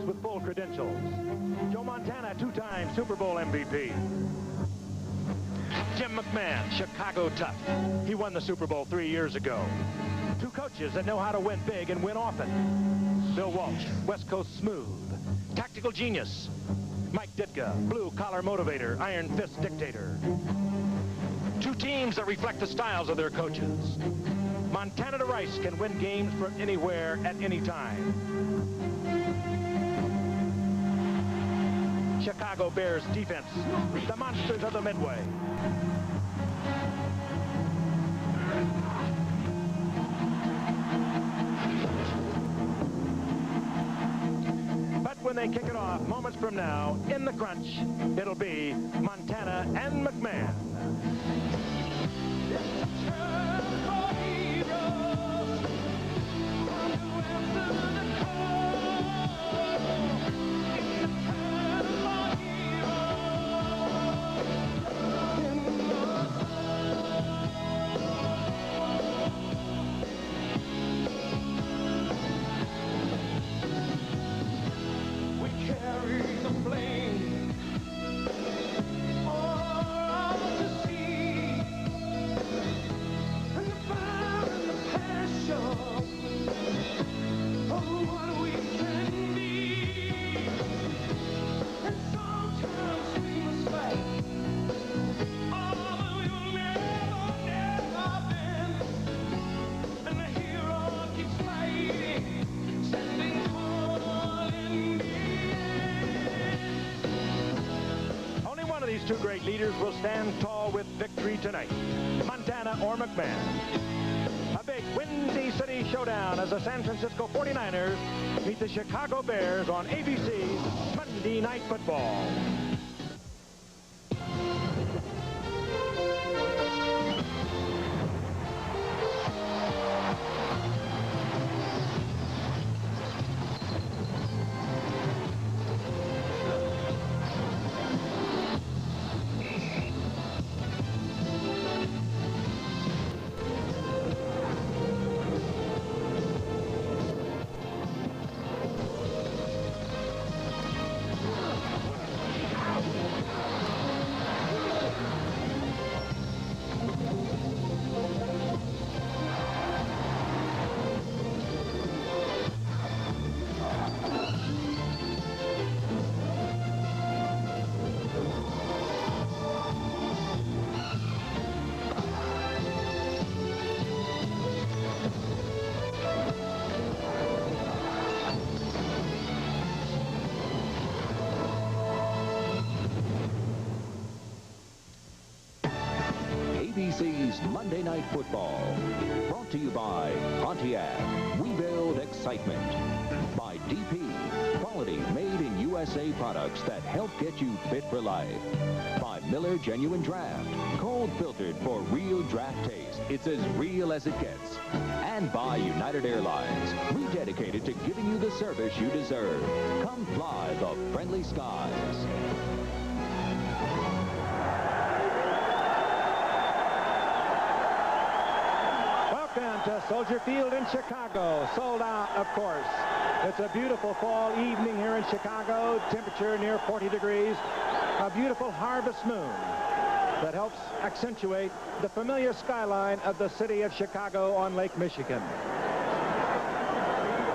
quarterbacks with full credentials. Joe Montana, two-time Super Bowl MVP. Jim McMahon, Chicago tough. He won the Super Bowl 3 years ago. Two coaches that know how to win big and win often. Bill Walsh, West Coast smooth. Tactical genius. Mike Ditka, blue-collar motivator, iron fist dictator. Two teams that reflect the styles of their coaches. Montana to Rice can win games from anywhere at any time. Chicago Bears defense, the monsters of the Midway. But when they kick it off, moments from now, in the crunch, it'll be Montana and McMahon. These two great leaders will stand tall with victory tonight. Montana or McMahon. A big Windy City showdown as the San Francisco 49ers meet the Chicago Bears on ABC Monday Night Football. ABC's Monday Night Football. Brought to you by Pontiac. We build excitement. By DP. Quality made in USA products that help get you fit for life. By Miller Genuine Draft. Cold filtered for real draft taste. It's as real as it gets. And by United Airlines. Rededicated to giving you the service you deserve. Come fly the friendly skies. Welcome to Soldier Field in Chicago. Sold out, of course. It's a beautiful fall evening here in Chicago. Temperature near 40 degrees. A beautiful harvest moon that helps accentuate the familiar skyline of the city of Chicago on Lake Michigan.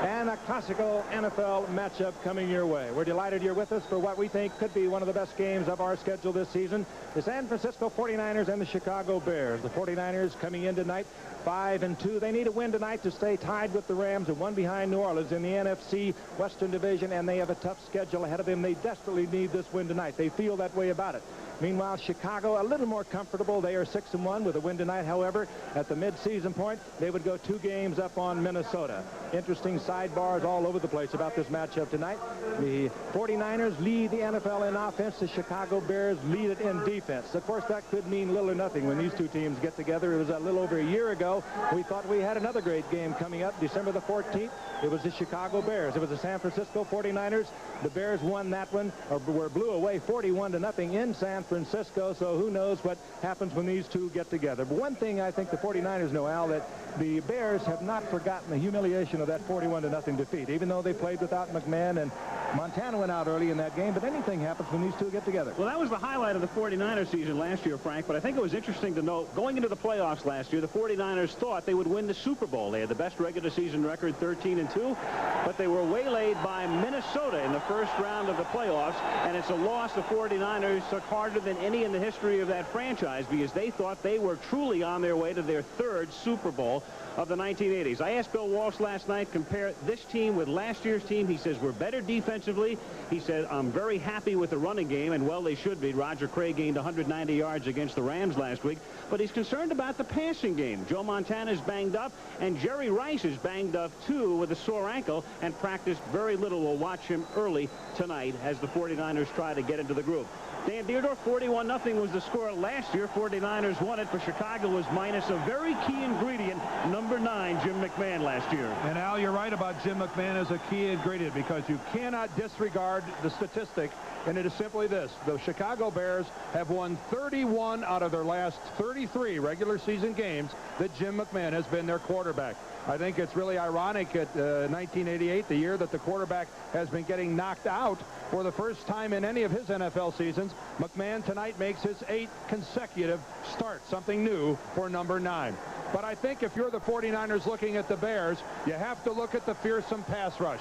And a classical NFL matchup coming your way. We're delighted you're with us for what we think could be one of the best games of our schedule this season. The San Francisco 49ers and the Chicago Bears. The 49ers coming in tonight 5-2. They need a win tonight to stay tied with the Rams and one behind New Orleans in the NFC Western Division, and they have a tough schedule ahead of them. They desperately need this win tonight. They feel that way about it. Meanwhile, Chicago a little more comfortable. They are 6-1 with a win tonight. However, at the mid-season point, they would go 2 games up on Minnesota. Interesting sidebars all over the place about this matchup tonight. The 49ers lead the NFL in offense. The Chicago Bears lead it in defense. Of course, that could mean little or nothing when these two teams get together. It was a little over a year ago. We thought we had another great game coming up December the 14th. It was the Chicago Bears. It was the San Francisco 49ers. The Bears won that one, or were blew away 41-0 in San Francisco. So who knows what happens when these two get together. But one thing I think the 49ers know, Al, that the Bears have not forgotten the humiliation of that 41-0 defeat. Even though they played without McMahon and Montana went out early in that game, but anything happens when these two get together. Well, that was the highlight of the 49ers season last year, Frank, but I think it was interesting to note, going into the playoffs last year, the 49ers thought they would win the Super Bowl. They had the best regular season record, 13-2, but they were waylaid by Minnesota in the first round of the playoffs, and it's a loss the 49ers took harder than any in the history of that franchise because they thought they were truly on their way to their third Super Bowl of the 1980s. I asked Bill Walsh last night, compare this team with last year's team. He says, we're better defensively. He said, I'm very happy with the running game, and well, they should be. Roger Craig gained 190 yards against the Rams last week, but he's concerned about the passing game. Joe Montana's banged up, and Jerry Rice is banged up, too, with a sore ankle, and practiced very little. We'll watch him early tonight as the 49ers try to get into the group. Dan Dierdorf, 41-0 was the score last year. 49ers won it, but Chicago was minus a very key ingredient, number 9, Jim McMahon, last year. And Al, you're right about Jim McMahon as a key ingredient because you cannot disregard the statistic, and it is simply this. The Chicago Bears have won 31 out of their last 33 regular season games that Jim McMahon has been their quarterback. I think it's really ironic at 1988, the year that the quarterback has been getting knocked out for the first time in any of his NFL seasons. McMahon tonight makes his 8th consecutive start, something new for number 9. But I think if you're the 49ers looking at the Bears, you have to look at the fearsome pass rush.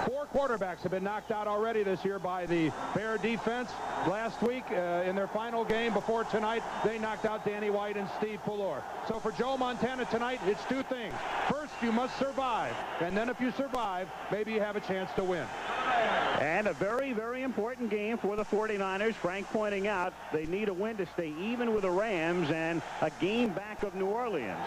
4 quarterbacks have been knocked out already this year by the Bear defense. Last week, in their final game before tonight, they knocked out Danny White and Steve Pulor. So for Joe Montana tonight, it's 2 things. First, you must survive. And then if you survive, maybe you have a chance to win. And a very, very important game for the 49ers. Frank pointing out they need a win to stay even with the Rams and a game back of New Orleans.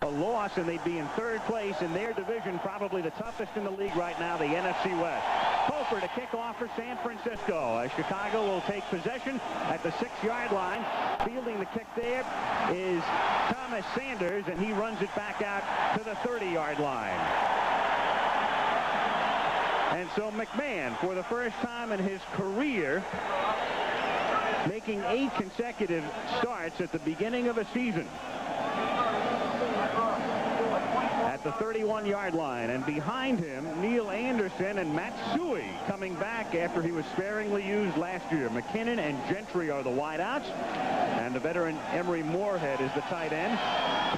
A loss and they'd be in 3rd place in their division, probably the toughest in the league right now, the NFC West. Hofer to kick off for San Francisco. Chicago will take possession at the 6-yard line. Fielding the kick there is Thomas Sanders, and he runs it back out to the 30-yard line. And so McMahon, for the first time in his career, making 8 consecutive starts at the beginning of a season. At the 31-yard line, and behind him, Neil Anderson and Matt Suey coming back after he was sparingly used last year. McKinnon and Gentry are the wideouts, and the veteran Emery Moorhead is the tight end.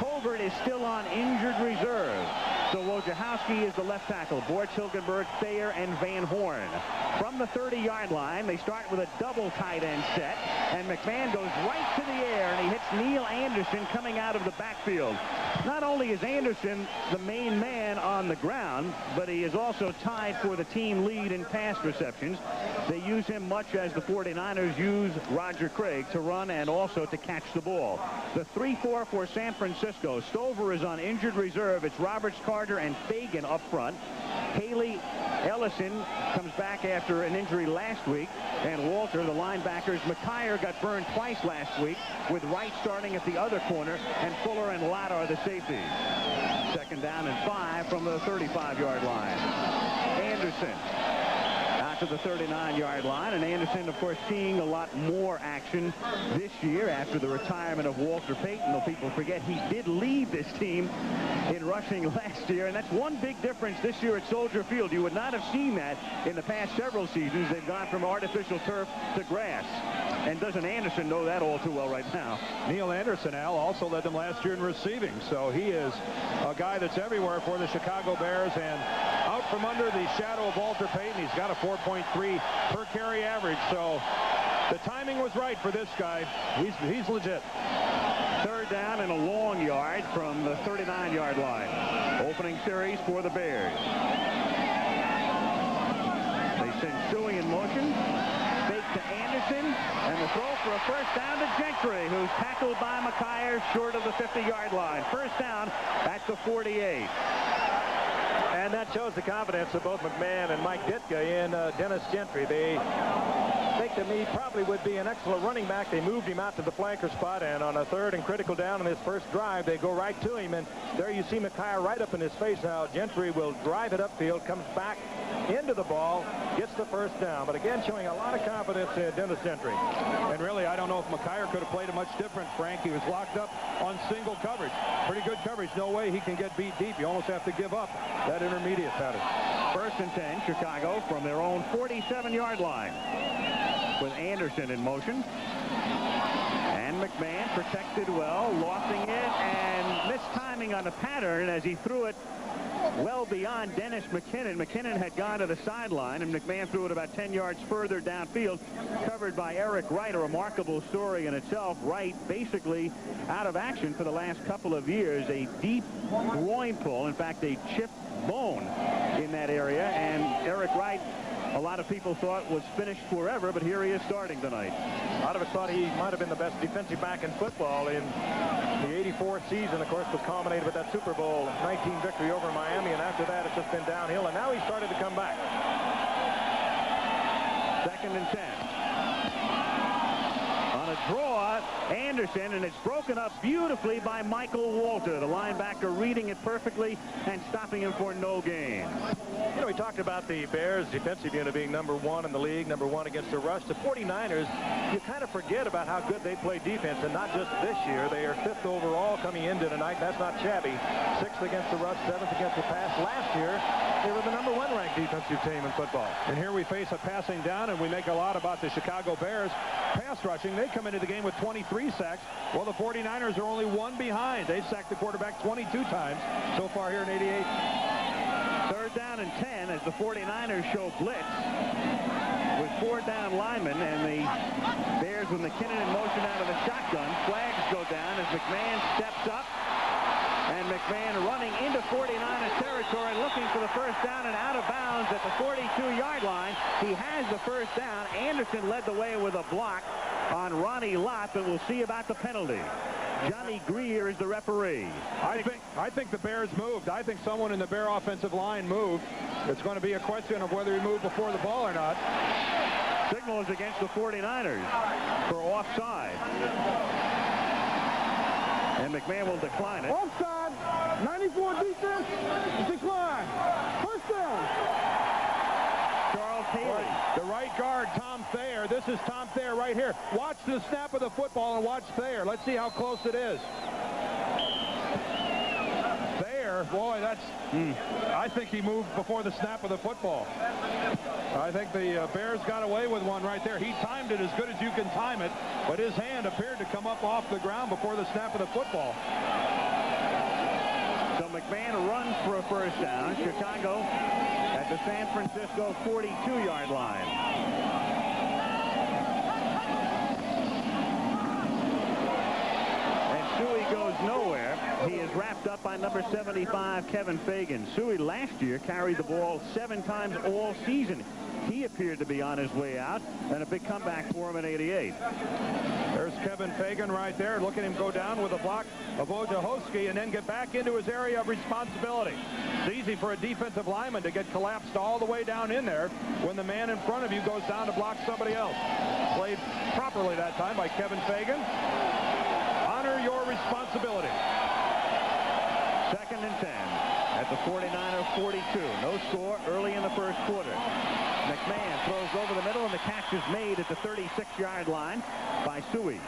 Colbert is still on injured reserve. So Wojciechowski is the left tackle. Borch, Hilgenberg, Thayer, and Van Horn. From the 30-yard line, they start with a double tight end set, and McMahon goes right to the air, and he hits Neil Anderson coming out of the backfield. Not only is Anderson the main man on the ground, but he is also tied for the team lead in pass receptions. They use him much as the 49ers use Roger Craig to run and also to catch the ball. The 3-4 for San Francisco. Stover is on injured reserve. It's Roberts, Carter, and Fagan up front. Haley Ellison comes back after an injury last week, and Walter, the linebackers. McKyer got burned twice last week, with Wright starting at the other corner, and Fuller and Latt are the safeties. 2nd down and 5 from the 35-yard line. Anderson out to the 39-yard line, and Anderson, of course, seeing a lot more action this year after the retirement of Walter Payton. Though people forget, he did lead this team in rushing last year, and that's one big difference this year at Soldier Field. You would not have seen that in the past several seasons. They've gone from artificial turf to grass. And doesn't Anderson know that all too well right now? Neil Anderson, Al, also led them last year in receiving, so he is a guy that's everywhere for the Chicago Bears, and out from under the shadow of Walter Payton. He's got a 4.3 per carry average, so the timing was right for this guy. He's legit. 3rd down and a long yard from the 39-yard line. Opening series for the Bears. They send Suey in motion. Fake to Anderson, and the throw for a first down to Gentry, who's tackled by McKyer short of the 50-yard line. First down at the 48. And that shows the confidence of both McMahon and Mike Ditka in Dennis Gentry. They I think to me probably would be an excellent running back. They moved him out to the flanker spot, and on a third and critical down in this first drive, they go right to him, and there you see McKay right up in his face now. Gentry will drive it upfield, comes back into the ball, gets the first down, but again showing a lot of confidence in Dennis Gentry. And really, I don't know if McKay could have played it much different, Frank. He was locked up on single coverage. Pretty good coverage. No way he can get beat deep. You almost have to give up that intermediate pattern. First and 10, Chicago from their own 47-yard line with Anderson in motion. And McMahon protected well, lofting it and mistiming on the pattern as he threw it well beyond Dennis McKinnon. McKinnon had gone to the sideline, and McMahon threw it about 10 yards further downfield, covered by Eric Wright. A remarkable story in itself. Wright basically out of action for the last couple of years. A deep groin pull, in fact, a chipped bone in that area, and Eric Wright, a lot of people thought was finished forever, but here he is starting tonight. A lot of us thought he might have been the best defensive back in football in the '84 season. Of course, was culminated with that Super Bowl 19 victory over Miami, and after that it's just been downhill, and now he's started to come back. Second and 10. On a draw, Anderson, and it's broken up beautifully by Michael Walter, the linebacker, reading it perfectly and stopping him for no gain. You know, we talked about the Bears defensive unit being #1 in the league, #1 against the rush. The 49ers, you kind of forget about how good they play defense, and not just this year. They are 5th overall coming into tonight. That's not shabby. 6th against the rush, 7th against the pass. Last year, they were the #1 ranked defensive team in football. And here we face a passing down, and we make a lot about the Chicago Bears pass rushing. They come into the game with 23 sacks. Well, the 49ers are only 1 behind. They've sacked the quarterback 22 times so far here in '88. Third down and 10 as the 49ers show blitz with 4 down linemen, and the Bears with McKinnon in motion out of the shotgun. Flags go down as McMahon steps up, and McMahon running into 49ers territory looking for the first down and out of bounds at the 42-yard line. He has the first down. Anderson led the way with a block on Ronnie Lott, but we'll see about the penalty. Johnny Greer is the referee. I think the Bears moved. I think someone in the Bear offensive line moved. It's going to be a question of whether he moved before the ball or not. Signal is against the 49ers for offside. And McMahon will decline it. Offside. 94 defense. Decline. First down. Charles Haley. The right guard, Tom Thayer. This is Tom Thayer right here. Watch the snap of the football and watch Thayer. Let's see how close it is. Thayer, boy, that's... I think he moved before the snap of the football. I think the Bears got away with one right there. He timed it as good as you can time it, but his hand appeared to come up off the ground before the snap of the football. So McMahon runs for a first down. Chicago at the San Francisco 42-yard line. And Suey goes nowhere. He is wrapped up by number 75, Kevin Fagan. Suey last year carried the ball 7 times all season. He appeared to be on his way out, and a big comeback for him in '88. There's Kevin Fagan right there. Look at him go down with a block of Wojciechowski and then get back into his area of responsibility. It's easy for a defensive lineman to get collapsed all the way down in there when the man in front of you goes down to block somebody else. Played properly that time by Kevin Fagan. Honor your responsibility. Second and 10 at the 49er 42. No score early in the first quarter. McMahon throws over the middle, and the catch is made at the 36-yard line by Suey.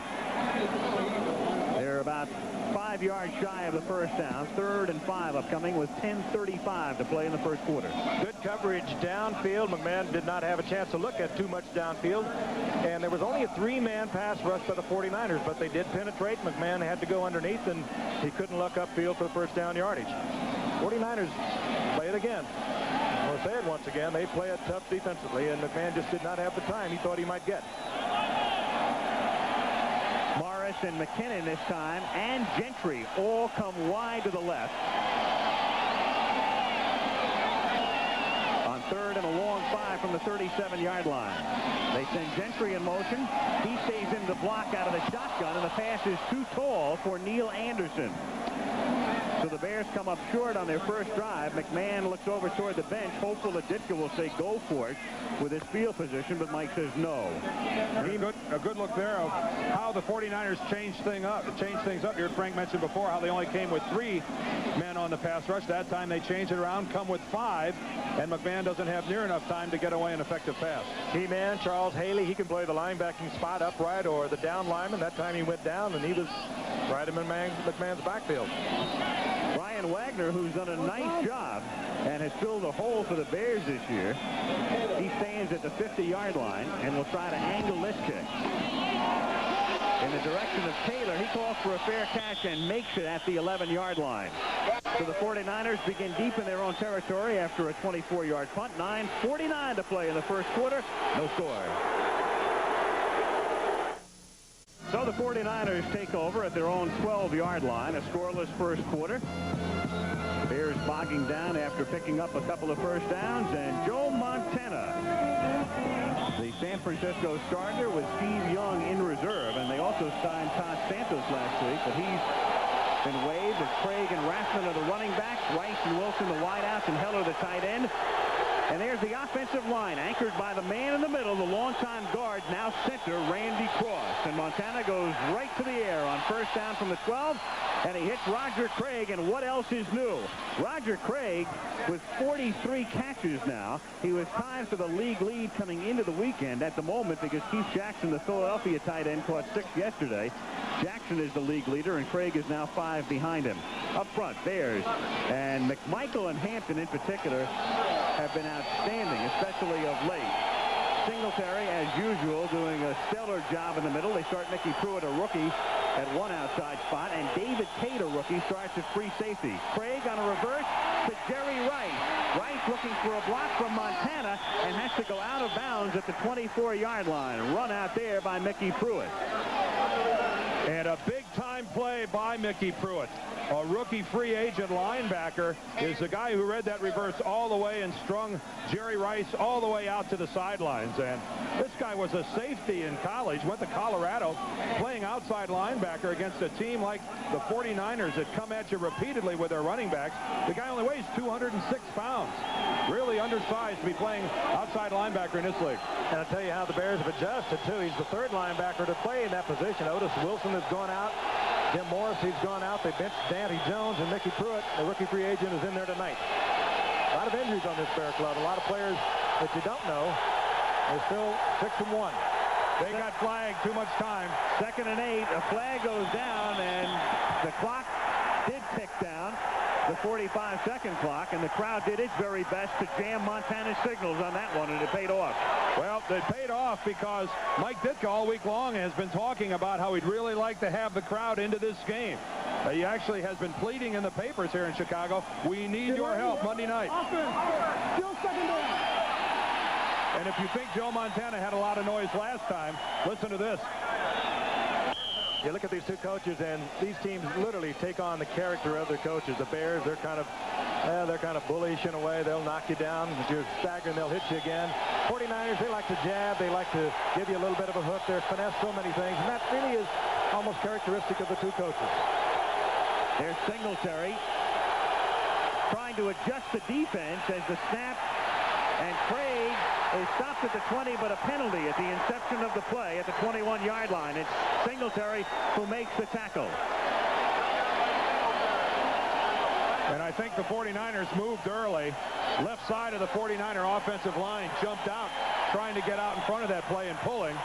They're about 5 yards shy of the first down. 3rd and 5 upcoming with 10:35 to play in the first quarter. Good coverage downfield. McMahon did not have a chance to look at too much downfield, and there was only a 3-man pass rush by the 49ers, but they did penetrate. McMahon had to go underneath, and he couldn't look upfield for the first down yardage. 49ers play it again. I'll say it once again. They play it tough defensively, and McMahon just did not have the time he thought he might get. Morris and McKinnon this time, and Gentry all come wide to the left. On 3rd and a long 5 from the 37-yard line. They send Gentry in motion. He stays in the block out of the shotgun, and the pass is too tall for Neil Anderson. So the Bears come up short on their first drive. McMahon looks over toward the bench, hopeful that Ditka will say go for it with his field position, but Mike says no. A good look there of how the 49ers changed things up. Here, Frank mentioned before how they only came with 3 men on the pass rush. That time they changed it around, come with 5, and McMahon doesn't have near enough time to get away an effective pass. Key man, Charles Haley, he can play the linebacking spot upright or the down lineman. That time he went down, and he was right in McMahon's backfield. Brian Wagner, who's done a nice job and has filled a hole for the Bears this year. He stands at the 50-yard line and will try to angle this kick. In the direction of Taylor, he calls for a fair catch and makes it at the 11-yard line. So the 49ers begin deep in their own territory after a 24-yard punt. 9:49 to play in the first quarter. No score. So the 49ers take over at their own 12-yard line. A scoreless first quarter. The Bears bogging down after picking up a couple of first downs. And Joe Montana, the San Francisco starter, with Steve Young in reserve. And they also signed Todd Santos last week, but he's been waived. As Craig and Rathman are the running backs. Rice and Wilson the wideouts, and Heller the tight end. And there's the offensive line, anchored by the man in the middle, the longtime guard, now center, Randy Cross. And Montana goes right to the air on first down from the 12, and he hits Roger Craig. And what else is new? Roger Craig with 43 catches now. He was tied for the league lead coming into the weekend at the moment because Keith Jackson, the Philadelphia tight end, caught 6 yesterday. Jackson is the league leader, and Craig is now 5 behind him. Up front, Bears. And McMichael and Hampton in particular have been outstanding, especially of late. Singletary, as usual, doing a stellar job in the middle. They start Mickey Pruitt, a rookie, at one outside spot, and David Tate, a rookie, starts at free safety. Craig on a reverse to Jerry Rice. Rice looking for a block from Montana and has to go out of bounds at the 24-yard line. Run out there by Mickey Pruitt. And a big-time play by Mickey Pruitt. A rookie free agent linebacker is the guy who read that reverse all the way and strung Jerry Rice all the way out to the sidelines. And this guy was a safety in college, went to Colorado, playing outside linebacker against a team like the 49ers that come at you repeatedly with their running backs. The guy only weighs 206 pounds. Really undersized to be playing outside linebacker in this league. And I'll tell you how the Bears have adjusted, too. He's the 3rd linebacker to play in that position. Otis Wilson has gone out. Jim Morris, he's gone out. They benched Danny Jones, and Mickey Pruitt, the rookie free agent, is in there tonight. A lot of injuries on this Bear club. A lot of players that you don't know. They're still 6-1. They got flagged too much time. 2nd and 8. A flag goes down, and the clock did tick down. The 45-second clock, and the crowd did its very best to jam Montana's signals on that one, and it paid off. Well, it paid off because Mike Ditka all week long has been talking about how he'd really like to have the crowd into this game. He actually has been pleading in the papers here in Chicago, we need your help Monday night. Still 2nd down. And if you think Joe Montana had a lot of noise last time, listen to this. You look at these two coaches, and these teams literally take on the character of their coaches. The Bears, they're kind of bullish in a way. They'll knock you down. If you're staggering, they'll hit you again. 49ers, they like to jab. They like to give you a little bit of a hook. They're finesse so many things, and that really is almost characteristic of the two coaches. There's Singletary trying to adjust the defense as the snap, and Craig is stopped at the 20, but a penalty at the inception of the play at the 21-yard line. It's Singletary who makes the tackle. And I think the 49ers moved early. Left side of the 49er offensive line jumped out, trying to get out in front of that play and pulling.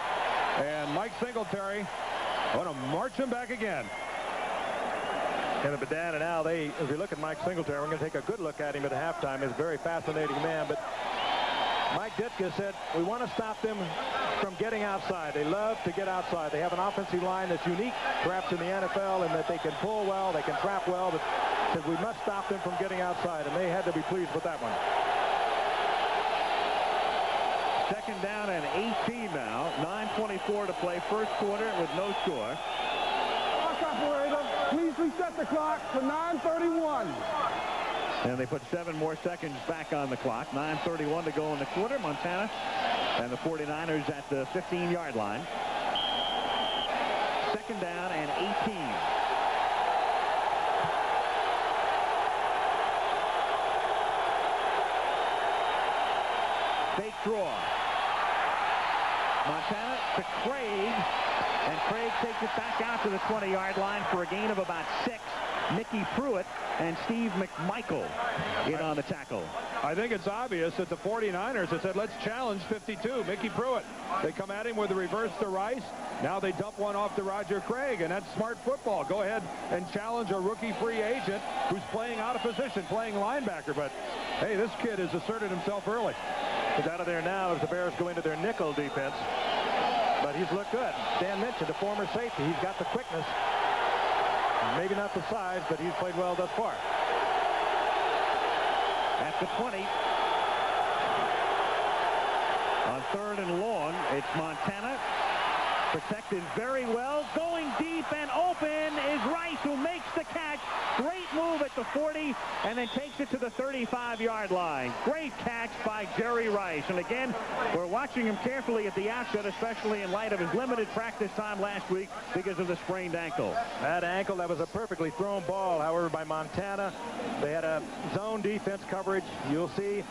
And Mike Singletary going to march him back again. And the Dan and Al, as we look at Mike Singletary, we're going to take a good look at him at halftime. He's a very fascinating man, but Mike Ditka said, we want to stop them from getting outside. They love to get outside. They have an offensive line that's unique, perhaps in the NFL, in that they can pull well, they can trap well, but said we must stop them from getting outside, and they had to be pleased with that one. 2nd down and 18 now. 9:24 to play first quarter with no score. Clock operator, please reset the clock to 9:31. And they put 7 more seconds back on the clock. 9:31 to go in the quarter. Montana and the 49ers at the 15-yard line. 2nd down and 18. draw. Montana to Craig, and Craig takes it back out to the 20-yard line for a gain of about 6. Mickey Pruitt and Steve McMichael in on the tackle. I think it's obvious that the 49ers have said, let's challenge 52, Mickey Pruitt. They come at him with a reverse to Rice. Now they dump one off to Roger Craig, and that's smart football. Go ahead and challenge a rookie free agent who's playing out of position, playing linebacker. But, hey, this kid has asserted himself early. He's out of there now as the Bears go into their nickel defense. But he's looked good. Dan mentioned a former safety. He's got the quickness. Maybe not the size, but he's played well thus far. At the 20. On 3rd and long, it's Montana. Protected very well. Going deep and open is Rice, who makes the catch. Great move at the 40 and then takes it to the 35-yard line. Great catch by Jerry Rice. And again, we're watching him carefully at the outset, especially in light of his limited practice time last week because of the sprained ankle. That ankle, that was a perfectly thrown ball, however, by Montana. They had a zone defense coverage. You'll see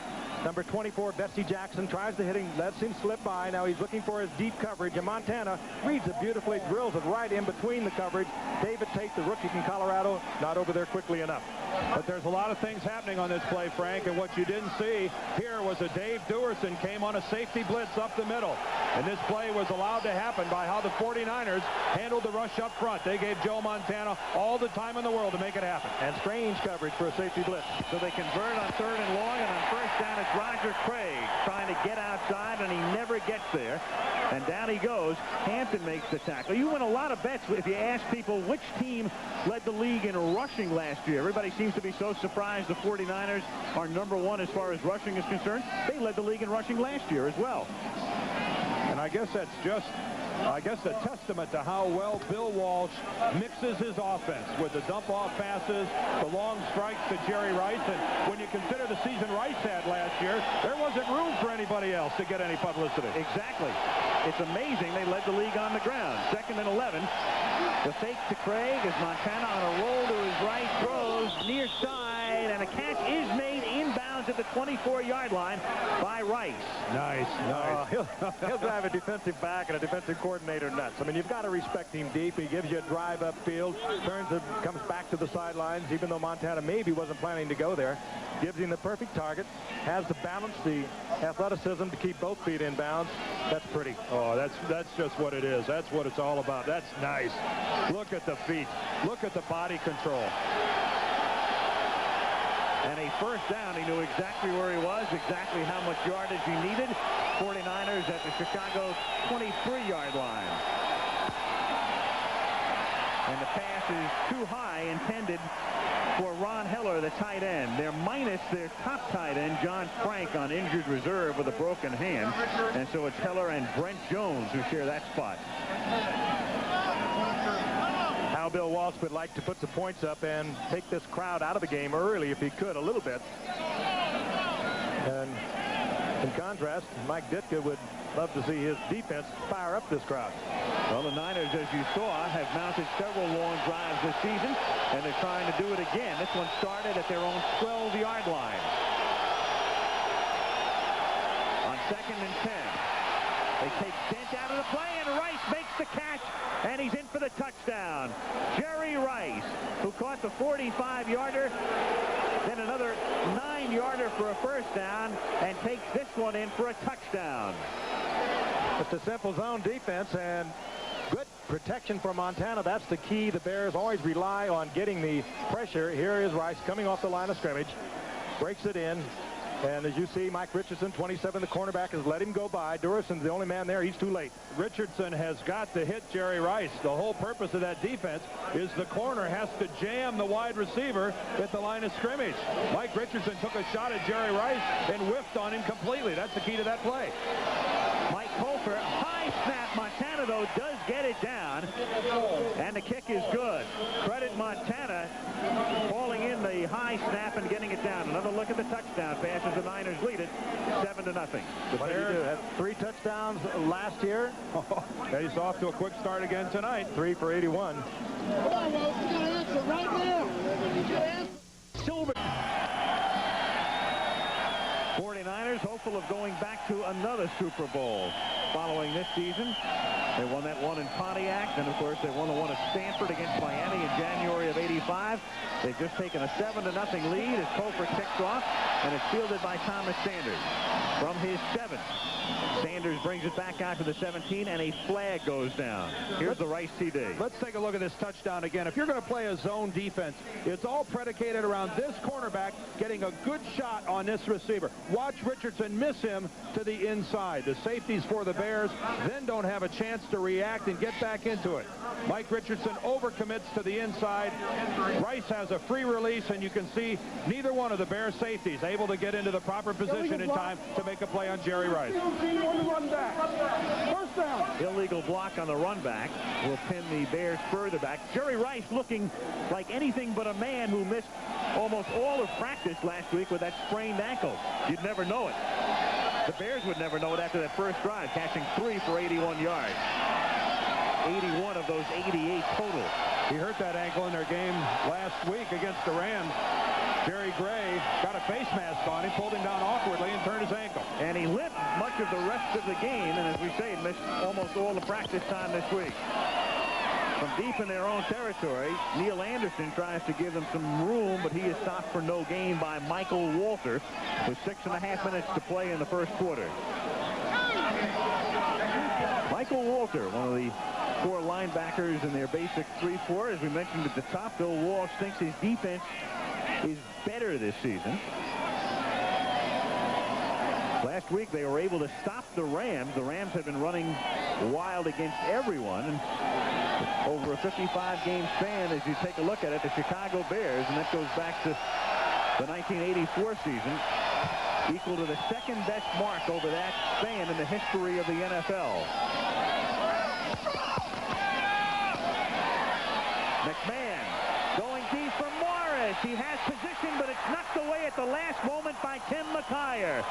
number 24, Bessie Jackson, tries to hit him, lets him slip by. Now he's looking for his deep coverage, and Montana reads it beautifully, drills it right in between the coverage. David Tate, the rookie from Colorado, not over there quickly enough. But there's a lot of things happening on this play, Frank, and what you didn't see here was a Dave Duerson came on a safety blitz up the middle. And this play was allowed to happen by how the 49ers handled the rush up front. They gave Joe Montana all the time in the world to make it happen. And strange coverage for a safety blitz. So they convert on 3rd and long, and on 1st down it's Roger Craig trying to get outside, and he never gets there. And down he goes. Hampton makes the tackle. You win a lot of bets if you ask people which team led the league in rushing last year. Everybody seems to be so surprised the 49ers are #1 as far as rushing is concerned. They led the league in rushing last year as well. And I guess that's just, a testament to how well Bill Walsh mixes his offense with the dump-off passes, the long strikes to Jerry Rice. And when you consider the season Rice had last year, there wasn't room for anybody else to get any publicity. Exactly. It's amazing they led the league on the ground. 2nd and 11. The fake to Craig as Montana on a roll to his right, throws near side, and a catch is made inbounds at the 24-yard line by Rice. Nice. He'll drive a defensive back and a defensive coordinator nuts. I mean, you've got to respect him deep. He gives you a drive upfield, turns it, comes back to the sidelines, even though Montana maybe wasn't planning to go there. Gives him the perfect target, has the balance, the athleticism to keep both feet in bounds. That's pretty. Oh, that's just what it is. That's what it's all about. That's nice. Look at the feet. Look at the body control. And a 1st down. He knew exactly where he was, exactly how much yardage he needed. 49ers at the Chicago 23-yard line. And the pass is too high, intended for Ron Heller, the tight end. They're minus their top tight end, John Frank, on injured reserve with a broken hand. And so it's Heller and Brent Jones who share that spot. How Bill Walsh would like to put some points up and take this crowd out of the game early if he could, a little bit. And in contrast, Mike Ditka would love to see his defense fire up this crowd. Well, the Niners, as you saw, have mounted several long drives this season, and they're trying to do it again. This one started at their own 12-yard line. On 2nd and 10, they take Dent out of the play, and Rice makes the catch, and he's in for the touchdown. Jerry Rice, who caught the 45-yarder, then another 9-yarder for a 1st down, and takes this one in for a touchdown. It's a simple zone defense and good protection for Montana. That's the key. The Bears always rely on getting the pressure. Here is Rice coming off the line of scrimmage. Breaks it in. And as you see, Mike Richardson, 27, the cornerback, has let him go by. Duerson's the only man there. He's too late. Richardson has got to hit Jerry Rice. The whole purpose of that defense is the corner has to jam the wide receiver at the line of scrimmage. Mike Richardson took a shot at Jerry Rice and whiffed on him completely. That's the key to that play. Mike Hofer, high snap. Montana, though, does get it down, and the kick is good. Credit Montana falling in the high snap and getting it down. Another look at the touchdown pass as the Niners lead it 7-0. What did he do? Had 3 touchdowns last year. He's off to a quick start again tonight. 3 for 81. Come on, Wolf. You got to answer right now. Silver. 49ers Bears hopeful of going back to another Super Bowl following this season. They won that one in Pontiac, and of course they won the one at Stanford against Miami in January of '85. They've just taken a 7-0 lead as Topher kicks off, and it's fielded by Thomas Sanders from his 7. Sanders brings it back out to the 17, and a flag goes down. Here's the Rice CD. Let's take a look at this touchdown again. If you're going to play a zone defense, it's all predicated around this cornerback getting a good shot on this receiver. Watch Richardson miss him to the inside. The safeties for the Bears then don't have a chance to react and get back into it. Mike Richardson overcommits to the inside. Rice has a free release, and you can see neither one of the Bears safeties able to get into the proper position in time to make a play on Jerry Rice. First down. Illegal block on the run back will pin the Bears further back. Jerry Rice looking like anything but a man who missed almost all of practice last week with that sprained ankle. You'd never know it. The Bears would never know it after that first drive, catching 3 for 81 yards. 81 of those 88 total. He hurt that ankle in their game last week against the Rams. Jerry Gray got a face mask on him, pulled him down awkwardly, and turned his ankle. And he limped much of the rest of the game, and as we say, missed almost all the practice time this week. From deep in their own territory, Neil Anderson tries to give them some room, but he is stopped for no gain by Michael Walter with 6.5 minutes to play in the first quarter. Michael Walter, one of the 4 linebackers in their basic 3-4. As we mentioned at the top, Bill Walsh thinks his defense is better this season. Last week they were able to stop the Rams. The Rams have been running wild against everyone. And over a 55-game span, as you take a look at it, the Chicago Bears, and that goes back to the 1984 season, equal to the second-best mark over that span in the history of the NFL. McMahon going deep for Morris. He has position, but it's knocked away at the last moment by Tim McKyer.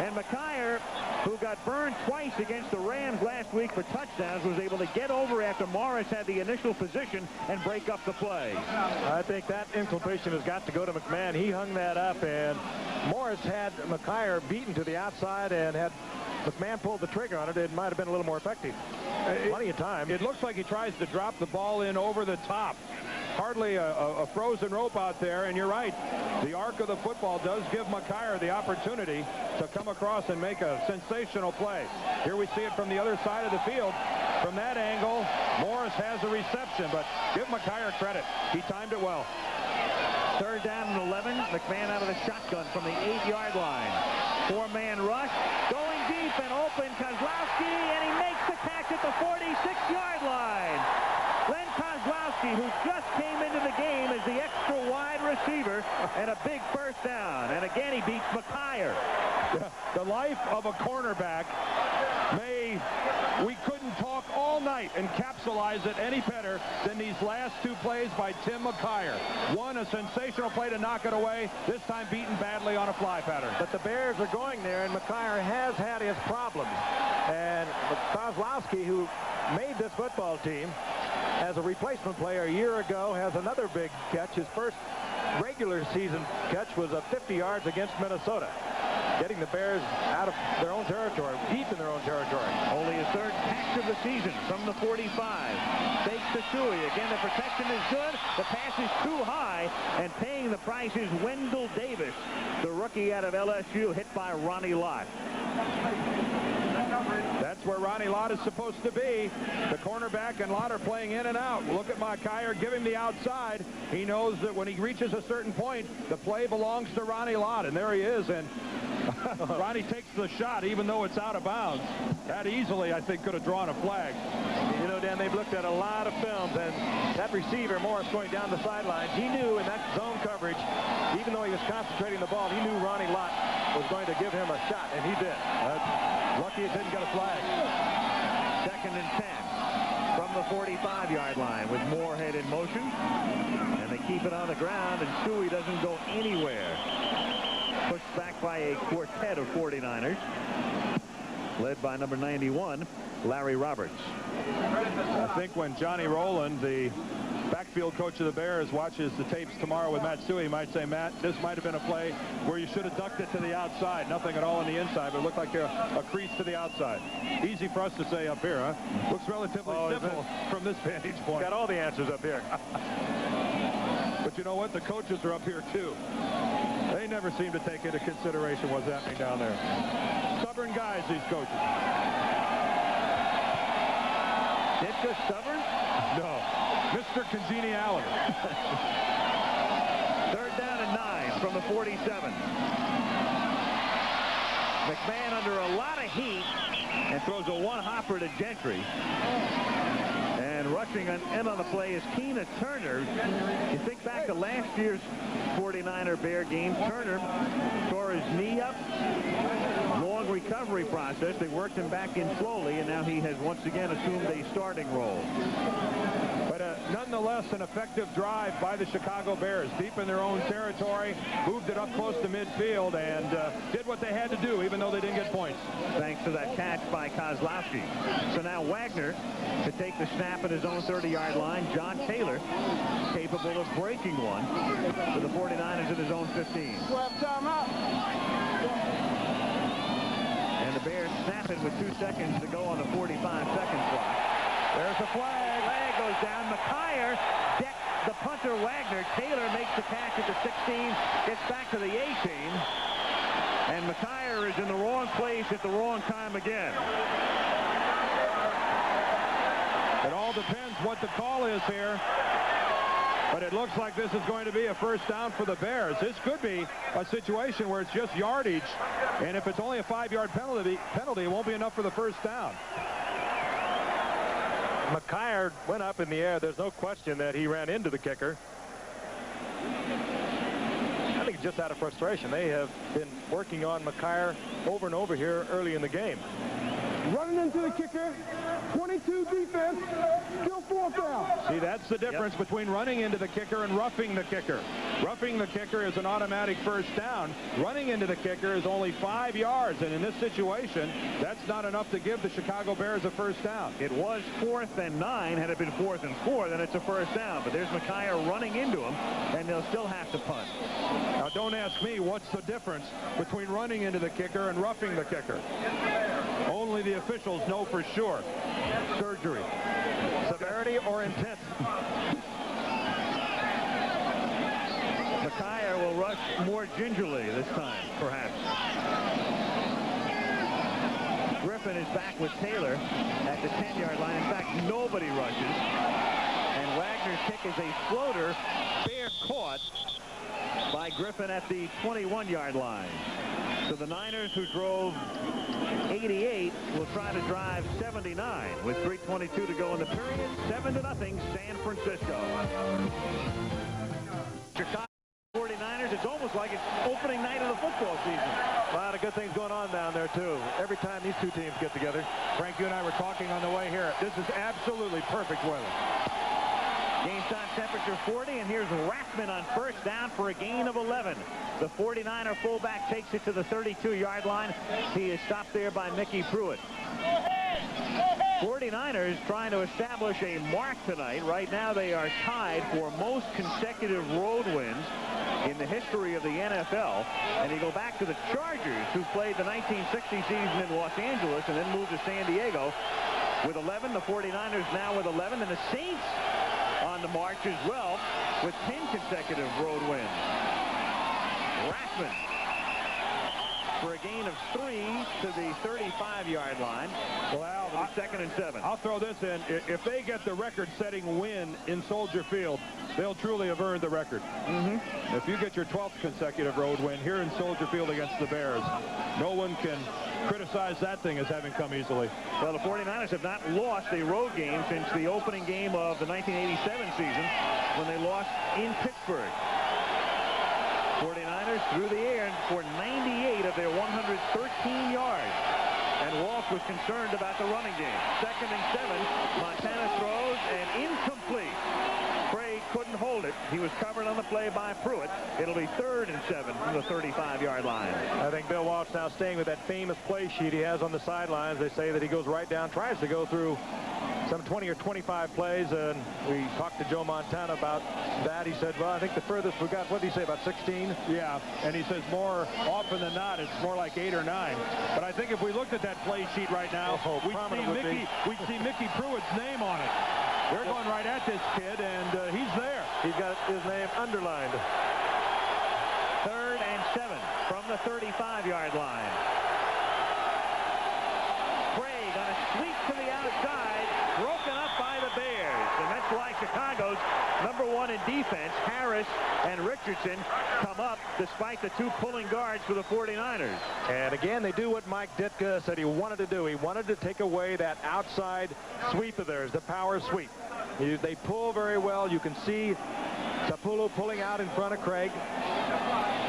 And McKyer, who got burned twice against the Rams last week for touchdowns, was able to get over after Morris had the initial position and break up the play. I think that incompletion has got to go to McMahon. He hung that up, and Morris had McKyer beaten to the outside, and had McMahon pulled the trigger on it, it might have been a little more effective. Plenty of time. It looks like he tries to drop the ball in over the top. Hardly a frozen rope out there, and you're right. The arc of the football does give McKyer the opportunity to come across and make a sensational play. Here we see it from the other side of the field. From that angle, Morris has a reception, but give McKyer credit. He timed it well. 3rd down and 11. McMahon out of the shotgun from the 8-yard line. 4-man rush. Going deep and open. Kozlowski, and he makes the catch at the 46-yard line. Glenn Kozlowski, who just came into the game as the extra wide receiver, and a big first down. And again, he beats McKyer. The life of a cornerback we couldn't talk all night and capsulize it any better than these last 2 plays by Tim McKyer. One, a sensational play to knock it away, this time beaten badly on a fly pattern. But the Bears are going there, and McKyer has had his problems. And Kozlowski, who made this football team as a replacement player a year ago, has another big catch. His first regular season catch was 50 yards against Minnesota, getting the Bears out of their own territory, deep in their own territory. Only his 3rd catch of the season from the 45. Fakes to Suey. Again, the protection is good. The pass is too high, and paying the price is Wendell Davis, the rookie out of LSU, hit by Ronnie Lott. That's where Ronnie Lott is supposed to be. The cornerback and Lott are playing in and out. Look at McKyer, give him the outside. He knows that when he reaches a certain point, the play belongs to Ronnie Lott, and there he is. And Ronnie takes the shot, even though it's out of bounds. That easily, I think, could have drawn a flag. You know, Dan, they've looked at a lot of films, and that receiver, Morris, going down the sidelines, he knew in that zone coverage, even though he was concentrating the ball, he knew Ronnie Lott was going to give him a shot, and he did. Lucky it didn't get a flag. 2nd and 10 from the 45-yard line with Moorhead in motion. And they keep it on the ground, and Suey doesn't go anywhere. Pushed back by a quartet of 49ers, led by number 91, Larry Roberts. I think when Johnny Rowland, the backfield coach of the Bears watches the tapes tomorrow with Matt Suhey, he might say, Matt, this might have been a play where you should have ducked it to the outside. Nothing at all on the inside, but it looked like a crease to the outside. Easy for us to say up here, huh? Looks relatively simple from this vantage point. Got all the answers up here. But you know what? The coaches are up here, too. They never seem to take into consideration what's happening down there. Stubborn guys, these coaches. Ditka stubborn? No. Mr. Congeniality. 3rd down and 9 from the 47. McMahon under a lot of heat and throws a one-hopper to Gentry. And rushing in on the play is Keena Turner. You think back to last year's 49er Bear game. Turner tore his knee up. Long recovery process. They worked him back in slowly, and now he has once again assumed a starting role. But nonetheless, an effective drive by the Chicago Bears. Deep in their own territory, moved it up close to midfield, and did what they had to do, even though they didn't get points. Thanks to that catch by Kozlowski. So now Wagner to take the snap at his own 30-yard line. John Taylor capable of breaking one for the 49ers at his own 15. Timeout. And the Bears snap it with 2 seconds to go on the 45-second clock. There's a flag. Flag goes down. McKyer decks the punter Wagner. Taylor makes the catch at the 16, gets back to the 18. And McKyer is in the wrong place at the wrong time again. It all depends what the call is here. But it looks like this is going to be a first down for the Bears. This could be a situation where it's just yardage. And if it's only a 5-yard penalty, it won't be enough for the first down. McKyer went up in the air. There's no question that he ran into the kicker. I think it's just out of frustration. They have been working on McKyer over and over here early in the game. Running into the kicker. 22 defense. Still 4th down. See, that's the difference between running into the kicker and roughing the kicker. Roughing the kicker is an automatic first down. Running into the kicker is only 5 yards. And in this situation, that's not enough to give the Chicago Bears a first down. It was 4th and 9. Had it been 4th and 4, then it's a first down. But there's McKyer running into him, and they'll still have to punt. Now, don't ask me what's the difference between running into the kicker and roughing the kicker. Only the officials know for sure. Surgery. Severity or intent? McKyer will rush more gingerly this time, perhaps. Griffin is back with Taylor at the 10-yard line. In fact, nobody rushes. And Wagner's kick is a floater, fair caught by Griffin at the 21-yard line. So the Niners, who drove 88, will try to drive 79 with 3:22 to go in the period. 7-0, San Francisco. Chicago 49ers, it's almost like it's opening night of the football season. A lot of good things going on down there, too. Every time these two teams get together. Frank, you and I were talking on the way here. This is absolutely perfect weather. Game time temperature 40, and here's Rathman on first down for a gain of 11. The 49er fullback takes it to the 32-yard line. He is stopped there by Mickey Pruitt. 49ers trying to establish a mark tonight. Right now they are tied for most consecutive road wins in the history of the NFL. And you go back to the Chargers, who played the 1960 season in Los Angeles and then moved to San Diego with 11. The 49ers now with 11. And the Saints on the march as well with 10 consecutive road wins. Rathman for a gain of 3 to the 35-yard line. Well, Al, 2nd and 7. I'll throw this in. If they get the record-setting win in Soldier Field, they'll truly have earned the record. If you get your 12th consecutive road win here in Soldier Field against the Bears, no one can criticize that thing as having come easily. Well, the 49ers have not lost a road game since the opening game of the 1987 season when they lost in Pittsburgh. 49ers through the air for 98 of their 113 yards. And Walsh was concerned about the running game. 2nd and 7. Montana throws and incomplete. Craig couldn't hold it. He was covered on the play by Pruitt. It'll be 3rd and 7 from the 35-yard line. I think Bill Walsh now staying with that famous play sheet he has on the sidelines. They say that he goes right down, tries to go through some 20 or 25 plays, and we talked to Joe Montana about that. He said, well, I think the furthest we got, what did he say, about 16? Yeah, and he says more often than not, it's more like 8 or 9. But I think if we looked at that play sheet right now, we'd see Mickey Pruitt's name on it. They're going right at this kid, and he's there. He's got his name underlined. 3rd and 7 from the 35-yard line. Craig on a sweep to the outside, broken up by the Bears. And that's why Chicago's #1 in defense, Harris and Richardson, come up despite the 2 pulling guards for the 49ers. And again, they do what Mike Ditka said he wanted to do. He wanted to take away that outside sweep of theirs, the power sweep. They pull very well. You can see Sapulu pulling out in front of Craig.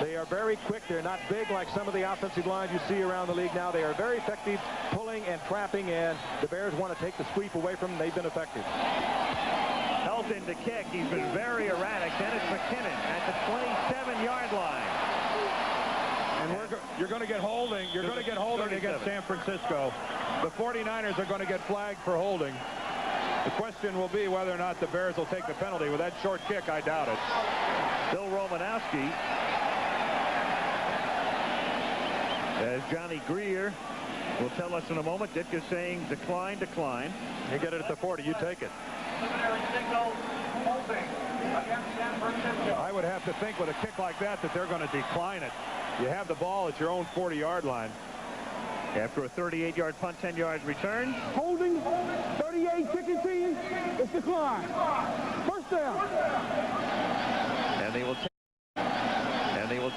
They are very quick. They're not big like some of the offensive lines you see around the league now. They are very effective pulling and trapping, and the Bears want to take the sweep away from them. They've been effective. Helton to kick. He's been very erratic. Then it's McKinnon at the 27-yard line. And you're going to get holding. You're going to get holding against San Francisco. The 49ers are going to get flagged for holding. The question will be whether or not the Bears will take the penalty. With that short kick, I doubt it. Bill Romanowski, as Johnny Greer will tell us in a moment. Ditka's saying decline, decline. You get it at the 40, you take it. I would have to think with a kick like that they're going to decline it. You have the ball at your own 40-yard line. After a 38-yard punt, 10 yards return. Holding, 38 kicking team, it's decline. First down. And they will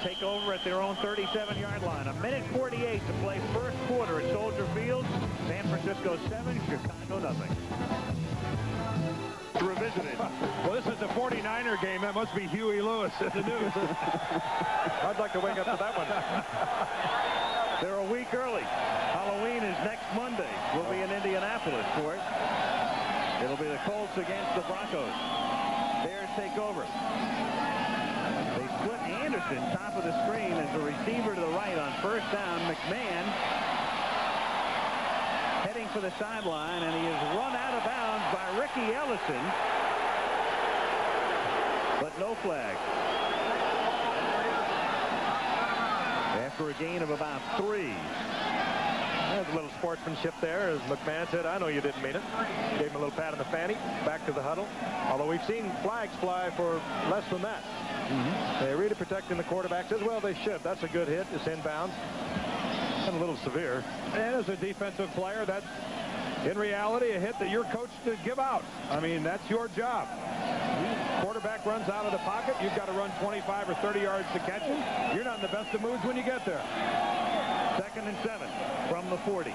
take over at their own 37-yard line. 1:48 to play first quarter at Soldier Field. San Francisco 7, Chicago nothing. Revisited. Well, this is a 49er game. That must be Huey Lewis in the news. I'd like to wake up to that one. They're a week early. Halloween is next Monday. We'll be in Indianapolis for it. It'll be the Colts against the Broncos. Bears take over. They split Anderson, top of the screen, as the receiver to the right on first down. McMahon heading for the sideline, and he is run out of bounds by Ricky Ellison. But no flag. After a gain of about 3. There's a little sportsmanship there, as McMahon said. I know you didn't mean it. Gave him a little pat on the fanny. Back to the huddle. Although we've seen flags fly for less than that. They're really protecting the quarterbacks as well. They should. That's a good hit. It's inbounds. And a little severe. And as a defensive player, that's in reality a hit that you're coached to give out. I mean, that's your job. Quarterback runs out of the pocket. You've got to run 25 or 30 yards to catch him. You're not in the best of moods when you get there. 2nd and 7 from the 40.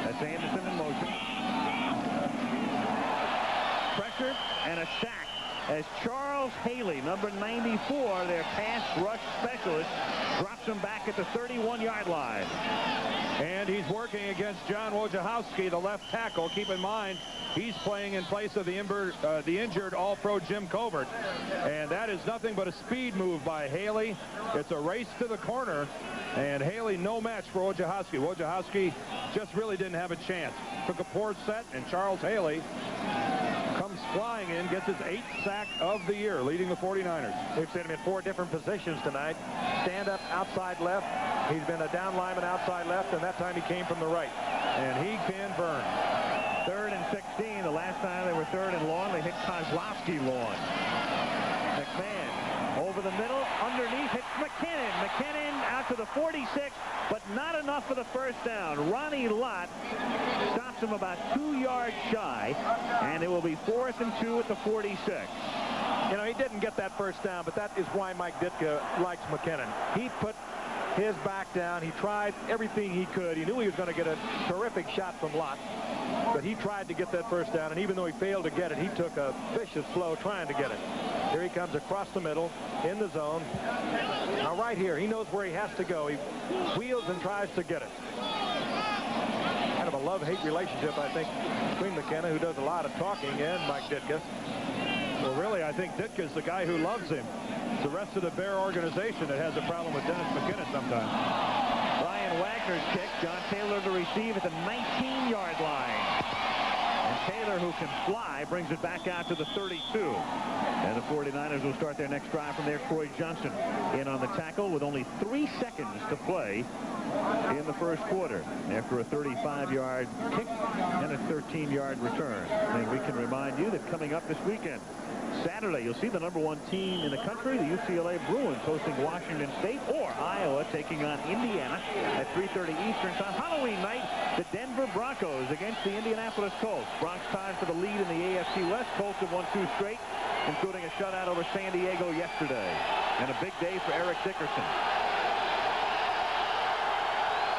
That's Anderson in motion. Pressure and a sack as Charles Haley, number 94, their pass rush specialist, drops him back at the 31-yard line. And he's working against John Wojciechowski, the left tackle. Keep in mind, he's playing in place of the injured All-Pro Jim Covert. And that is nothing but a speed move by Haley. It's a race to the corner. And Haley, no match for Wojciechowski. Wojciechowski just really didn't have a chance. Took a poor set, and Charles Haley comes flying in, gets his 8th sack of the year, leading the 49ers. We've seen him in 4 different positions tonight. Stand up outside left. He's been a down lineman outside left, and that time he came from the right. And he can burn. 3rd and 16. The last time they were 3rd and long, they hit Kozlowski long. McMahon over the middle, underneath, hits McKinnon. McKinnon out to the 46, but not enough for the first down. Ronnie Lott stops him about 2 yards shy, and it will be 4th and 2 at the 46. You know, he didn't get that first down, but that is why Mike Ditka likes McKinnon. He put his back down. He tried everything he could. He knew he was going to get a terrific shot from Lott, but he tried to get that first down, and even though he failed to get it, he took a vicious blow trying to get it. Here he comes across the middle in the zone. Now right here, he knows where he has to go. He wheels and tries to get it. Kind of a love-hate relationship, I think, between McKenna, who does a lot of talking, and Mike Ditka. Well, really, I think Ditka's the guy who loves him. It's the rest of the Bear organization that has a problem with Dennis McKinnon sometimes. Brian Wagner's kick. John Taylor to receive at the 19-yard line. Taylor, who can fly, brings it back out to the 32. And the 49ers will start their next drive from there. Troy Johnson in on the tackle with only 3 seconds to play in the first quarter after a 35-yard kick and a 13-yard return. And we can remind you that coming up this weekend, Saturday, you'll see the #1 team in the country, the UCLA Bruins, hosting Washington State, or Iowa taking on Indiana at 3:30 Eastern time. Halloween night, the Denver Broncos against the Indianapolis Colts. Bronx tied for the lead in the AFC West. Colts have won 2 straight, including a shutout over San Diego yesterday. And a big day for Eric Dickerson.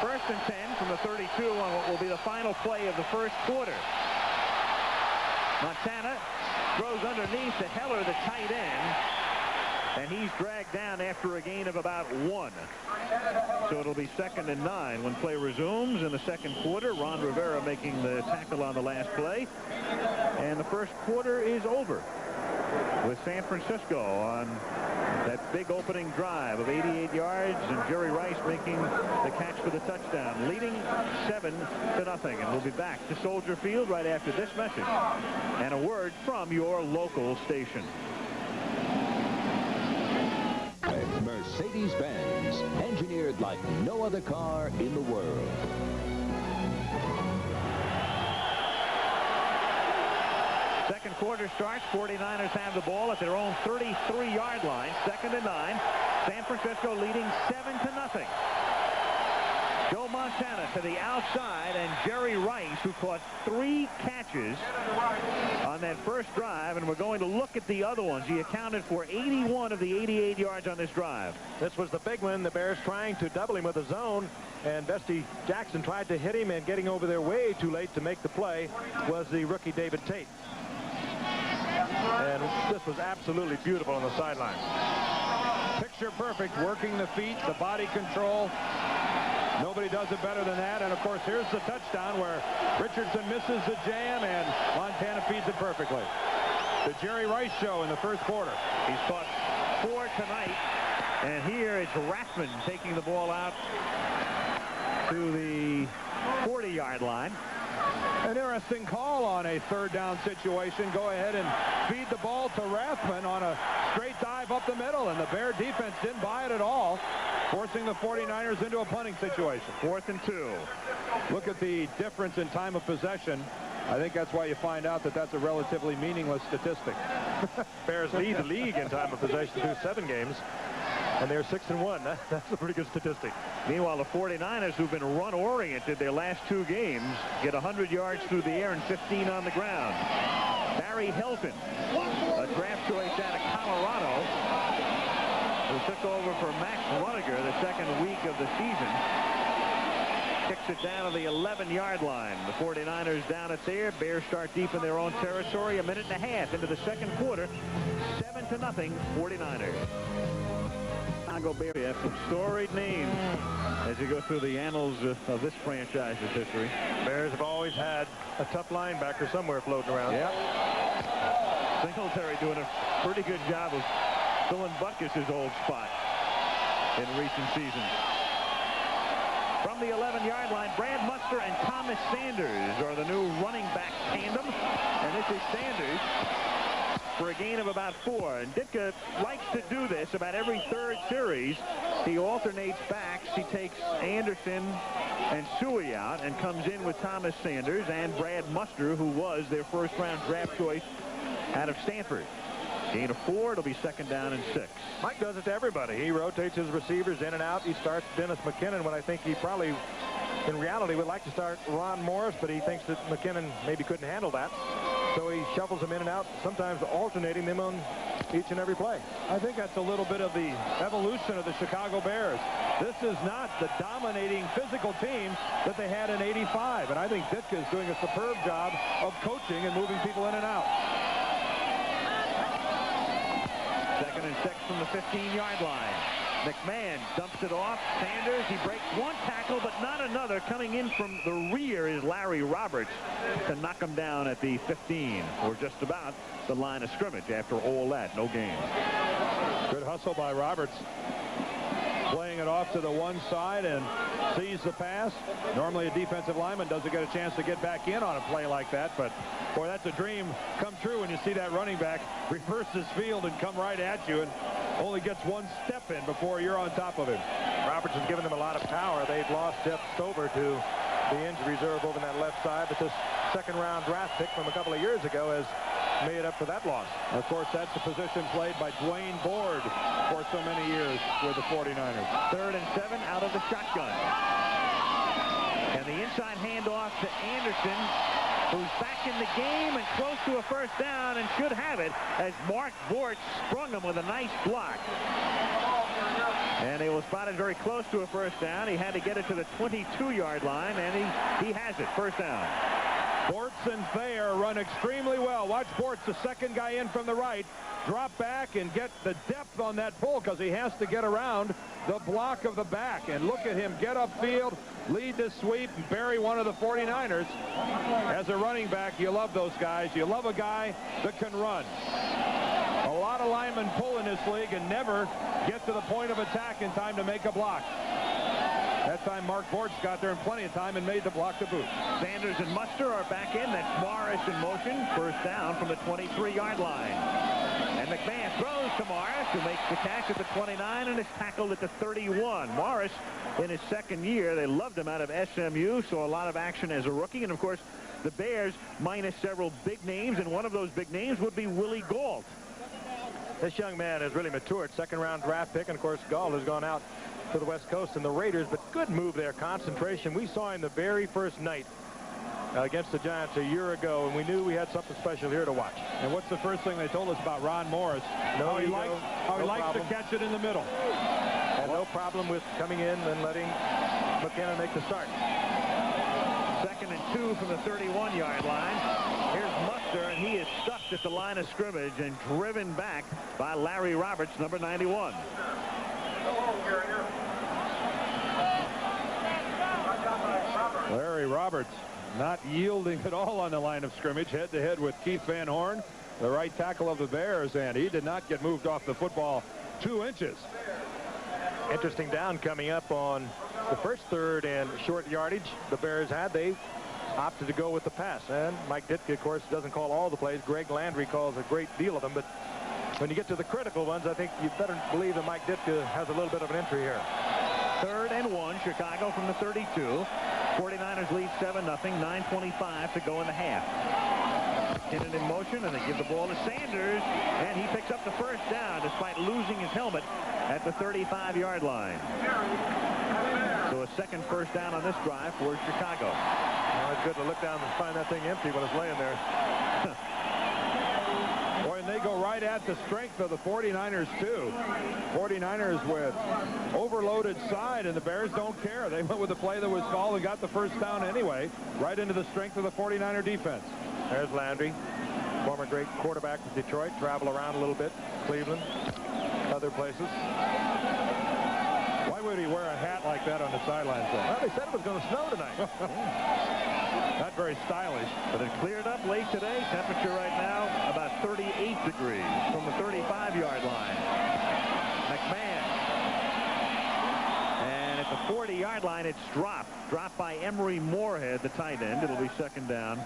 First and 10 from the 32 on what will be the final play of the first quarter. Montana throws underneath to Heller, the tight end, and he's dragged down after a gain of about 1. So it'll be 2nd and 9 when play resumes in the second quarter. Ron Rivera making the tackle on the last play. And the first quarter is over with San Francisco on that big opening drive of 88 yards, and Jerry Rice making the catch for the touchdown, leading 7-0. And we'll be back to Soldier Field right after this message and a word from your local station. Mercedes-Benz, engineered like no other car in the world. Second quarter starts. 49ers have the ball at their own 33-yard line. 2nd and 9. San Francisco leading 7-0. Joe Montana to the outside, and Jerry Rice, who caught 3 catches on that first drive, and we're going to look at the other ones. He accounted for 81 of the 88 yards on this drive. This was the big one. The Bears trying to double him with a zone, and Bestie Jackson tried to hit him, and getting over there way too late to make the play was the rookie David Tate. And this was absolutely beautiful on the sideline. Picture perfect, working the feet, the body control. Nobody does it better than that. And of course, here's the touchdown where Richardson misses the jam and Montana feeds it perfectly. The Jerry Rice show in the first quarter. He's caught 4 tonight. And here it's Rathman taking the ball out to the 40-yard line. An interesting call on a 3rd down situation. Go ahead and feed the ball to Rathman on a straight dive up the middle, and the Bear defense didn't buy it at all, forcing the 49ers into a punting situation. 4th and 2. Look at the difference in time of possession. I think that's why you find out that that's a relatively meaningless statistic. Bears lead the league in time of possession through 7 games. And they're 6-1. That's a pretty good statistic. Meanwhile, the 49ers, who've been run-oriented their last 2 games, get 100 yards through the air and 15 on the ground. Barry Hilton, a draft choice out of Colorado, who took over for Max Runiger the 2nd week of the season, kicks it down to the 11-yard line. The 49ers down at there. Bears start deep in their own territory. 1.5 minutes into the second quarter. 7-0, 49ers. Chicago Bears have some storied names as you go through the annals of this franchise's history. Bears have always had a tough linebacker somewhere floating around. Yep. Singletary doing a pretty good job of filling Butkus' old spot in recent seasons. From the 11-yard line, Brad Muster and Thomas Sanders are the new running back tandem. And this is Sanders for a gain of about 4. And Ditka likes to do this about every 3rd series. He alternates backs. He takes Anderson and Suey out and comes in with Thomas Sanders and Brad Muster, who was their first-round draft choice out of Stanford. Gain of 4. It'll be 2nd down and 6. Mike does it to everybody. He rotates his receivers in and out. He starts Dennis McKinnon when I think he probably, in reality, would like to start Ron Morris, but he thinks that McKinnon maybe couldn't handle that. So he shuffles them in and out, sometimes alternating them on each and every play. I think that's a little bit of the evolution of the Chicago Bears. This is not the dominating physical team that they had in '85. And I think Ditka is doing a superb job of coaching and moving people in and out. 2nd and 6 from the 15-yard line. McMahon dumps it off. Sanders, he breaks 1 tackle, but not another. Coming in from the rear is Larry Roberts to knock him down at the 15, or just about the line of scrimmage. After all that, no gain. Good hustle by Roberts. playing it off to the one side and sees the pass. Normally a defensive lineman doesn't get a chance to get back in on a play like that, but boy, that's a dream come true when you see that running back reverse his field and come right at you and only gets one step in before you're on top of him. Roberts has given them a lot of power. They've lost Jeff Stover to the injury reserve over on that left side, but this second-round draft pick from a couple of years ago has made up for that loss. Of course, that's the position played by Dwayne Board for so many years with the 49ers. 3rd and 7 out of the shotgun. And the inside handoff to Anderson, who's back in the game and close to a first down and should have it as Mark Bortz sprung him with a nice block. And he was spotted very close to a first down. He had to get it to the 22-yard line, and he has it. First down. Bortz and Thayer run extremely well. Watch Bortz, the second guy in from the right, drop back and get the depth on that pull because he has to get around the block of the back. And look at him get upfield, lead the sweep, and bury one of the 49ers. As a running back, you love those guys. You love a guy that can run. A lot of linemen pull in this league and never get to the point of attack in time to make a block. That time Mark Bortz got there in plenty of time and made the block to boot. Sanders and Muster are back in. That's Morris in motion. First down from the 23-yard line. And McMahon throws to Morris, who makes the catch at the 29 and is tackled at the 31. Morris, in his second year, they loved him out of SMU, so a lot of action as a rookie. And, of course, the Bears minus several big names, and one of those big names would be Willie Gault. This young man has really matured. Second-round draft pick, and, of course, Gault has gone out to the West Coast and the Raiders, but good move there. Concentration. We saw him the very first night against the Giants a year ago, and we knew we had something special here to watch. And what's the first thing they told us about Ron Morris? How he likes to catch it in the middle. And no problem with coming in and letting McKinnon make the start. 2nd and 2 from the 31-yard line. Here's Muster, and he is stuck at the line of scrimmage and driven back by Larry Roberts, number 91. Larry Roberts not yielding at all on the line of scrimmage, head-to-head with Keith Van Horn, the right tackle of the Bears, and he did not get moved off the football 2 inches. Interesting down coming up on the first third and short yardage the Bears had. They opted to go with the pass, and Mike Ditka, of course, doesn't call all the plays. Greg Landry calls a great deal of them, but when you get to the critical ones, I think you better believe that Mike Ditka has a little bit of an entry here. 3rd and 1, Chicago from the 32. 49ers lead 7-0, 9:25 to go in the half. McKinnon in motion, and they give the ball to Sanders, and he picks up the first down despite losing his helmet at the 35-yard line. So a second first down on this drive for Chicago. Well, it's good to look down and find that thing empty when it's laying there. Boy, and they go right at the strength of the 49ers, too. 49ers with overloaded side, and the Bears don't care. They went with the play that was called and got the first down anyway, right into the strength of the 49er defense. There's Landry, former great quarterback with Detroit, travel around a little bit, Cleveland, other places. Why would he wear a hat like that on the sidelines, though? Well, they said it was going to snow tonight. Not very stylish. But it cleared up late today. Temperature right now about 38 degrees from the 35-yard line. McMahon. And at the 40-yard line, it's dropped. Dropped by Emery Moorhead, the tight end. It'll be second down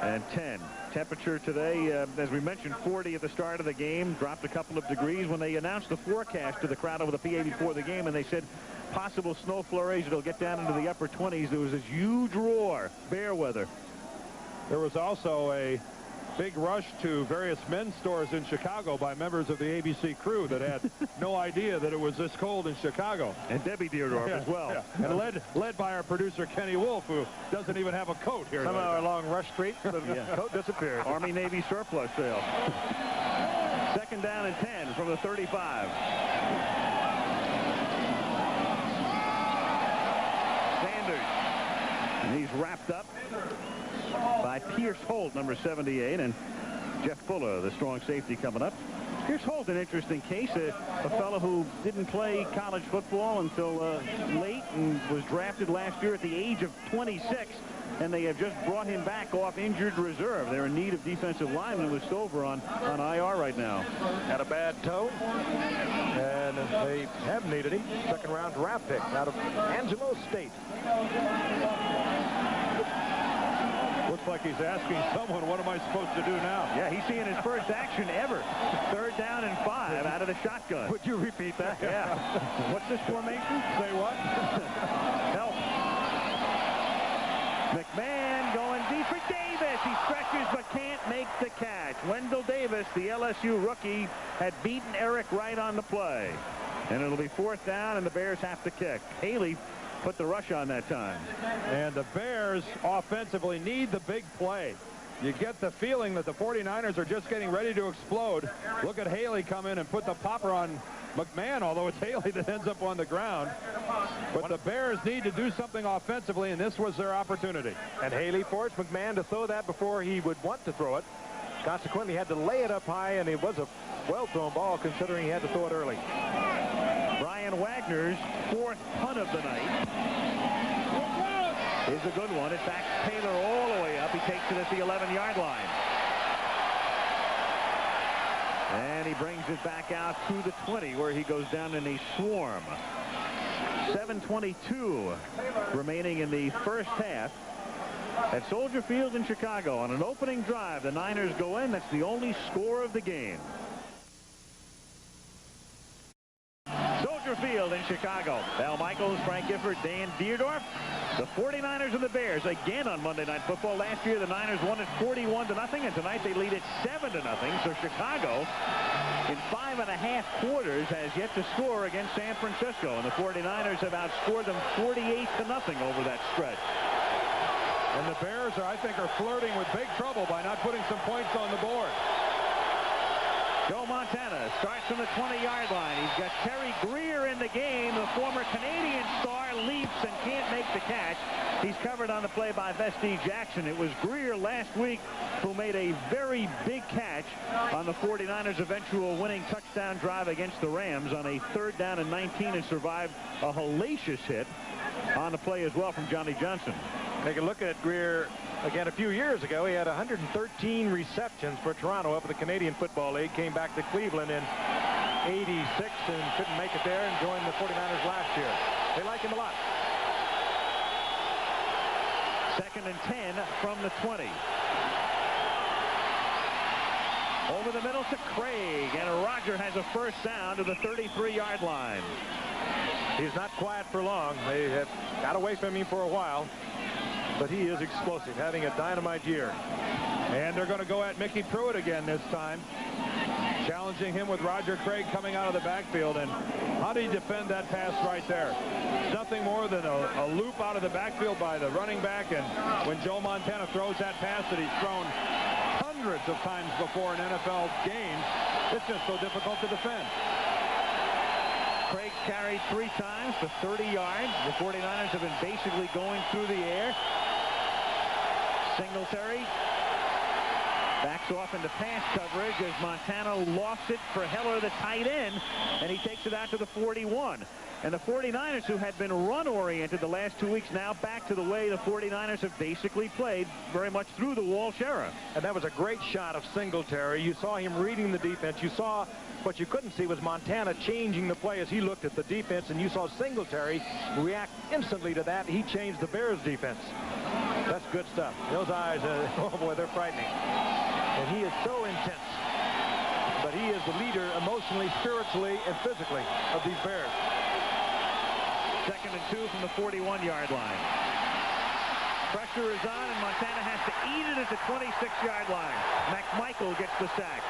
and 10. Temperature today, as we mentioned, 40 at the start of the game. Dropped a couple of degrees when they announced the forecast to the crowd over the PA before the game, and they said possible snow flurries. It'll get down into the upper 20s. There was this huge roar. Bear weather. There was also a big rush to various men's stores in Chicago by members of the ABC crew that had no idea that it was this cold in Chicago. And Debbie Deardorff as well. Yeah. And led by our producer Kenny Wolf, who doesn't even have a coat here. Somehow along Rush Street, the coat disappeared. Army-Navy surplus sale. Second down and 10 from the 35. Sanders. And he's wrapped up by Pierce Holt, number 78, and Jeff Fuller, the strong safety, coming up. Pierce Holt, an interesting case, a fellow who didn't play college football until late and was drafted last year at the age of 26 and they have just brought him back off injured reserve. They're in need of defensive linemen with Stover on IR right now. Had a bad toe, and they have needed him. Second-round draft pick out of Angelo State. Looks like he's asking someone, what am I supposed to do now? Yeah, he's seeing his first action ever. 3rd down and 5 out of the shotgun. Would you repeat that? Yeah. What's this formation? Say what? Help. McMahon going deep for Davis. He stretches but can't make the catch. Wendell Davis, the LSU rookie, had beaten Eric Wright on the play. And it'll be 4th down, and the Bears have to kick. Haley put the rush on that time. And the Bears offensively need the big play. You get the feeling that the 49ers are just getting ready to explode. Look at Haley come in and put the popper on McMahon, although it's Haley that ends up on the ground. But the Bears need to do something offensively, and this was their opportunity. And Haley forced McMahon to throw that before he would want to throw it. Consequently, he had to lay it up high, and it was a well-thrown ball considering he had to throw it early. Brian Wagner's 4th punt of the night is a good one. It backs Taylor all the way up. He takes it at the 11-yard line. And he brings it back out to the 20, where he goes down in a swarm. 7:22 remaining in the first half at Soldier Field in Chicago. On an opening drive, the Niners go in. That's the only score of the game. Soldier Field in Chicago. Al Michaels, Frank Gifford, Dan Dierdorf. The 49ers and the Bears again on Monday Night Football. Last year the Niners won it 41-0, and tonight they lead it 7-0. So Chicago, in 5.5 quarters, has yet to score against San Francisco, and the 49ers have outscored them 48-0 over that stretch. And the Bears, I think, are flirting with big trouble by not putting some points on the board. Joe Montana starts from the 20-yard line. He's got Terry Greer in the game. The former Canadian star leaps and can't make the catch. He's covered on the play by Vesti Jackson. It was Greer last week who made a very big catch on the 49ers' eventual winning touchdown drive against the Rams on a 3rd down and 19, and survived a hellacious hit on the play as well from Johnny Johnson. Take a look at Greer again a few years ago. He had 113 receptions for Toronto up in the Canadian Football League. Came back to Cleveland in '86 and couldn't make it there, and joined the 49ers last year. They like him a lot. 2nd and 10 from the 20. Over the middle to Craig, and Roger has a 1st down to the 33-yard line. He's not quiet for long. They have got away from him for a while, but he is explosive, having a dynamite year. And they're going to go at Mickey Pruitt again this time, challenging him with Roger Craig coming out of the backfield. And how do you defend that pass right there? Nothing more than a loop out of the backfield by the running back. And when Joe Montana throws that pass that he's thrown hundreds of times before in NFL games, it's just so difficult to defend. Craig's carried 3 times for 30 yards. The 49ers have been basically going through the air. Singletary backs off into pass coverage as Montana lost it for Heller, the tight end, and he takes it out to the 41. And the 49ers, who had been run-oriented the last 2 weeks, now back to the way the 49ers have basically played, very much through the Walsh era. And that was a great shot of Singletary. You saw him reading the defense. You saw what you couldn't see was Montana changing the play as he looked at the defense, and you saw Singletary react instantly to that. He changed the Bears defense. That's good stuff. Those eyes, oh boy, they're frightening. And he is so intense. But he is the leader emotionally, spiritually, and physically of these Bears. 2nd and 2 from the 41-yard line. Pressure is on, and Montana has to eat it at the 26-yard line. McMichael gets the sack.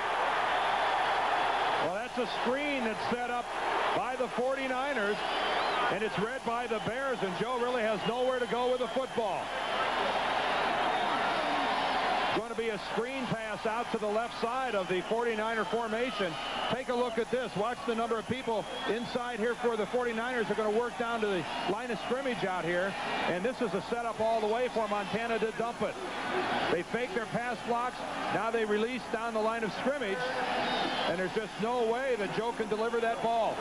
Well, that's a screen that's set up by the 49ers, and it's read by the Bears, and Joe really has nowhere to go with the football. Going to be a screen pass out to the left side of the 49er formation. Take a look at this. Watch the number of people inside here for the 49ers. Are going to work down to the line of scrimmage out here, and this is a setup all the way for Montana to dump it. They fake their pass blocks. Now they release down the line of scrimmage, and there's just no way that Joe can deliver that ball.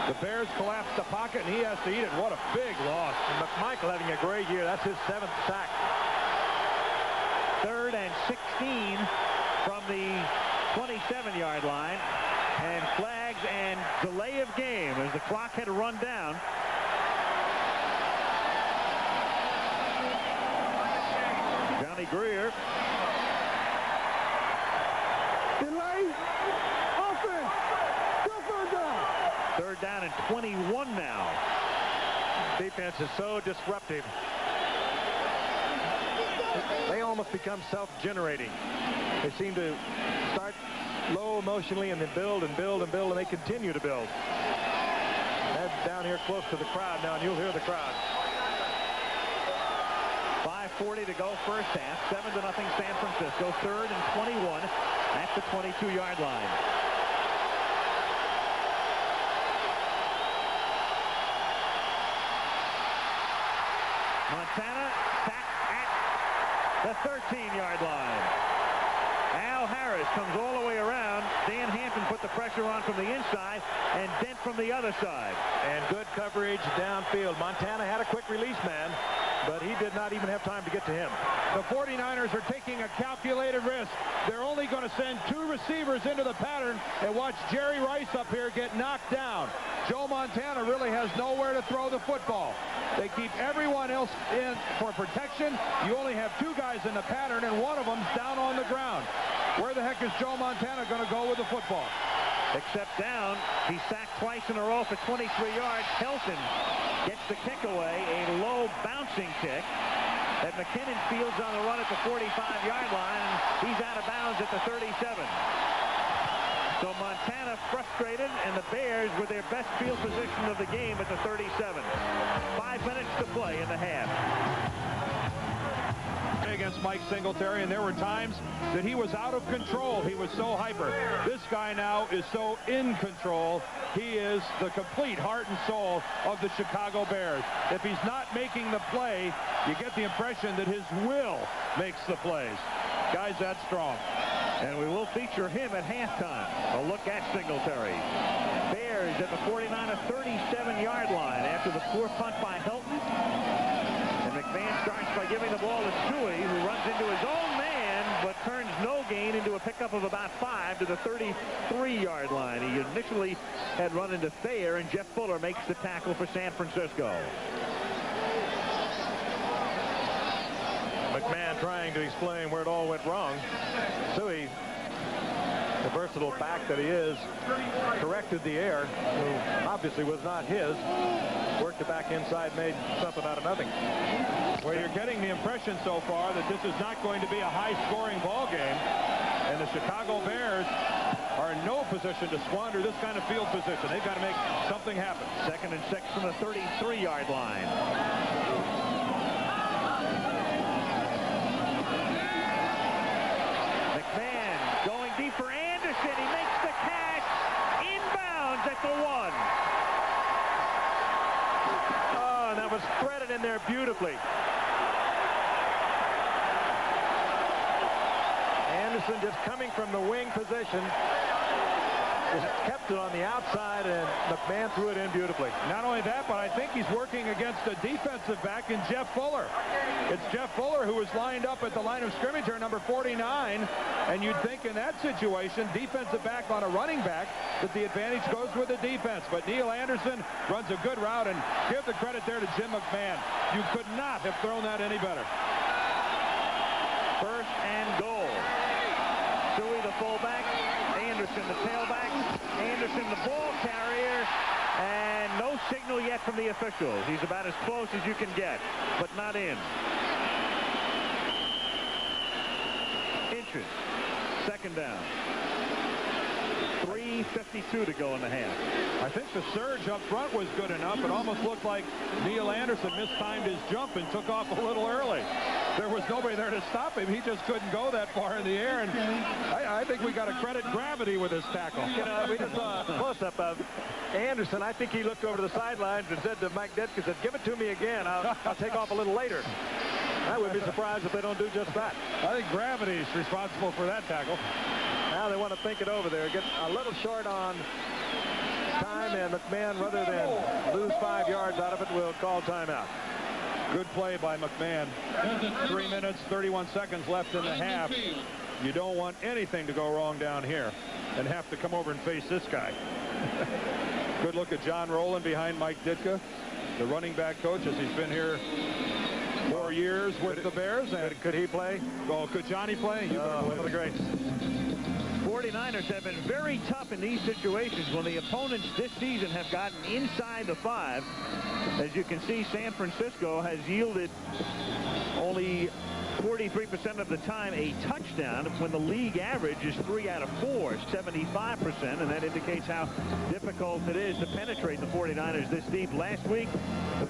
The Bears collapse the pocket, and he has to eat it. What a big loss. And McMichael having a great year. That's his 7th sack. 7-yard line. And flags and delay of game as the clock had run down. Johnny Greer. Delay. Offense. Still third down. Third down and 21 now. Defense is so disruptive. They almost become self-generating. They seem to start low emotionally and then build and build and build, and they continue to build. That's down here close to the crowd now, and you'll hear the crowd. 5:40 to go first half. 7-0 San Francisco. Third and 21 at the 22-yard line. Montana sacked at the 13-yard line. Al Harris comes all the way around. Dan Hampton put the pressure on from the inside and Dent from the other side. And good coverage downfield. Montana had a quick release man, but he did not even have time to get to him. The 49ers are taking a calculated risk. They're only going to send 2 receivers into the pattern and watch Jerry Rice up here get knocked down. Joe Montana really has nowhere to throw the football. They keep everyone else in for protection. You only have 2 guys in the pattern, and one of them's down on the ground. Where the heck is Joe Montana going to go with the football? Except down. He sacked twice in a row for 23 yards. Helton gets the kick away, a low bouncing kick that McKinnon fields on the run at the 45-yard line, and he's out of bounds at the 37. So Montana frustrated, and the Bears with their best field position of the game at the 37. 5 minutes to play in the half. Against Mike Singletary, and there were times that he was out of control. He was so hyper. This guy now is so in control. He is the complete heart and soul of the Chicago Bears. If he's not making the play, you get the impression that his will makes the plays. Guy's that strong. And we will feature him at halftime. A look at Singletary. Bears at the 49 or 37-yard line after the poor punt by Helton. And McMahon starts by giving the ball to Shuey, who runs into his own man, but turns no gain into a pickup of about 5 to the 33-yard line. He initially had run into Thayer, and Jeff Fuller makes the tackle for San Francisco. McMahon trying to explain where it all went wrong. Shuey, the versatile back that he is, corrected the air, who obviously was not his. Worked it back inside, made something out of nothing. Well, you're getting the impression so far that this is not going to be a high-scoring ball game, and the Chicago Bears are in no position to squander this kind of field position. They've got to make something happen. 2nd and 6 from the 33-yard line. McMahon going deep for Anderson. He makes the catch inbounds at the 1. Oh, and that was threaded in there beautifully. Anderson just coming from the wing position, just kept it on the outside, and McMahon threw it in beautifully. Not only that, but I think he's working against a defensive back in Jeff Fuller. It's Jeff Fuller who is lined up at the line of scrimmage here, number 49, and you'd think in that situation, defensive back on a running back, that the advantage goes with the defense. But Neil Anderson runs a good route, and give the credit there to Jim McMahon. You could not have thrown that any better. 1st and goal. Shuey the fullback, Anderson the tailback, Anderson the ball carrier, and no signal yet from the officials. He's about as close as you can get, but not in. Inches. 2nd down. 3:52 to go in the half. I think the surge up front was good enough. It almost looked like Neil Anderson mistimed his jump and took off a little early. There was nobody there to stop him. He just couldn't go that far in the air, and I think we got to credit gravity with this tackle. You know, we just saw a close-up of Anderson. I think he looked over the sidelines and said to Mike Ditka, said, "Give it to me again. I'll take off a little later." I would be surprised if they don't do just that. I think gravity is responsible for that tackle. Now they want to think it over there. Get a little short on time, and McMahon, rather than lose 5 yards out of it, will call timeout. Good play by McMahon. 3 minutes, 31 seconds left in the half. You don't want anything to go wrong down here and have to come over and face this guy. Good look at John Rowland behind Mike Ditka, the running back coach, as he's been here 4 years with the Bears. And could he play? Oh, could Johnny play? One of the greats. 49ers have been very tough in these situations when the opponents this season have gotten inside the 5. As you can see, San Francisco has yielded only 43% of the time a touchdown, when the league average is 3 out of 4, 75%, and that indicates how difficult it is to penetrate the 49ers this deep. Last week, the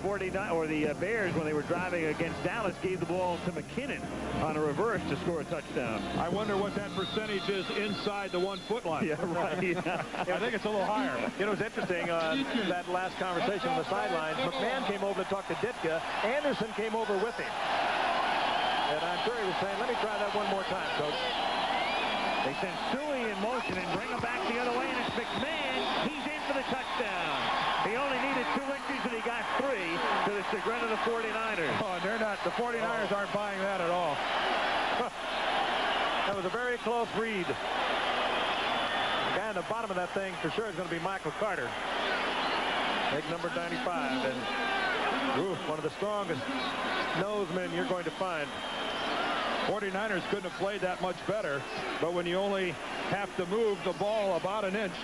Bears, when they were driving against Dallas, gave the ball to McKinnon on a reverse to score a touchdown. I wonder what that percentage is inside the 1 foot line. Yeah, right. I think it's a little higher. You know, it was interesting, that last conversation on the sidelines. McMahon came over to talk to Ditka. Anderson came over with him. And I'm sure he was saying, let me try that one more time, Coach. They send Suey in motion and bring him back the other way, and it's McMahon. He's in for the touchdown. He only needed 2 inches, and he got 3 to the chagrin of the 49ers. Oh, they're not. The 49ers aren't buying that at all. That was a very close read. The guy on the bottom of that thing for sure is going to be Michael Carter. Big number 95, and one of the strongest nosemen you're going to find. 49ers couldn't have played that much better, but when you only have to move the ball about an inch.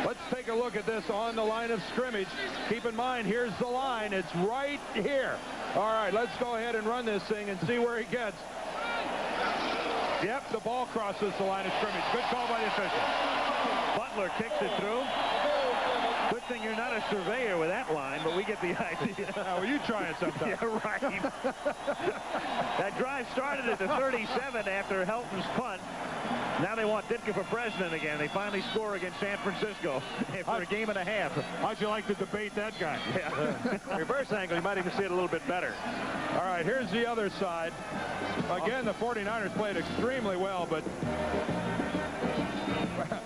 Let's take a look at this on the line of scrimmage. Keep in mind, here's the line. It's right here. All right, let's go ahead and run this thing and see where he gets. Yep, the ball crosses the line of scrimmage. Good call by the official. Butler kicks it through. Good thing you're not a surveyor with that line, but we get the idea. Well, you try it sometime. Yeah, right. That drive started at the 37 after Helton's punt. Now they want Ditka for president again. They finally score against San Francisco after a game and a half. How'd you like to debate that guy? Yeah. Reverse angle, you might even see it a little bit better. All right, here's the other side. Again, the 49ers played extremely well, but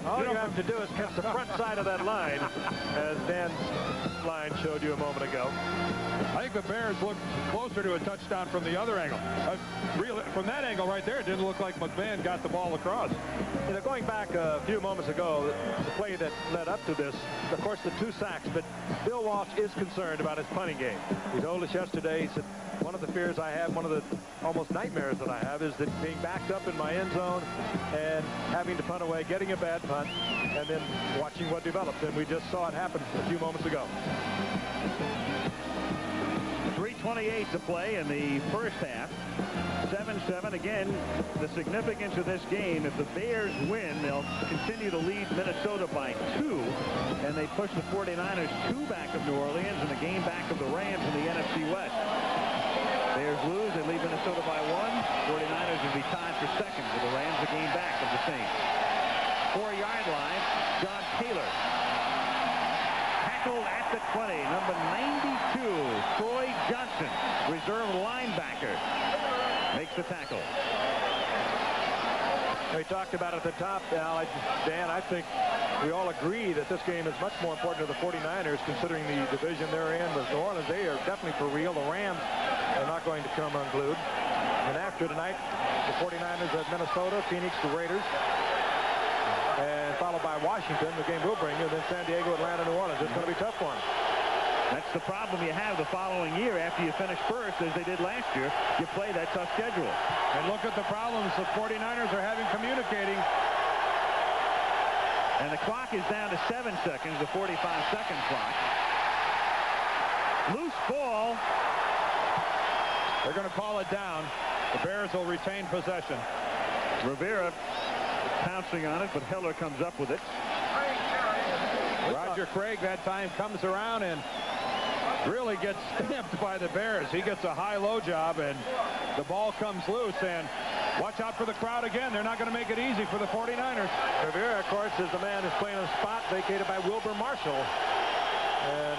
all you have to do is catch the front side of that line, as Dan's line showed you a moment ago. I think the Bears looked closer to a touchdown from the other angle. Really, from that angle right there, it didn't look like McMahon got the ball across. You know, going back a few moments ago, the play that led up to this, of course, the 2 sacks, but Bill Walsh is concerned about his punting game. He told us yesterday, he said, one of the fears I have, one of the almost nightmares that I have, is that being backed up in my end zone and having to punt away, getting a bad punt, and then watching what develops. And we just saw it happen a few moments ago. 3:28 to play in the first half. 7-7. Again, the significance of this game, if the Bears win, they'll continue to lead Minnesota by 2, and they push the 49ers 2 back of New Orleans and a game back of the Rams in the NFC West. Bears lose, they lead Minnesota by 1. 49ers will be tied for second with the Rams a game back of the Saints. 4-yard line, John Taylor. Tackled at the 20, number 92, Troy Johnson, reserve linebacker, makes the tackle. We talked about at the top, Dan, I think we all agree that this game is much more important to the 49ers, considering the division they're in with New Orleans. They are definitely for real. The Rams are not going to come unglued. And after tonight, the 49ers have Minnesota, Phoenix, the Raiders, and followed by Washington. The game will bring you, and then San Diego, Atlanta, New Orleans. It's going to be tough for them. That's the problem you have the following year. After you finish first, as they did last year, you play that tough schedule. And look at the problems the 49ers are having communicating. And the clock is down to 7 seconds, the 45-second clock. Loose ball. They're going to call it down. The Bears will retain possession. Rivera pouncing on it, but Heller comes up with it. Roger Craig that time comes around and really gets stamped by the Bears. He gets a high-low job, and the ball comes loose. And watch out for the crowd again. They're not going to make it easy for the 49ers. Rivera, of course, is the man who's playing a spot vacated by Wilbur Marshall. And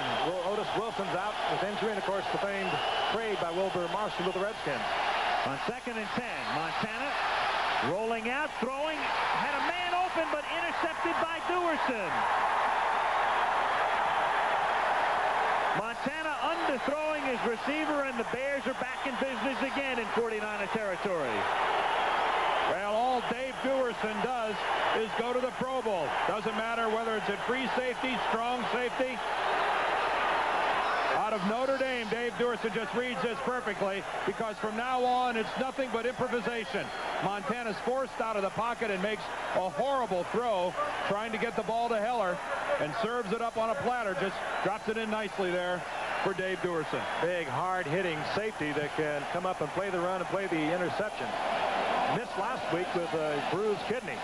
Otis Wilson's out with injury, and, of course, the famed trade by Wilbur Marshall to the Redskins. On 2nd and 10, Montana rolling out, throwing, had a man open, but intercepted by Duerson. Montana underthrowing his receiver, and the Bears are back in business again in 49er territory. all Dave Duerson does is go to the Pro Bowl. Doesn't matter whether it's at free safety, strong safety. Out of Notre Dame, Dave Duerson just reads this perfectly, because from now on it's nothing but improvisation. Montana's forced out of the pocket and makes a horrible throw, trying to get the ball to Heller, and serves it up on a platter. Just drops it in nicely there for Dave Duerson. Big, hard-hitting safety that can come up and play the run and play the interception. Missed last week with a bruised kidney.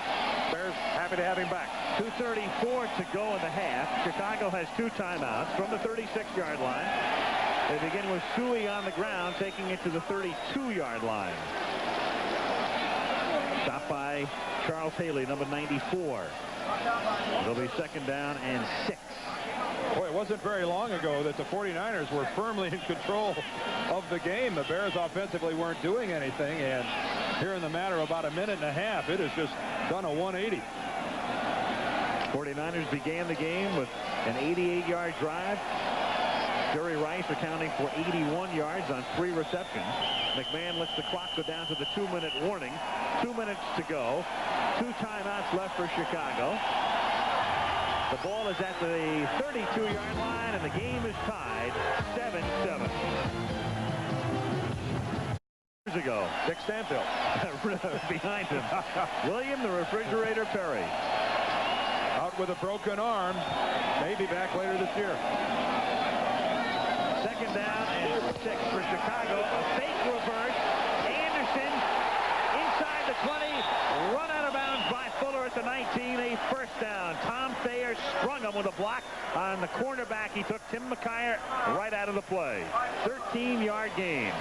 Bears happy to have him back. 2:34 to go in the half. Chicago has 2 timeouts from the 36-yard line. They begin with Suey on the ground, taking it to the 32-yard line. Stopped by Charles Haley, number 94. It'll be 2nd down and 6. Boy, it wasn't very long ago that the 49ers were firmly in control of the game. The Bears offensively weren't doing anything, and here in the matter of about a minute and a half, it has just done a 180. 49ers began the game with an 88-yard drive. Jerry Rice accounting for 81 yards on 3 receptions. McMahon lets the clock go down to the 2-minute warning. 2 minutes to go. 2 timeouts left for Chicago. The ball is at the 32-yard line, and the game is tied 7-7. Years ago, Dick Stanfield behind him. William the Refrigerator Perry. Out with a broken arm. Maybe back later this year. 2nd down and 6 for Chicago. A fake reverse. Anderson inside the 20. Run out of bounds by Fuller at the 19. A 1st down. Tom Thayer sprung him with a block on the cornerback. He took Tim McKyer right out of the play. 13-yard gain.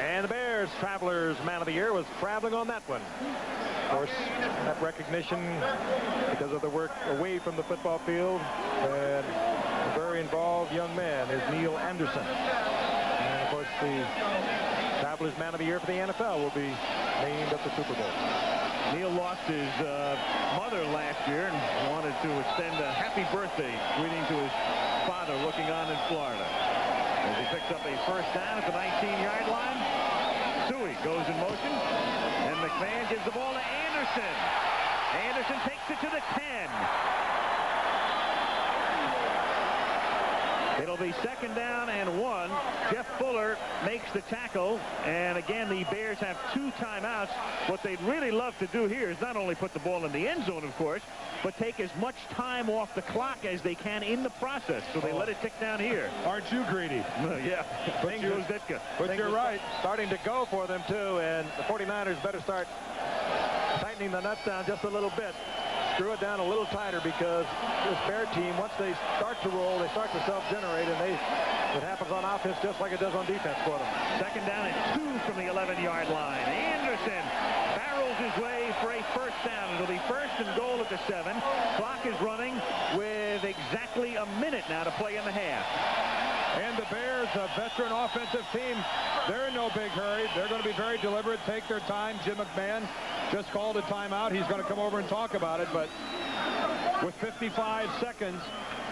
And the Bears Travelers Man of the Year was traveling on that one. Of course, that recognition because of the work away from the football field, and a very involved young man is Neil Anderson. And of course, the Travelers Man of the Year for the NFL will be named at the Super Bowl. Neil lost his mother last year and wanted to extend a happy birthday greeting to his father looking on in Florida. As he picks up a 1st down at the 19-yard line, Suey goes in motion, and McMahon gives the ball to Anderson. Anderson takes it to the 10. It'll be 2nd down and 1. Jeff Fuller makes the tackle, and again the Bears have 2 timeouts. What they'd really love to do here is not only put the ball in the end zone, of course, but take as much time off the clock as they can in the process, so they let it tick down here. Aren't you greedy? Yeah. But you're right. Starting to go for them, too, and the 49ers better start tightening the nuts down just a little bit. Screw it down a little tighter, because this Bear team, once they start to roll, they start to self-generate, and it happens on offense just like it does on defense for them. 2nd down and 2 from the 11-yard line. Anderson barrels his way for a 1st down. It'll be 1st and goal at the 7. Clock is running with exactly a minute now to play in the half. And the Bears, a veteran offensive team, they're in no big hurry. They're going to be very deliberate, take their time. Jim McMahon just called a timeout. He's going to come over and talk about it, but with 55 seconds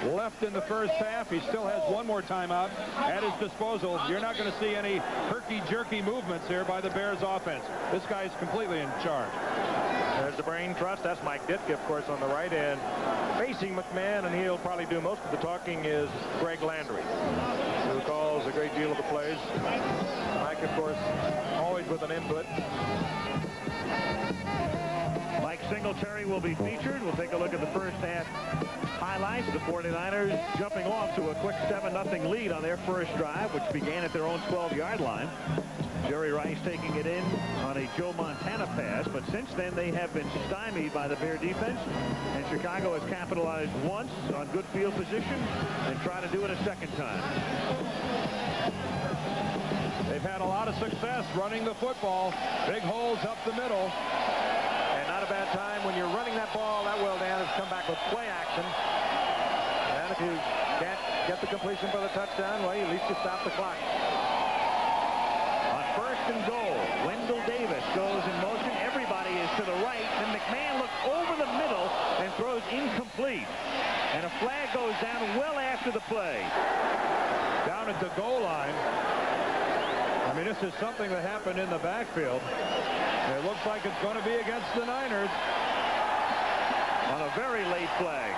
left in the 1st half, he still has 1 more timeout at his disposal. You're not going to see any herky-jerky movements here by the Bears offense. This guy is completely in charge. There's the brain trust. That's Mike Ditka, of course, on the right end. Facing McMahon, and he'll probably do most of the talking, is Greg Landry, who calls a great deal of the plays. Mike, of course, always with an input. Mike Singletary will be featured. We'll take a look at the 1st half highlights. The 49ers jumping off to a quick 7-0 lead on their 1st drive, which began at their own 12-yard line. Jerry Rice taking it in on a Joe Montana pass, but since then they have been stymied by the Bear defense, and Chicago has capitalized once on good field position and try to do it a 2nd time. They've had a lot of success running the football. Big holes up the middle. And not a bad time when you're running that ball that well down, is come back with play action. And if you can't get the completion for the touchdown, well, at least you stop the clock. On 1st and goal, Wendell Davis goes in motion. Everybody is to the right. Then McMahon looks over the middle and throws incomplete. And a flag goes down well after the play. Down at the goal line. I mean, this is something that happened in the backfield. It looks like it's going to be against the Niners. On a very late flag.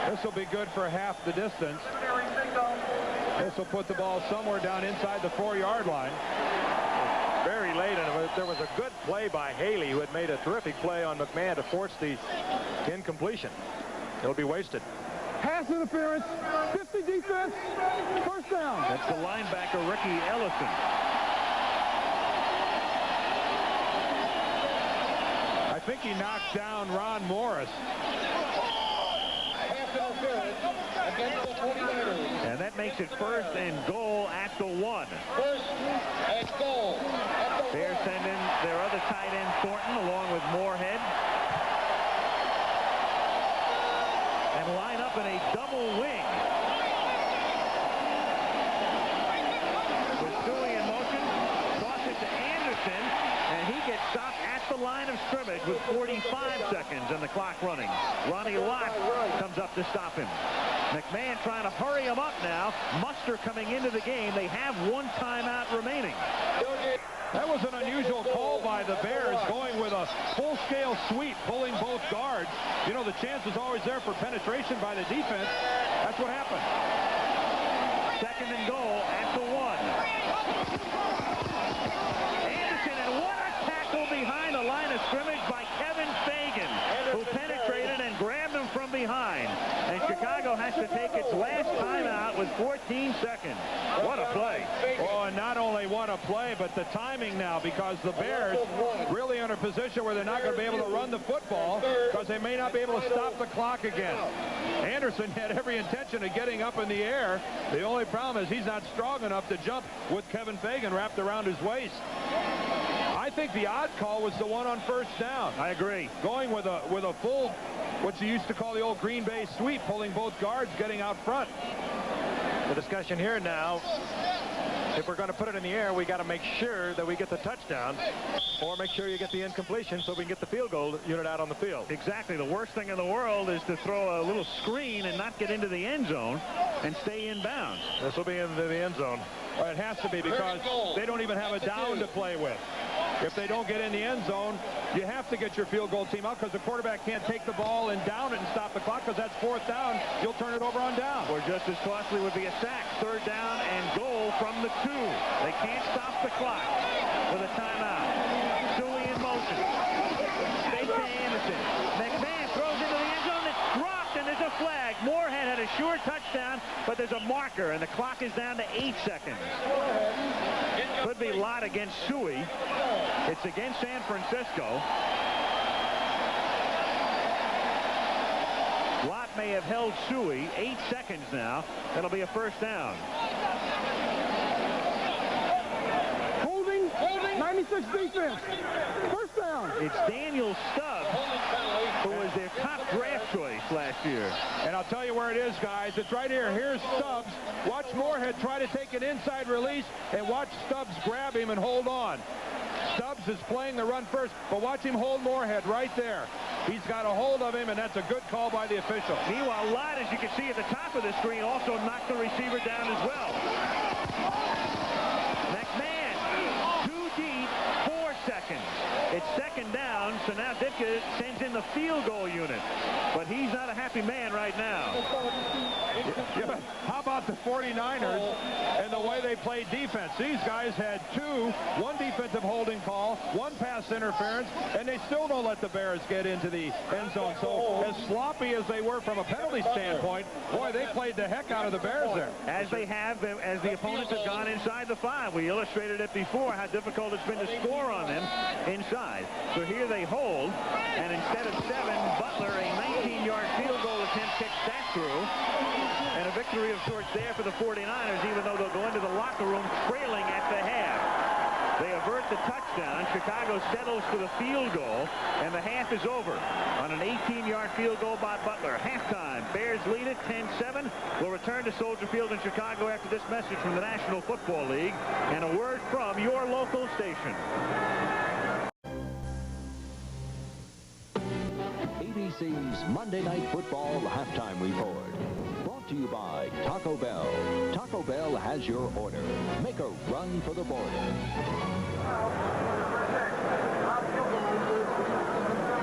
This will be good for half the distance. This will put the ball somewhere down inside the 4-yard line. Very late, and there was a good play by Haley, who had made a terrific play on McMahon to force the incompletion. It'll be wasted. Pass interference, 50 defense, first down. That's the linebacker, Ricky Ellison. I think he knocked down Ron Morris. And that makes it 1st and goal at the 1. First and goal. Bears send in their other tight end, Thornton, along with Moorhead. And line up in a double wing. With Stewie in motion, toss it to Anderson, and he gets stopped at the line of scrimmage with 45 seconds and the clock running. Ronnie Lott comes up to stop him. McMahon trying to hurry him up now. Muster coming into the game. They have 1 timeout remaining. That was an unusual call by the Bears, going with a full-scale sweep, pulling both guards. You know, the chance is always there for penetration by the defense. That's what happened. 2nd and goal at the 1. Anderson, and what a tackle behind the line of scrimmage by Kevin Fagan, who penetrated and grabbed him from behind. And Chicago has to take its last timeout with 14 seconds. What a play. Oh, and not only what a play, but the timing now, because the Bears really in a position where they're not going to be able to run the football because they may not be able to stop the clock again. Anderson had every intention of getting up in the air. The only problem is he's not strong enough to jump with Kevin Fagan wrapped around his waist. I think the odd call was the one on 1st down. I agree. Going with a full, what you used to call the old Green Bay sweep, pulling both guards, getting out front. The discussion here now, if we're going to put it in the air, we got to make sure that we get the touchdown, or make sure you get the incompletion so we can get the field goal unit out on the field. Exactly. The worst thing in the world is to throw a little screen and not get into the end zone and stay in bounds. This will be in the end zone. Well, it has to be, because they don't even have a down to play with. If they don't get in the end zone, you have to get your field goal team out, because the quarterback can't take the ball and down it and stop the clock, because that's 4th down. You'll turn it over on down. Or just as costly would be a sack. 3rd down and goal from the 2. They can't stop the clock with a timeout. Stewie in motion. Fake to Anderson. McMahon throws into the end zone. It's dropped, and there's a flag. Moorhead had a sure touchdown, but there's a marker, and the clock is down to 8 seconds. Could be Lott against Suey. It's against San Francisco. Lott may have held Suey. 8 seconds now. That'll be a 1st down. Holding, 96 defense, first down. It's Daniel Stubbs, who was their top draft choice last year. And I'll tell you where it is, guys. It's right here. Here's Stubbs. Watch Moorhead try to take an inside release, and watch Stubbs grab him and hold on. Stubbs is playing the run first, but watch him hold Moorhead right there. He's got a hold of him, and that's a good call by the official. Meanwhile, Lott, as you can see at the top of the screen, also knocked the receiver down as well. McMahon, 2 deep, 4 seconds. It's 2nd down, so now Ditka sends in the field goal unit. But he's not a happy man right now. Yeah, but how about the 49ers and the way they played defense? These guys had 2, 1 defensive holding call, 1 pass interference, and they still don't let the Bears get into the end zone. So as sloppy as they were from a penalty standpoint, boy, they played the heck out of the Bears there. As they have, as the opponents have gone inside the 5. We illustrated it before, how difficult it's been to score on them inside. So here they hold, and instead of 7, Butler, a 19-yard field goal attempt, kicks that through. And a victory of sorts there for the 49ers, even though they'll go into the locker room trailing at the half. They avert the touchdown. Chicago settles for the field goal, and the half is over on an 18-yard field goal by Butler. Halftime. Bears lead it 10-7. We'll return to Soldier Field in Chicago after this message from the National Football League and a word from your local station. ABC's Monday Night Football Halftime Report. Brought to you by Taco Bell. Taco Bell has your order. Make a run for the border.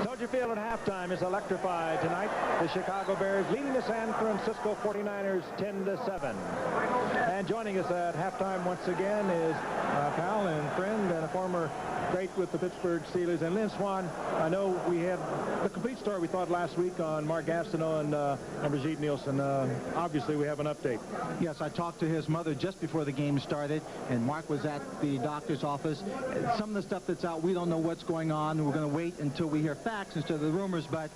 Soldier Field at halftime is electrified tonight. The Chicago Bears leading the San Francisco 49ers 10-7. And joining us at halftime once again is a pal and friend and a former great with the Pittsburgh Steelers. And Lynn Swan, I know we had the complete story we thought last week on Mark Gastineau and Brigitte Nielsen. Obviously, we have an update. Yes, I talked to his mother just before the game started, and Mark was at the doctor's office. Some of the stuff that's out, we don't know what's going on. We're going to wait until we hear facts instead of the rumors, but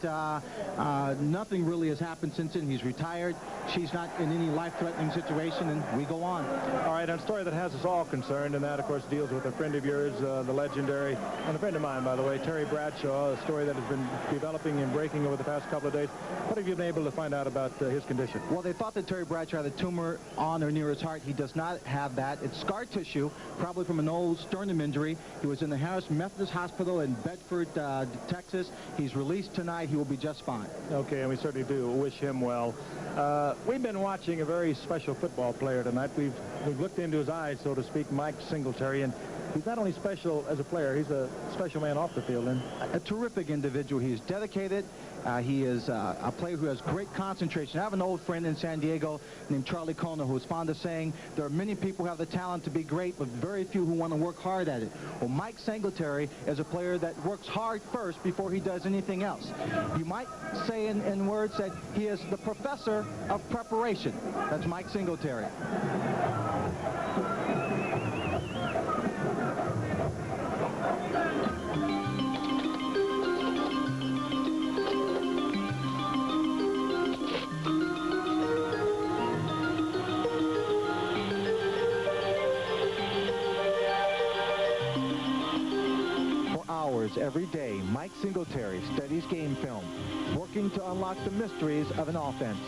nothing really has happened since then. He's retired. She's not in any life-threatening situation, and we go on. All right, and a story that has us all concerned, and that, of course, deals with a friend of yours, the legendary, and a friend of mine, by the way, Terry Bradshaw, a story that has been developing and breaking over the past couple of days. What have you been able to find out about his condition? Well, they thought that Terry Bradshaw had a tumor on or near his heart. He does not have that. It's scar tissue, probably from an old sternum injury. He was in the Harris Methodist Hospital in Bedford, Texas. He's released tonight. He will be just fine. Okay, and we certainly do wish him well. We've been watching a very special football player tonight. We've looked into his eyes, so to speak, Mike Singletary, and he's not only special as a player, he's a special man off the field. And a terrific individual. He's dedicated. He is a player who has great concentration. I have an old friend in San Diego named Charlie Kona who is fond of saying there are many people who have the talent to be great, but very few who want to work hard at it. Well, Mike Singletary is a player that works hard first before he does anything else. You might say in words that he is the professor of preparation. That's Mike Singletary. Every day, Mike Singletary studies game film, working to unlock the mysteries of an offense.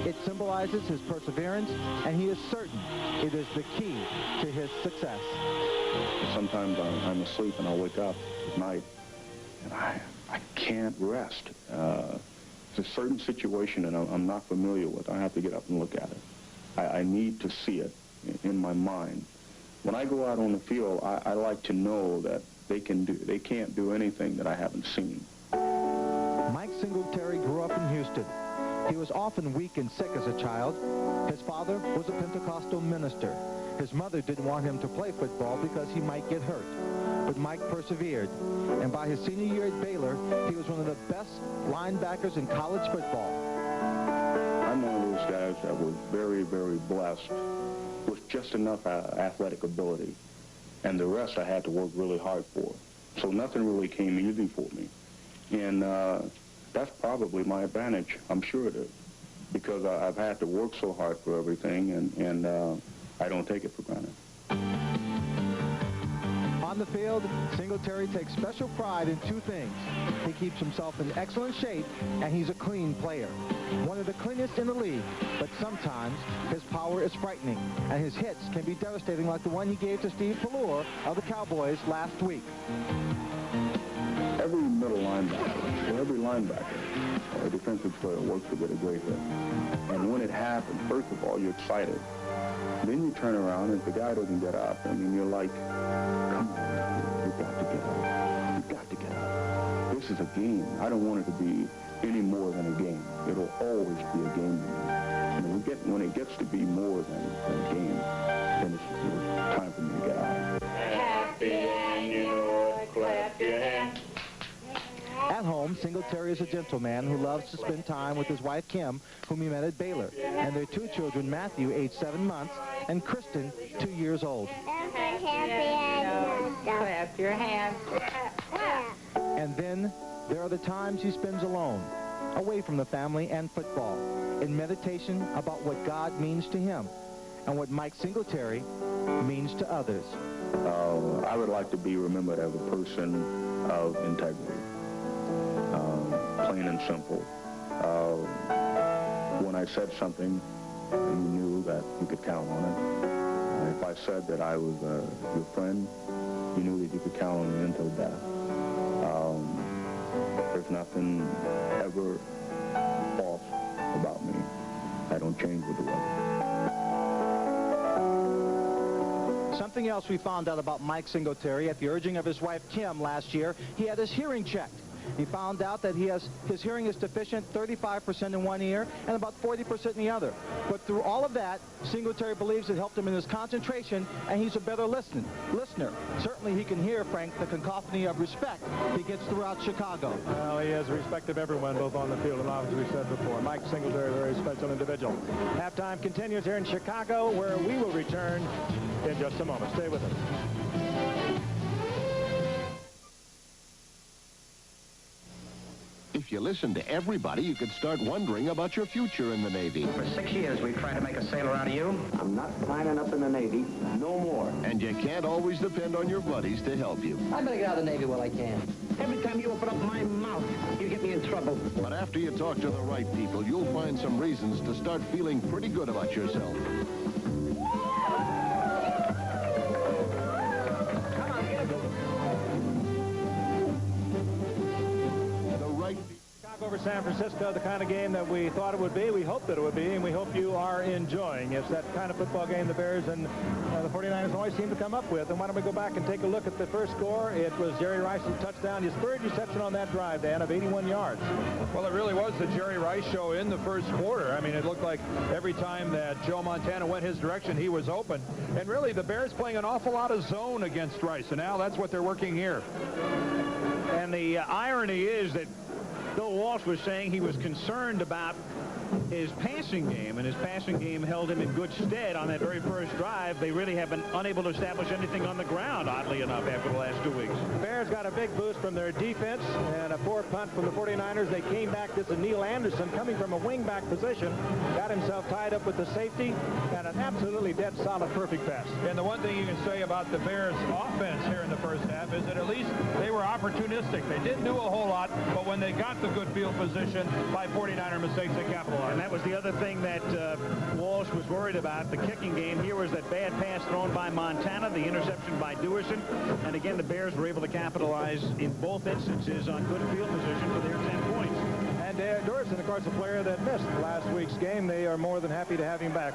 It symbolizes his perseverance, and he is certain it is the key to his success. Sometimes I'm asleep and I'll wake up at night, and I can't rest. It's a certain situation that I'm not familiar with. I have to get up and look at it. I need to see it in my mind. When I go out on the field, I like to know that they can't do anything that I haven't seen. Mike Singletary grew up in Houston. He was often weak and sick as a child. His father was a Pentecostal minister. His mother didn't want him to play football because he might get hurt. But Mike persevered. And by his senior year at Baylor, he was one of the best linebackers in college football. I'm one of those guys that was very, very blessed with just enough athletic ability. And the rest I had to work really hard for. So nothing really came easy for me. And that's probably my advantage. I'm sure it is. Because I've had to work so hard for everything, and I don't take it for granted. On the field, Singletary takes special pride in two things. He keeps himself in excellent shape, and he's a clean player. One of the cleanest in the league, but sometimes his power is frightening, and his hits can be devastating like the one he gave to Steve Pelluer of the Cowboys last week. Every middle linebacker, or every linebacker, or defensive player works to get a great hit. And when it happens, first of all, you're excited. Then you turn around, and if the guy doesn't get up, I mean, you're like, come on, you've got to get up. You've got to get up. This is a game. I don't want it to be any more than a game. It'll always be a game. And when it gets to be more than a game, then it's time for me to get out. Happy and you know it, clap your hands. At home, Singletary is a gentleman who loves to spend time with his wife, Kim, whom he met at Baylor, and their two children, Matthew, age 7 months, and Kristen, 2 years old. Clap your hands. And then there are the times he spends alone, away from the family and football, in meditation about what God means to him and what Mike Singletary means to others. I would like to be remembered as a person of integrity. Plain and simple. When I said something, you knew that you could count on it. If I said that I was your friend, you knew that you could count on me until death. There's nothing ever false about me. I don't change with the weather. Something else we found out about Mike Singletary, at the urging of his wife Kim last year, he had his hearing checked. He found out that his hearing is deficient 35% in one ear and about 40% in the other. But through all of that, Singletary believes it helped him in his concentration, and he's a better listener. Certainly he can hear, Frank, the cacophony of respect he gets throughout Chicago. Well, he has the respect of everyone, both on the field and off, as we said before. Mike Singletary, a very special individual. Halftime continues here in Chicago, where we will return in just a moment. Stay with us. If you listen to everybody, you could start wondering about your future in the Navy. For 6 years, we've tried to make a sailor out of you. I'm not signing up in the Navy. No more. And you can't always depend on your buddies to help you. I better get out of the Navy while I can. Every time you open up my mouth, you get me in trouble. But after you talk to the right people, you'll find some reasons to start feeling pretty good about yourself. Over San Francisco, the kind of game that we thought it would be, we hoped that it would be, and we hope you are enjoying. It's that kind of football game the Bears and the 49ers always seem to come up with. And why don't we go back and take a look at the first score? It was Jerry Rice's touchdown, his third reception on that drive, Dan, of 81 yards. Well, it really was the Jerry Rice show in the first quarter. I mean, it looked like every time that Joe Montana went his direction, he was open. And really, the Bears playing an awful lot of zone against Rice, and now that's what they're working here. And the irony is that Bill Walsh was saying he was concerned about his passing game, and his passing game held him in good stead on that very first drive. They really have been unable to establish anything on the ground, oddly enough, after the last 2 weeks. The Bears got a big boost from their defense and a poor punt from the 49ers. They came back. This is Neil Anderson coming from a wingback position, got himself tied up with the safety, and an absolutely dead solid perfect pass. And the one thing you can say about the Bears offense here in the first half is that at least they were opportunistic. They didn't do a whole lot, but when they got the good field position by 49er mistakes, they capitalized. And that was the other thing that Walsh was worried about. The kicking game here was that bad pass thrown by Montana, the interception by Dewerson. And again, the Bears were able to capitalize in both instances on good field position for their 10 points. And Dewerson, of course, a player that missed last week's game. They are more than happy to have him back.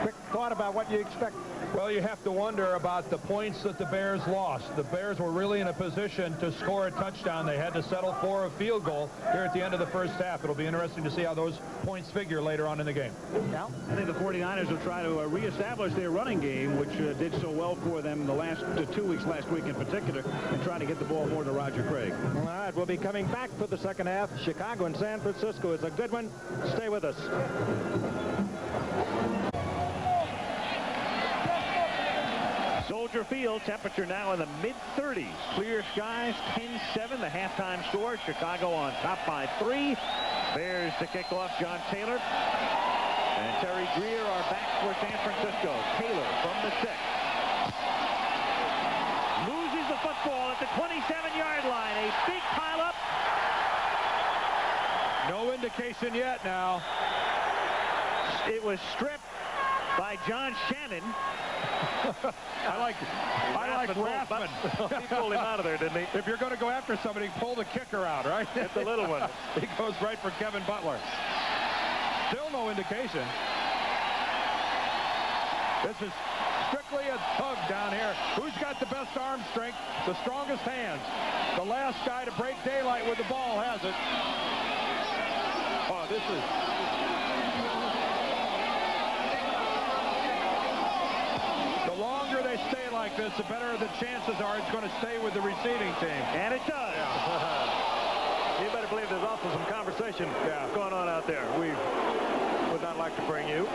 Quick thought about what you expect. Well, you have to wonder about the points that the Bears lost. The Bears were really in a position to score a touchdown. They had to settle for a field goal here at the end of the first half. It'll be interesting to see how those points figure later on in the game. Yeah. I think the 49ers will try to reestablish their running game, which did so well for them the last 2 weeks, last week in particular, and try to get the ball more to Roger Craig. All right, we'll be coming back for the second half. Chicago and San Francisco is a good one. Stay with us. Soldier Field, temperature now in the mid-30s. Clear skies, 10-7, the halftime score. Chicago on top by 3. Bears to kick off, John Taylor. And Terry Greer are back for San Francisco. Taylor from the 6. Loses the football at the 27-yard line. A big pile-up. No indication yet now. It was stripped by John Shannon. I like Rathman. He pulled him out of there, didn't he? If you're going to go after somebody, pull the kicker out, right? It's the little one. He goes right for Kevin Butler. Still no indication. This is strictly a tug down here. Who's got the best arm strength, the strongest hands? The last guy to break daylight with the ball has it. Oh, this is... The longer they stay like this, the better the chances are it's going to stay with the receiving team. And it does. You better believe there's also some conversation going on out there. We would not like to bring you.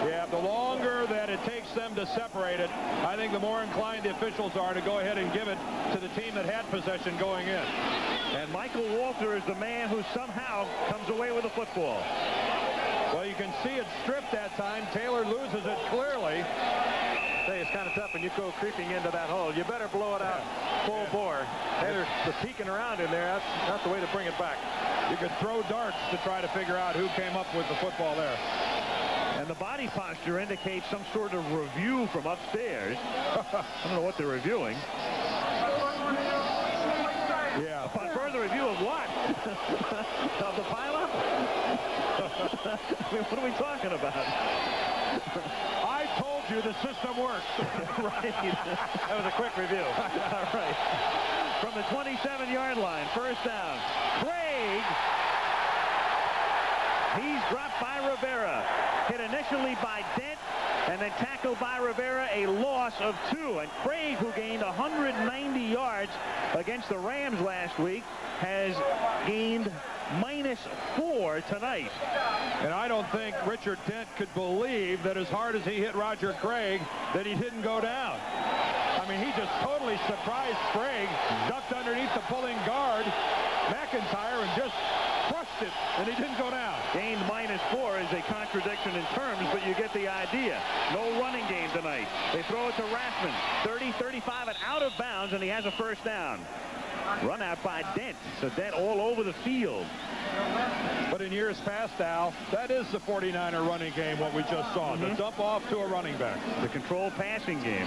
Yeah, the longer that it takes them to separate it, I think the more inclined the officials are to go ahead and give it to the team that had possession going in. And Michael Walter is the man who somehow comes away with the football. Well, you can see it stripped that time. Taylor loses it clearly. Hey, it's kind of tough when you go creeping into that hole. You better blow it out full bore. Taylor's peeking around in there. That's not the way to bring it back. You could throw darts to try to figure out who came up with the football there. And the body posture indicates some sort of review from upstairs. I don't know what they're reviewing. Yeah. Upon further review of what? Of the pileup? I mean, what are we talking about? I told you the system works. Right. That was a quick review. All right. From the 27-yard line, first down. Craig. He's dropped by Rivera. Hit initially by Dent, and then tackled by Rivera, a loss of 2. And Craig, who gained 190 yards against the Rams last week, has gained -4 tonight. And I don't think Richard Dent could believe that as hard as he hit Roger Craig, that he didn't go down. I mean, he just totally surprised Craig, ducked underneath the pulling guard, McIntyre, and just crushed it, and he didn't go down. Gained -4 is a contradiction in terms, but you get the idea. No running game tonight. They throw it to Rathman. 30-35 and out of bounds, and he has a first down. Run out by Dent. So Dent all over the field. But in years past, Al, that is the 49er running game, what we just saw. The dump off to a running back. The controlled passing game.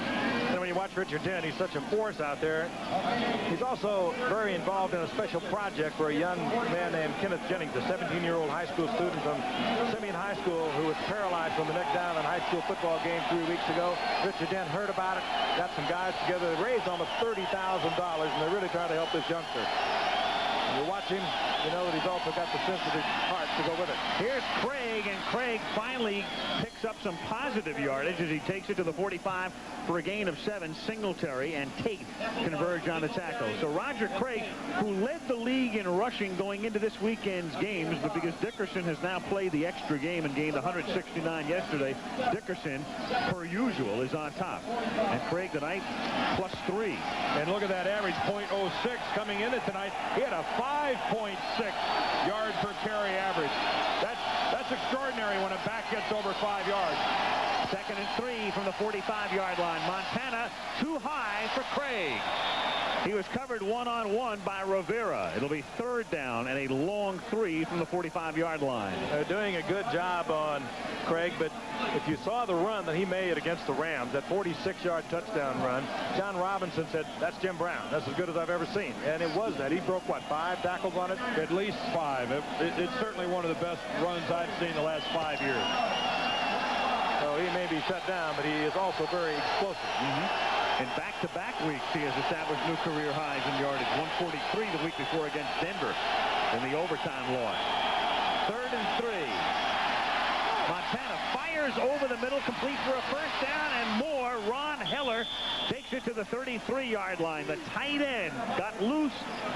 And when you watch Richard Dent, he's such a force out there. He's also very involved in a special project for a young man named Kenneth Jennings, a 17-year-old high school student from Simeon High School who was paralyzed from the neck down in a high school football game 3 weeks ago. Richard Dent heard about it, got some guys together. They raised almost $30,000, and they're really trying to help this youngster. You watch him, you know that he's also got the sensitive heart to go with it. Here's Craig, and Craig finally picks up some positive yardage as he takes it to the 45 for a gain of 7. Singletary and Tate converge on the tackle. So Roger Craig, who led the league in rushing going into this weekend's games, but because Dickerson has now played the extra game and gained 169 yesterday, Dickerson, per usual, is on top. And Craig tonight, +3. And look at that average, .06 coming into tonight. He had a 5.6 yard per carry average. That's extraordinary when a back gets over 5 yards. 2nd and 3 from the 45-yard line. Montana too high for Craig. He was covered one-on-one by Rivera. It'll be 3rd down and a long 3 from the 45-yard line. They're doing a good job on Craig, but if you saw the run that he made against the Rams, that 46-yard touchdown run, John Robinson said, that's Jim Brown. That's as good as I've ever seen. And it was that. He broke, what, 5 tackles on it? At least 5. It's certainly one of the best runs I've seen the last 5 years. So he may be shut down, but he is also very explosive. In back-to-back weeks, he has established new career highs in yardage. 143 the week before against Denver in the overtime loss. 3rd and 3. Montana fires over the middle, complete for a first down and more. Ron Heller takes it to the 33-yard line. The tight end got loose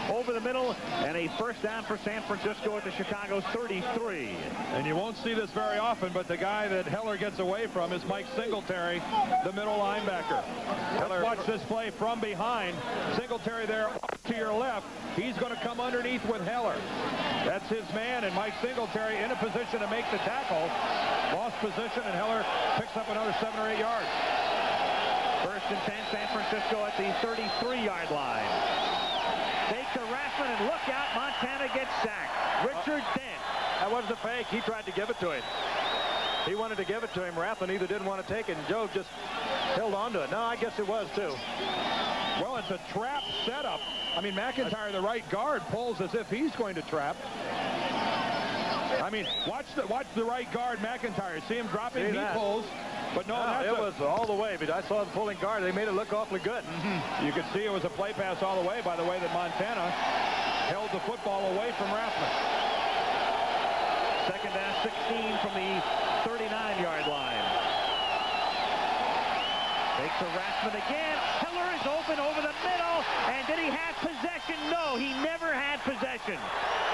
over the middle, and a first down for San Francisco at the Chicago 33. And you won't see this very often, but the guy that Heller gets away from is Mike Singletary, the middle linebacker. Let's watch this play from behind. Singletary there to your left. He's going to come underneath with Heller. That's his man, and Mike Singletary in a position to make the tackle. Lost position, and Heller picks up another 7 or 8 yards. 1st and 10, San Francisco at the 33-yard line. Fake to Rathman, and look out, Montana gets sacked. Richard Dent. That wasn't a fake. He tried to give it to him. He wanted to give it to him. Rathman either didn't want to take it, and Joe just held on to it. No, I guess it was, too. Well, it's a trap setup. I mean, McIntyre, the right guard, pulls as if he's going to trap. I mean, watch the right guard, McIntyre. See him dropping, he pulls. But no, it was all the way. But I saw the pulling guard. They made it look awfully good. You could see it was a play pass all the way by the way that Montana held the football away from Rathman. 2nd down, 16 from the 39-yard line. Takes to Rathman again. Heller is open over the middle. And did he have possession? No, he never had possession.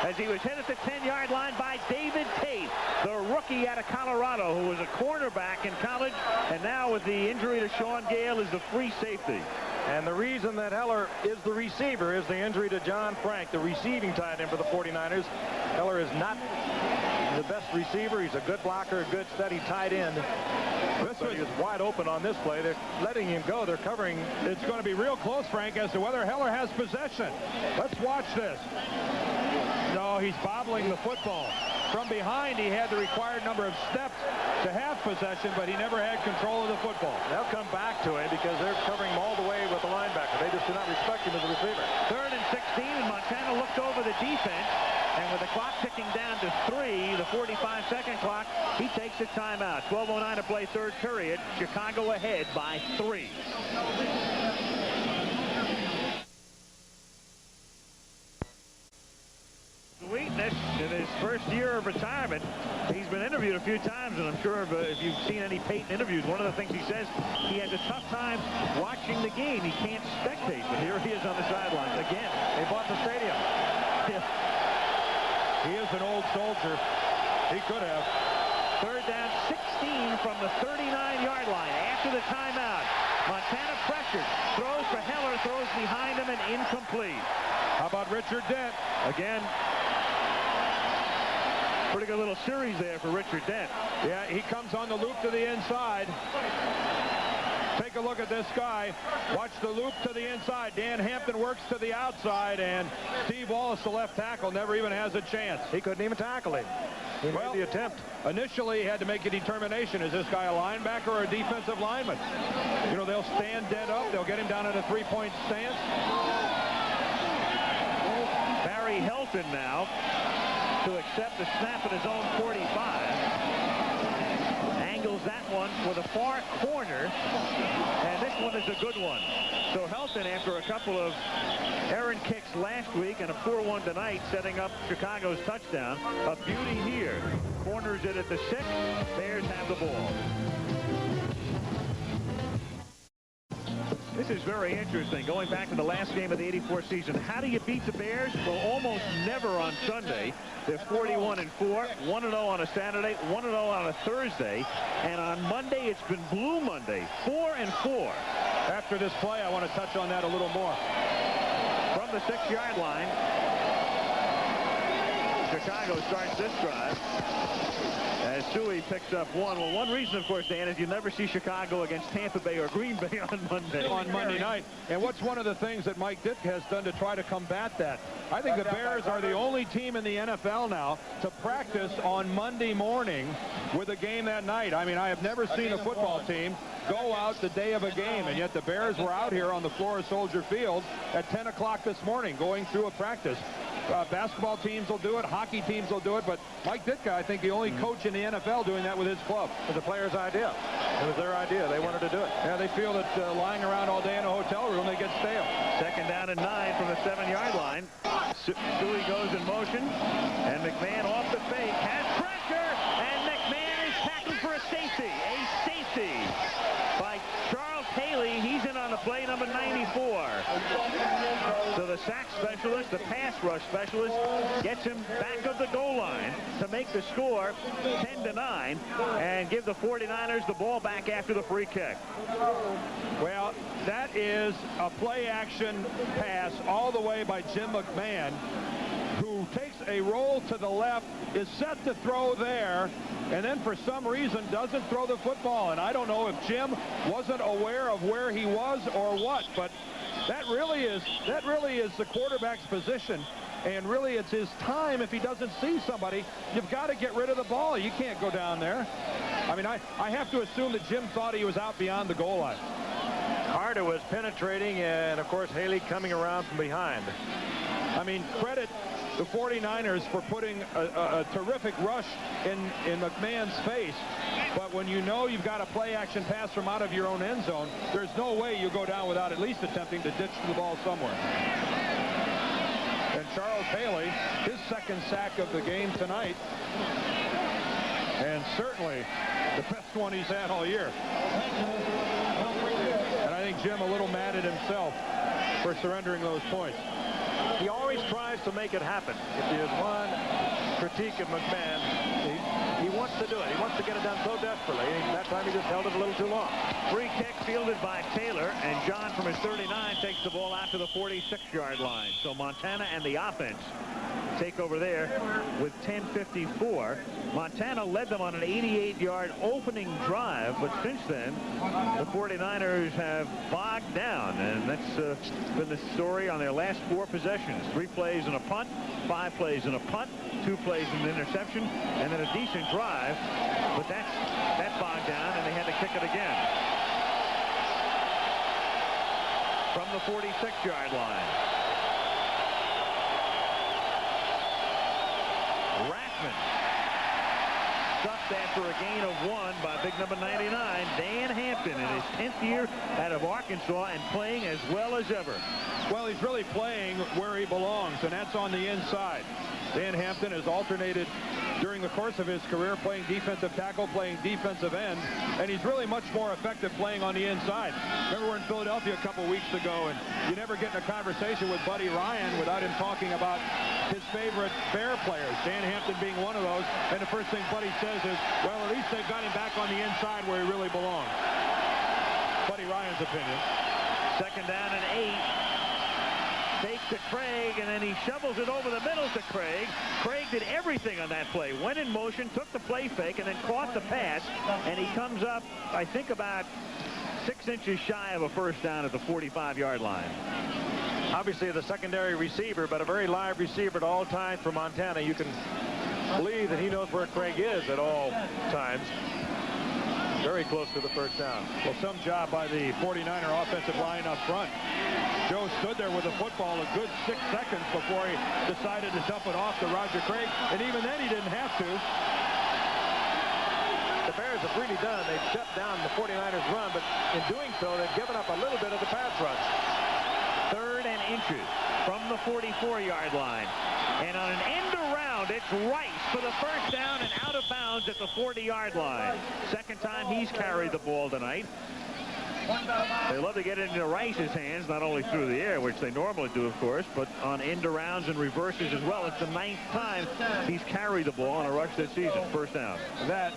As he was hit at the 10-yard line by David Tate, the rookie out of Colorado, who was a cornerback in college, and now with the injury to Sean Gale is the free safety. And the reason that Heller is the receiver is the injury to John Frank, the receiving tight end for the 49ers. Heller is not the best receiver. He's a good blocker, a good steady tight end. But he was wide open on this play. They're letting him go. They're covering. It's going to be real close, Frank, as to whether Heller has possession. Let's watch this. No, he's bobbling the football. From behind, he had the required number of steps to have possession, but he never had control of the football. They'll come back to him because they're covering him all the way with the linebacker. They just do not respect him as a receiver. 3rd and 16, and Montana looked over the defense. And with the clock ticking down to 3, the 45-second clock, he takes a timeout. 12:09 to play, 3rd period. Chicago ahead by 3. Sweetness in his first year of retirement. He's been interviewed a few times, and I'm sure if you've seen any Peyton interviews, one of the things he says, he has a tough time watching the game. He can't spectate, but here he is on the sidelines again. They bought the stadium. Yeah. He is an old soldier. He could have. 3rd down, 16 from the 39-yard line after the timeout. Montana pressured, throws for Heller, throws behind him, and incomplete. How about Richard Dent? Again, pretty good little series there for Richard Dent. Yeah, he comes on the loop to the inside. Take a look at this guy. Watch the loop to the inside. Dan Hampton works to the outside, and Steve Wallace, the left tackle, never even has a chance. He couldn't even tackle him. He made the attempt. Initially, he had to make a determination. Is this guy a linebacker or a defensive lineman? You know, they'll stand dead up. They'll get him down at a 3-point stance. Barry Helton now to accept the snap at his own 45. Angles that one for the far corner, and this one is a good one. So Helton, after a couple of errant kicks last week and a poor one tonight, setting up Chicago's touchdown. A beauty here. Corners it at the 6. Bears have the ball. This is very interesting. Going back to the last game of the '84 season, how do you beat the Bears? Well, almost never on Sunday. They're 41-4, 1-0 on a Saturday, 1-0 on a Thursday, and on Monday it's been Blue Monday, 4-4. After this play, I want to touch on that a little more. From the 6-yard line, Chicago starts this drive as Suey picks up 1. Well, one reason, of course, Dan, is you never see Chicago against Tampa Bay or Green Bay on Monday. On Monday night. And what's one of the things that Mike Ditka has done to try to combat that? I think the Bears are the only team in the NFL now to practice on Monday morning with a game that night. I mean, I have never seen a football team go out the day of a game, and yet the Bears were out here on the floor of Soldier Field at 10 o'clock this morning going through a practice. Basketball teams will do it, hockey teams will do it, but Mike Ditka, I think, the only coach in the NFL doing that with his club. It was the players' idea. It was their idea. They wanted to do it. Yeah, they feel that lying around all day in a hotel room, they get stale. 2nd down and 9 from the 7-yard line. Suey goes in motion, and McMahon off the fake, has pressure, and McMahon is tackled for a safety. A safety by Charles Haley. He's in on the play, number 94. So the sack specialist, the pass rush specialist, gets him back of the goal line to make the score 10-9 and give the 49ers the ball back after the free kick. Well, that is a play-action pass all the way by Jim McMahon, who takes a roll to the left, is set to throw there, and then for some reason doesn't throw the football. And I don't know if Jim wasn't aware of where he was or what, but that really is the quarterback's position, and really it's his time. If he doesn't see somebody, you've got to get rid of the ball. You can't go down there. I mean, I have to assume that Jim thought he was out beyond the goal line. Carter was penetrating, and of course Haley coming around from behind. I mean, credit the 49ers for putting a terrific rush in McMahon's face. But when you know you've got a play-action pass from out of your own end zone, there's no way you go down without at least attempting to ditch the ball somewhere. And Charles Haley, his 2nd sack of the game tonight, and certainly the best one he's had all year. And I think Jim a little mad at himself for surrendering those points. He always tries to make it happen. If there's one critique of McMahon, he wants to do it. He wants to get it done so desperately. That time he just held it a little too long. Free kick fielded by Taylor, and John from his 39 takes the ball out to the 46-yard line. So Montana and the offense take over there with 10:54. Montana led them on an 88-yard opening drive, but since then the 49ers have bogged down, and that's been the story on their last 4 possessions. 3 plays and a punt, 5 plays and a punt, 2 plays and an interception, and then a decent drive. But that's bogged down, and they had to kick it again. From the 46-yard line. Rathman stuffed after a gain of 1 by big number 99, Dan Hampton, in his 10th year out of Arkansas and playing as well as ever. Well, he's really playing where he belongs, and that's on the inside. Dan Hampton has alternated during the course of his career playing defensive tackle, playing defensive end, and he's really much more effective playing on the inside. Remember, we were in Philadelphia a couple weeks ago, and you never get in a conversation with Buddy Ryan without him talking about his favorite Bear players, Dan Hampton being one of those, and the first thing Buddy says is, well, at least they've got him back on the inside where he really belongs. Buddy Ryan's opinion. Second down and 8. Fake to Craig, and then he shovels it over the middle to Craig. Craig did everything on that play. Went in motion, took the play fake, and then caught the pass. And he comes up, I think, about 6 inches shy of a first down at the 45-yard line. Obviously the secondary receiver, but a very live receiver at all times for Montana. You can believe that he knows where Craig is at all times. Very close to the first down. Well, some job by the 49er offensive line up front. Joe stood there with the football a good 6 seconds before he decided to dump it off to Roger Craig, and even then he didn't have to. The Bears have really done. They've shut down the 49ers run, but in doing so, they've given up a little bit of the pass rush. 3rd and inches from the 44-yard line. And on an end around, it's Rice for the first down and out of bounds at the 40-yard line. Second time he's carried the ball tonight. They love to get it into Rice's hands, not only through the air, which they normally do, of course, but on end arounds and reverses as well. It's the 9th time he's carried the ball on a rush this season. First down. That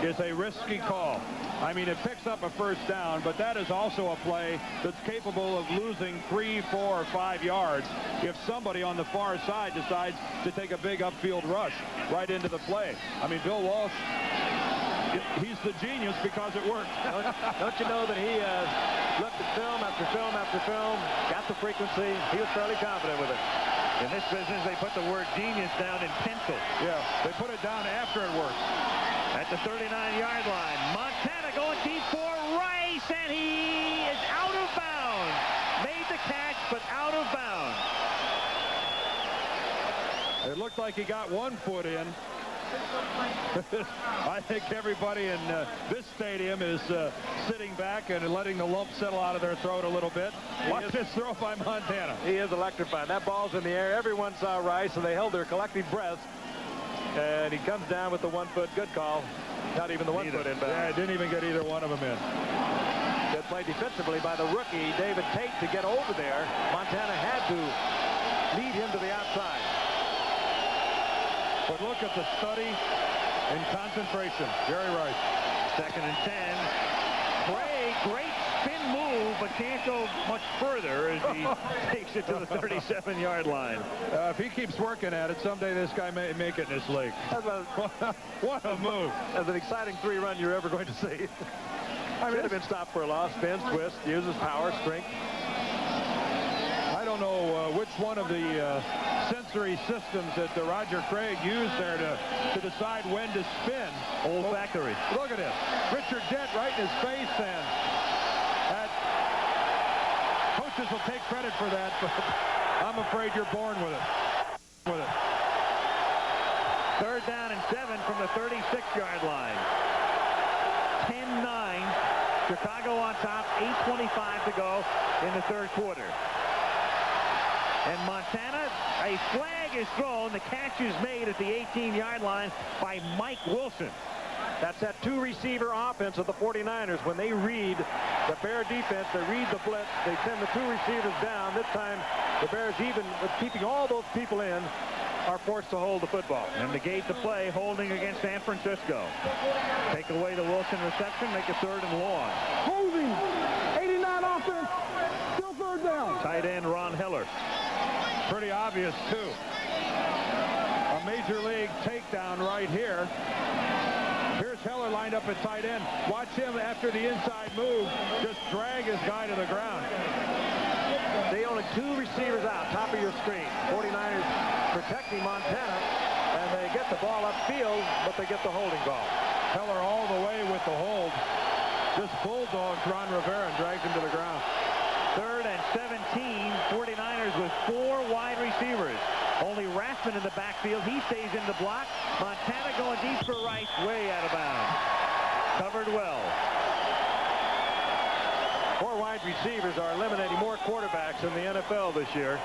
is a risky call. I mean, it picks up a first down, but that is also a play that's capable of losing 3, 4, or 5 yards if somebody on the far side decides to take a big upfield rush right into the play. I mean, Bill Walsh, he's the genius because it worked. Don't you know that he looked at film after film after film, got the frequency. He was fairly confident with it. In this business, they put the word genius down in pencil. Yeah, they put it down after it worked. At the 39-yard line, Montana going deep for Rice, and he is out of bounds. Made the catch, but out of bounds. It looked like he got 1 foot in. I think everybody in this stadium is sitting back and letting the lump settle out of their throat a little bit. Watch this throw by Montana. He is electrifying. That ball's in the air. Everyone saw Rice, and they held their collective breath. And he comes down with the 1 foot. Good call. Not even the 1 foot inbound. Yeah, didn't even get either one of them in. Good play defensively by the rookie, David Tate, to get over there. Montana had to lead him to the outside. But look at the study and concentration. Jerry Rice. 2nd and 10. Craig, great spin move, but can't go much further as he takes it to the 37-yard line. If he keeps working at it, someday this guy may make it in this league. What a move. That's an exciting 3-run you're ever going to see. I mean, have been stopped for a loss. Spins, twists, uses power, strength. I don't know which one of the sensory systems that Roger Craig used there to decide when to spin. Olfactory. Look at this. Richard Dent right in his face, and coaches will take credit for that, but I'm afraid you're born with it. 3rd down and 7 from the 36-yard line. 10-9. Chicago on top. 8:25 to go in the 3rd quarter. And Montana, a flag is thrown. The catch is made at the 18-yard line by Mike Wilson. That's that 2-receiver offense of the 49ers. When they read the Bear defense, they read the blitz, they send the 2 receivers down. This time, the Bears, even with keeping all those people in, are forced to hold the football. And negate the play, holding against San Francisco. Take away the Wilson reception, make a 3rd and long. Holding. 89 offense. Still 3rd down. Tight end Ron Heller. Pretty obvious, too. A major league takedown right here. Here's Heller lined up at tight end. Watch him after the inside move just drag his guy to the ground. They only 2 receivers out, top of your screen. 49ers protecting Montana, and they get the ball upfield, but they get the holding ball. Heller all the way with the hold. Just bulldogs Ron Rivera and drags him to the ground. 3rd and 17. 49ers with 4 wide receivers. Only Rathman in the backfield. He stays in the block. Montana going deep for Rice, way out of bounds. Covered well. 4 wide receivers are eliminating more quarterbacks in the NFL this year.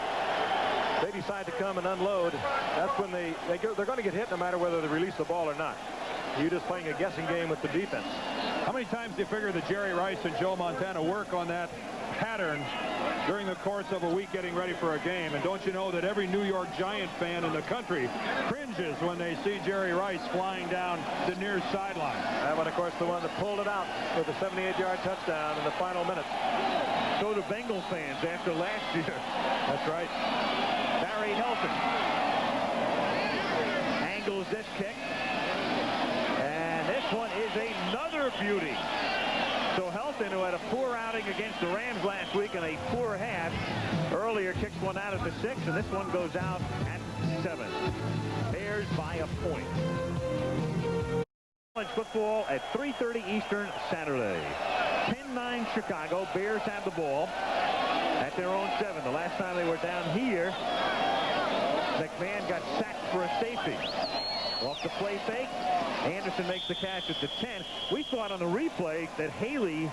They decide to come and unload. That's when they're going to get hit no matter whether they release the ball or not. You're just playing a guessing game with the defense. How many times do you figure that Jerry Rice and Joe Montana work on that pattern during the course of a week getting ready for a game? And don't you know that every New York Giant fan in the country cringes when they see Jerry Rice flying down the near sideline? That one, of course, the one that pulled it out with a 78-yard touchdown in the final minutes. So do Bengal fans after last year. That's right. Barry Helton angles this kick. And this one is another beauty. So Helton, who had a poor outing against the Rams last week and a poor half, earlier kicks one out at the 6, and this one goes out at 7. Bears by a point. College football at 3:30 Eastern Saturday. 10-9 Chicago. Bears have the ball at their own 7. The last time they were down here, McMahon got sacked for a safety. Off the play fake, Anderson makes the catch at the 10. We thought on the replay that Haley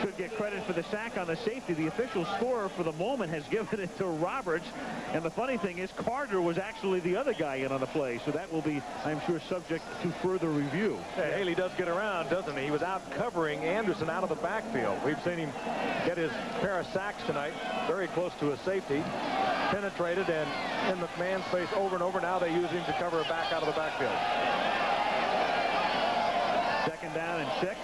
could get credit for the sack on the safety. The official scorer for the moment has given it to Roberts. And the funny thing is Carter was actually the other guy in on the play. So that will be, I'm sure, subject to further review. Yeah, Haley does get around, doesn't he? He was out covering Anderson out of the backfield. We've seen him get his pair of sacks tonight, very close to a safety. Penetrated and in McMahon's face over and over. Now they use him to cover a back out of the backfield. 2nd down and 6.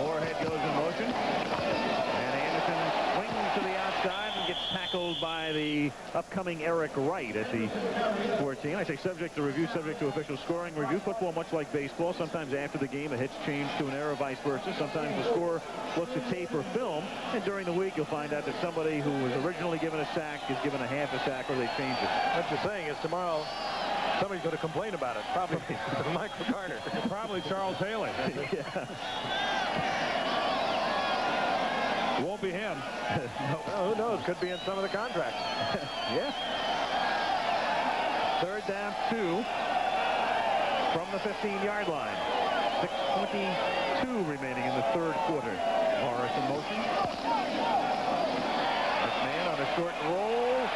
Moorhead goes in motion. And Anderson swings to the outside and gets tackled by the upcoming Eric Wright at the 14. I say subject to review, subject to official scoring. Review football, much like baseball. Sometimes after the game, a hit's changed to an error, vice versa. Sometimes the scorer looks at tape or film, and during the week you'll find out that somebody who was originally given a sack is given a half a sack, or they change it. What you're saying is tomorrow somebody's going to complain about it. Probably Michael Carter. Probably Charles Haley. Yeah. Won't be him. No. Well, who knows? Could be in some of the contracts. Yeah. 3rd down 2 from the 15-yard line. 6:22 remaining in the 3rd quarter. Morris in motion. McMahon on a short roll.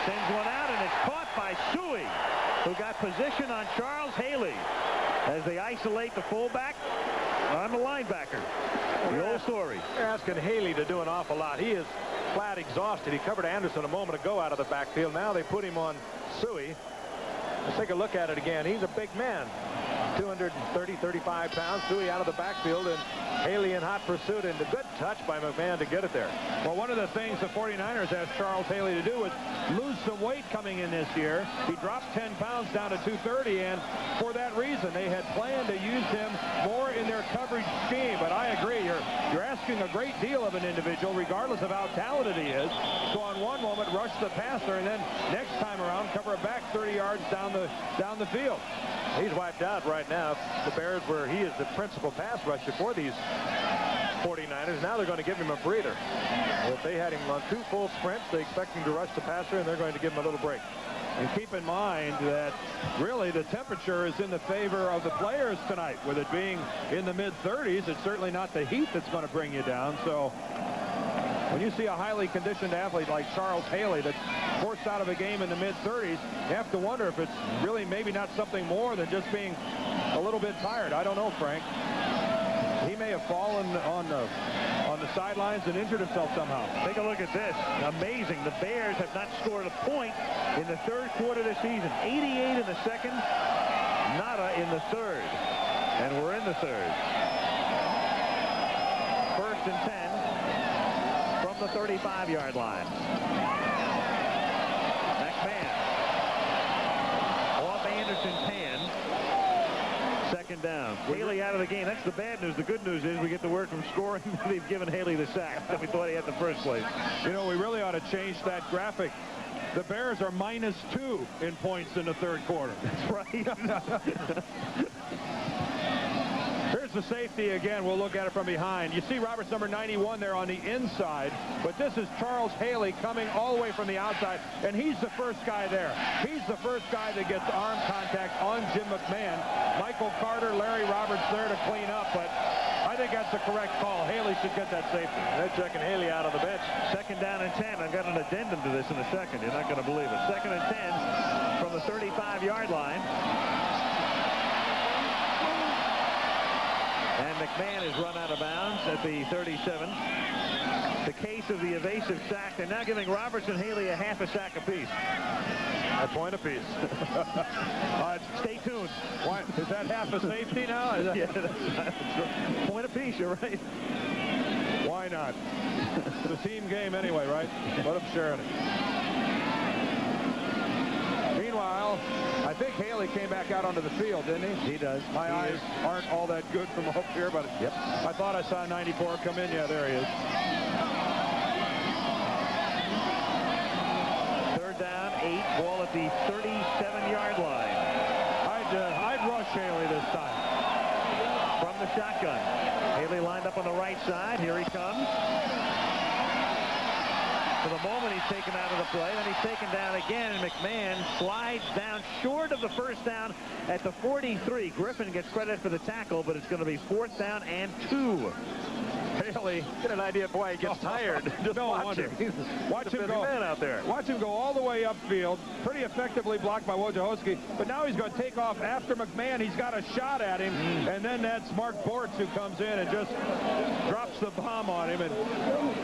Sends one out, and it's caught by Suey, who got position on Charles Haley as they isolate the fullback on the linebacker. The old story. They're asking Haley to do an awful lot. He is flat exhausted. He covered Anderson a moment ago out of the backfield. Now they put him on Suey. Let's take a look at it again. He's a big man. 230, 35 pounds. Suey out of the backfield, and Haley in hot pursuit, and a good touch by McMahon to get it there. Well, one of the things the 49ers asked Charles Haley to do was lose some weight coming in this year. He dropped 10 pounds down to 230, and for that reason, they had planned to use him more in their coverage scheme. But I agree, you're asking a great deal of an individual, regardless of how talented he is. So on one moment, rush the passer, and then next time around, cover a back 30 yards down the field. He's wiped out right now. The Bears, where he is the principal pass rusher for these 49ers. Now they're going to give him a breather. If they had him on 2 full sprints, they expect him to rush the passer, and they're going to give him a little break. And keep in mind that really the temperature is in the favor of the players tonight. With it being in the mid-30s, it's certainly not the heat that's going to bring you down. So when you see a highly conditioned athlete like Charles Haley that's forced out of a game in the mid-30s, you have to wonder if it's really maybe not something more than just being a little bit tired. I don't know, Frank. He may have fallen on the sidelines and injured himself somehow. Take a look at this. Amazing. The Bears have not scored a point in the 3rd quarter of the season. 88 in the 2nd, nada in the 3rd. And we're in the 3rd. 1st and 10 from the 35-yard line. McMahon off Anderson's hand. 2nd down. Haley out of the game. That's the bad news. The good news is we get the word from scoring that they've given Haley the sack that we thought he had in the first place. You know, we really ought to change that graphic. The Bears are -2 in points in the 3rd quarter. That's right. the safety again. We'll look at it from behind. You see Roberts number 91 there on the inside, but this is Charles Haley coming all the way from the outside, and he's the first guy there. He's the first guy that gets arm contact on Jim McMahon. Michael Carter, Larry Roberts there to clean up, but I think that's the correct call. Haley should get that safety. They're checking Haley out on the bench. 2nd down and 10. I've got an addendum to this in a second. You're not going to believe it. 2nd and 10 from the 35-yard line. And McMahon is run out of bounds at the 37. The case of the evasive sack. They're now giving Roberts and Haley a half a sack apiece. A point apiece. Stay tuned. Why, is that half a safety now? Yeah, that's point apiece, you're right. Why not? It's a team game anyway, right? Let them share in it. Meanwhile, I think Haley came back out onto the field, didn't he? He does. My eyes aren't all that good from up here, but yep. I thought I saw 94 come in. Yeah, there he is. 3rd down, 8. Ball at the 37-yard line. I'd rush Haley this time. From the shotgun. Haley lined up on the right side. Here he comes. For the moment, he's taken out of the play. Then he's taken down again, and McMahon slides down short of the first down at the 43. Griffin gets credit for the tackle, but it's going to be 4th down and 2. Haley, get an idea of why he gets tired. Just no watch wonder. him. Watch him go. Man out there. Watch him go all the way upfield. Pretty effectively blocked by Wojciechowski. But now he's going to take off after McMahon. He's got a shot at him. And then that's Mark Bortz who comes in and just drops the bomb on him. And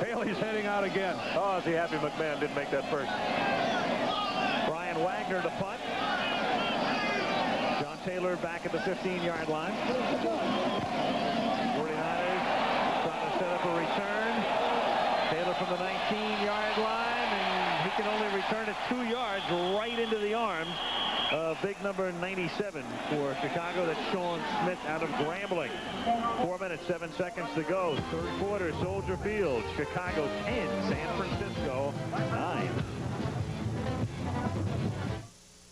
Haley's heading out again. Oh, is he happy McMahon didn't make that first? Brian Wagner to punt. John Taylor back at the 15-yard line. 49ers trying to set up a return. Taylor from the 19-yard line, and he can only return it 2 yards right into the arms of big number 97 for Chicago. That's Sean Smith out of Grambling. 4 minutes, 7 seconds to go. 3rd quarter, Soldier Field. Chicago 10, San Francisco 9.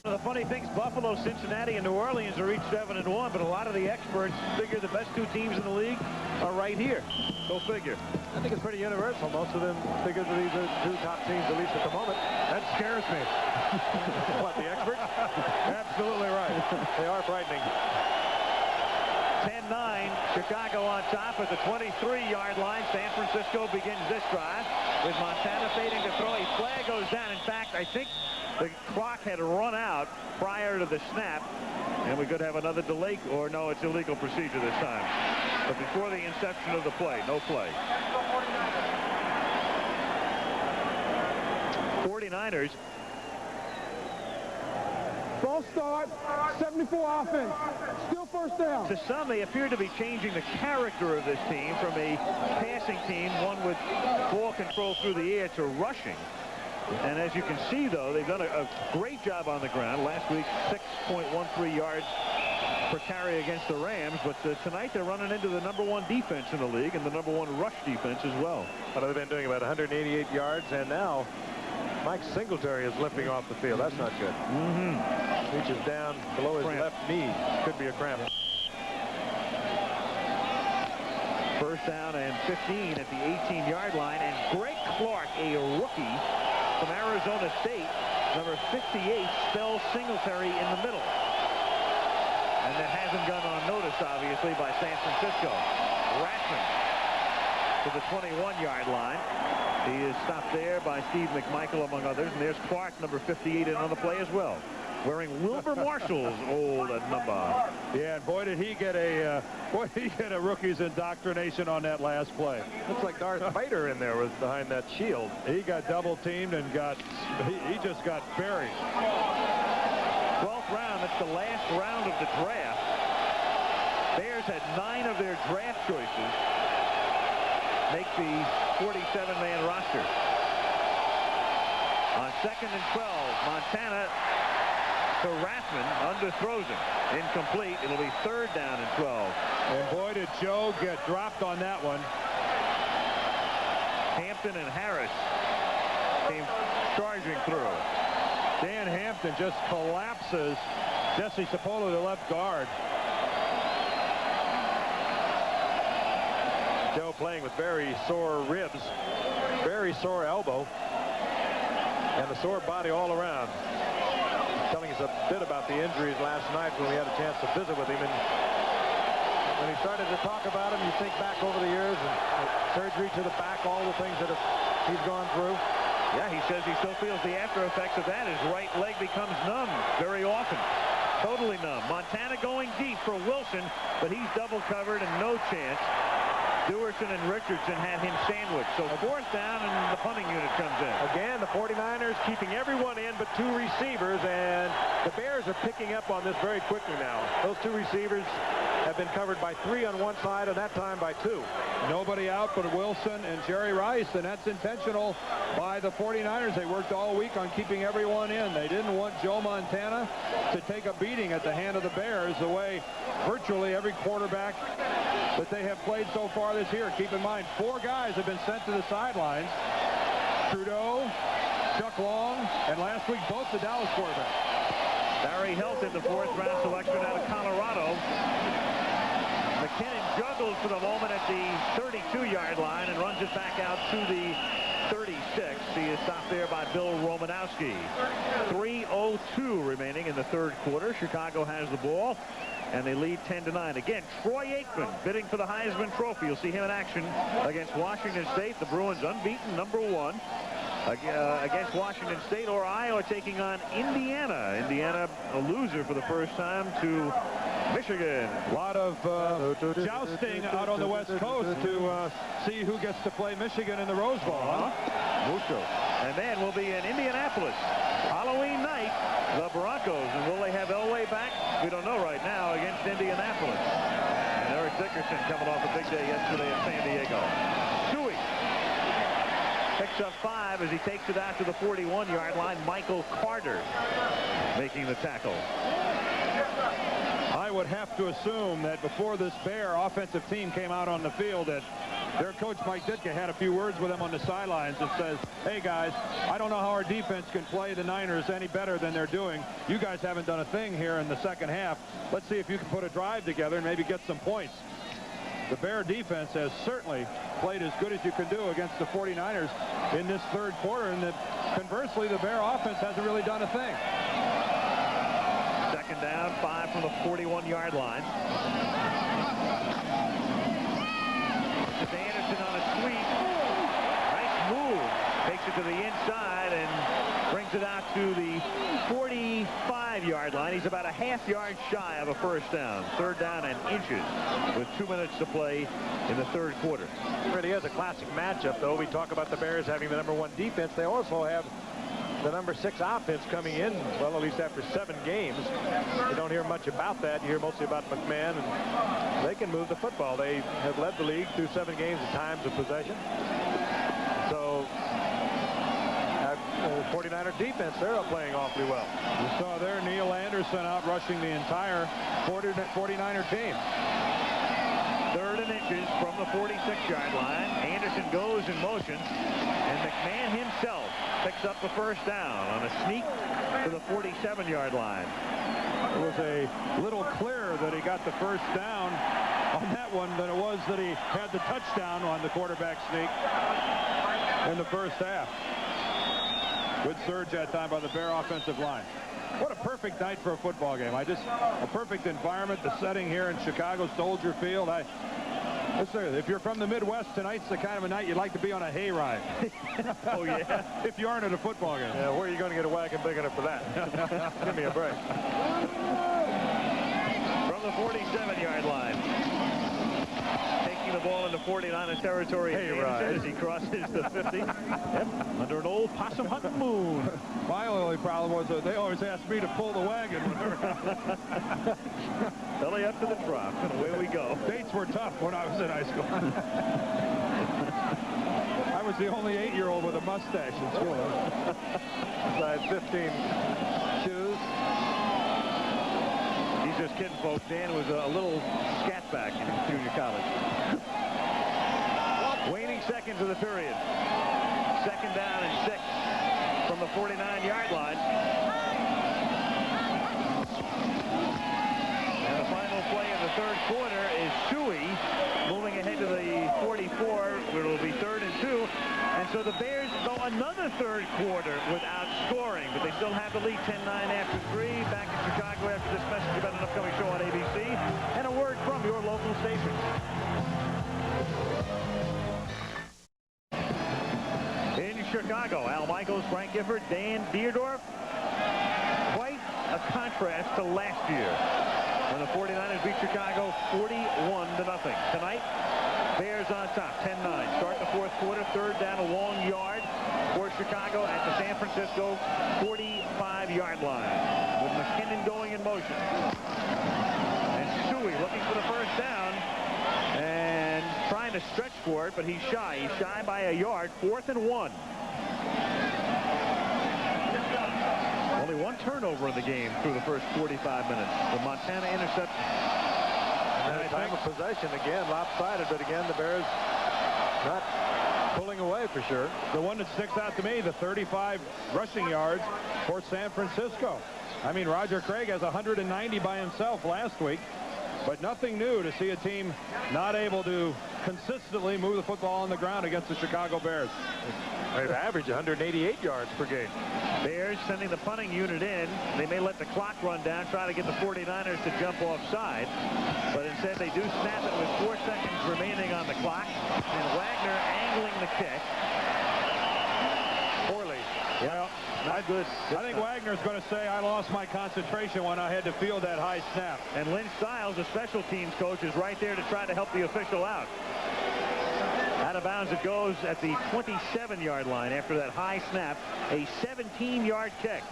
One of the funny things, Buffalo, Cincinnati, and New Orleans are each 7-1, but a lot of the experts figure the best 2 teams in the league are right here. Go figure. I think it's pretty universal. Most of them figure that these are 2 top teams, at least at the moment. That scares me. What, the experts? Absolutely right. They are frightening. 10-9, Chicago on top at the 23-yard line. San Francisco begins this drive with Montana fading to throw. A flag goes down. In fact, I think the clock had run out prior to the snap, and we could have another delay, or no, it's illegal procedure this time. But before the inception of the play, no play. 49ers. False start, 74 offense. Still 1st down. To some, they appear to be changing the character of this team from a passing team, one with ball control through the air, to rushing. And as you can see, though, they've done a great job on the ground. Last week, 6.13 yards per carry against the Rams. But tonight, they're running into the #1 defense in the league and the #1 rush defense as well. But they've been doing about 188 yards, and now Mike Singletary is limping off the field. That's not good. Reaches down below his left knee. Could be a cramp. 1st down and 15 at the 18-yard line. And Greg Clark, a rookie from Arizona State, number 58, spells Singletary in the middle. And that hasn't gone unnoticed, obviously, by San Francisco. Ratman to the 21-yard line. He is stopped there by Steve McMichael, among others. And there's Clark, number 58, in on the play as well, wearing Wilbur Marshall's old number. Yeah, and boy, did he get a rookie's indoctrination on that last play. Looks like Darth Vader in there was behind that shield. He got double teamed and he just got buried. 12th round. That's the last round of the draft. Bears had 9 of their draft choices make the 47-man roster. On 2nd and 12, Montana to Rathman, underthrows him. Incomplete. It'll be 3rd down and 12. And boy, did Joe get dropped on that one. Hampton and Harris came charging through. Dan Hampton just collapses Jesse Sapolo, the left guard. Joe playing with very sore ribs, very sore elbow, and a sore body all around. Telling us a bit about the injuries last night when we had a chance to visit with him. And when he started to talk about him, you think back over the years and surgery to the back, all the things that he's gone through. Yeah, he says he still feels the after effects of that. His right leg becomes numb very often. Totally numb. Montana going deep for Wilson, but he's double covered and no chance. Dewerson and Richardson had him sandwiched. So 4th down and the punting unit comes in. Again, the 49ers keeping everyone in but 2 receivers, and the Bears are picking up on this very quickly now. Those 2 receivers have been covered by 3 on one side, and that time by 2. Nobody out but Wilson and Jerry Rice, and that's intentional by the 49ers. They worked all week on keeping everyone in. They didn't want Joe Montana to take a beating at the hand of the Bears the way virtually every quarterback that they have played so far this year. Keep in mind, 4 guys have been sent to the sidelines. Trudeau, Chuck Long, and last week both the Dallas quarterbacks. Barry Hilton, the 4th round selection out of Colorado. McKinnon juggles for the moment at the 32-yard line and runs it back out to the 36. He is stopped there by Bill Romanowski. 3:02 remaining in the 3rd quarter. Chicago has the ball, and they lead 10-9. Again, Troy Aikman bidding for the Heisman Trophy. You'll see him in action against Washington State. The Bruins unbeaten, #1. Against Washington State, or Iowa taking on Indiana. Indiana a loser for the first time to Michigan. A lot of jousting out on the West Coast to see who gets to play Michigan in the Rose Bowl. Mucho. And then we'll be in Indianapolis. Halloween night, the Broncos. And will they have Elway back? We don't know right now against Indianapolis. And Eric Dickerson coming off a big day yesterday in San Diego. Shuey picks up 5 as he takes it out to the 41-yard line. Michael Carter making the tackle. I would have to assume that before this Bear offensive team came out on the field that their coach Mike Ditka had a few words with them on the sidelines that says, hey guys, I don't know how our defense can play the Niners any better than they're doing. You guys haven't done a thing here in the second half. Let's see if you can put a drive together and maybe get some points. The Bear defense has certainly played as good as you can do against the 49ers in this 3rd quarter, and that conversely the Bear offense hasn't really done a thing. 2nd down, 5 from the 41-yard line. It's Anderson on a sweep. Nice move. Takes it to the inside and brings it out to the 45-yard line. He's about a half-yard shy of a first down. 3rd down and inches with 2 minutes to play in the 3rd quarter. It really is a classic matchup, though. We talk about the Bears having the #1 defense. They also have the #6 offense coming in, well, at least after 7 games. You don't hear much about that. You hear mostly about McMahon, and they can move the football. They have led the league through 7 games in times of possession. So, the 49er defense, they're playing awfully well. You saw there Neil Anderson out rushing the entire 49er team. 3rd and inches from the 46-yard line. Anderson goes in motion, and McMahon himself picks up the first down on a sneak to the 47-yard line. It was a little clearer that he got the first down on that one than it was that he had the touchdown on the quarterback sneak in the first half. Good surge that time by the Bear offensive line. What a perfect night for a football game. A perfect environment, the setting here in Chicago, Soldier Field. If you're from the Midwest, tonight's the kind of a night you'd like to be on a hayride. Oh, yeah. If you aren't at a football game. Yeah, where are you going to get a wagon big enough for that? Give me a break. From the 47-yard line. Taking the ball into 49er territory as he crosses the 50. Yep, under an old possum hunting moon. My only problem was that they always asked me to pull the wagon. Belly up to the drop, and away we go. Dates were tough when I was in high school. I was the only 8-year-old with a mustache in school. Size 15 shoes. He's just kidding, folks. Dan was a little scatback in junior college. Waning seconds of the period. 2nd down and 6 from the 49-yard line. And the final play of the third quarter is Shuey moving ahead to the 44. It'll be 3rd and 2. And so the Bears go another third quarter without scoring, but they still have the lead 10-9 after 3. Back in Chicago after this message about an upcoming show on ABC. And a word from your local station. In Chicago, Al Michaels, Frank Gifford, Dan Dierdorf. Quite a contrast to last year when the 49ers beat Chicago 41-0. Tonight, Bears on top, 10-9. Start the fourth quarter, 3rd down, a long yard for Chicago at the San Francisco 45-yard line. With McKinnon going in motion. And Shuey looking for the first down and trying to stretch for it, but he's shy. He's shy by a yard, 4th and 1. Only one turnover in the game through the first 45 minutes. The Montana interception. And time of possession again, lopsided, but again, the Bears not pulling away for sure. The one that sticks out to me, the 35 rushing yards for San Francisco. I mean, Roger Craig has 190 by himself last week, but nothing new to see a team not able to consistently move the football on the ground against the Chicago Bears. They've averaged 188 yards per game. Bears sending the punting unit in. They may let the clock run down, try to get the 49ers to jump offside. But instead they do snap it with 4 seconds remaining on the clock. And Wagner angling the kick. Poorly. Well, not good. I think Wagner's going to say, I lost my concentration when I had to field that high snap. And Lynn Stiles, the special teams coach, is right there to try to help the official out. Out of bounds it goes at the 27-yard line after that high snap. A 17-yard kick.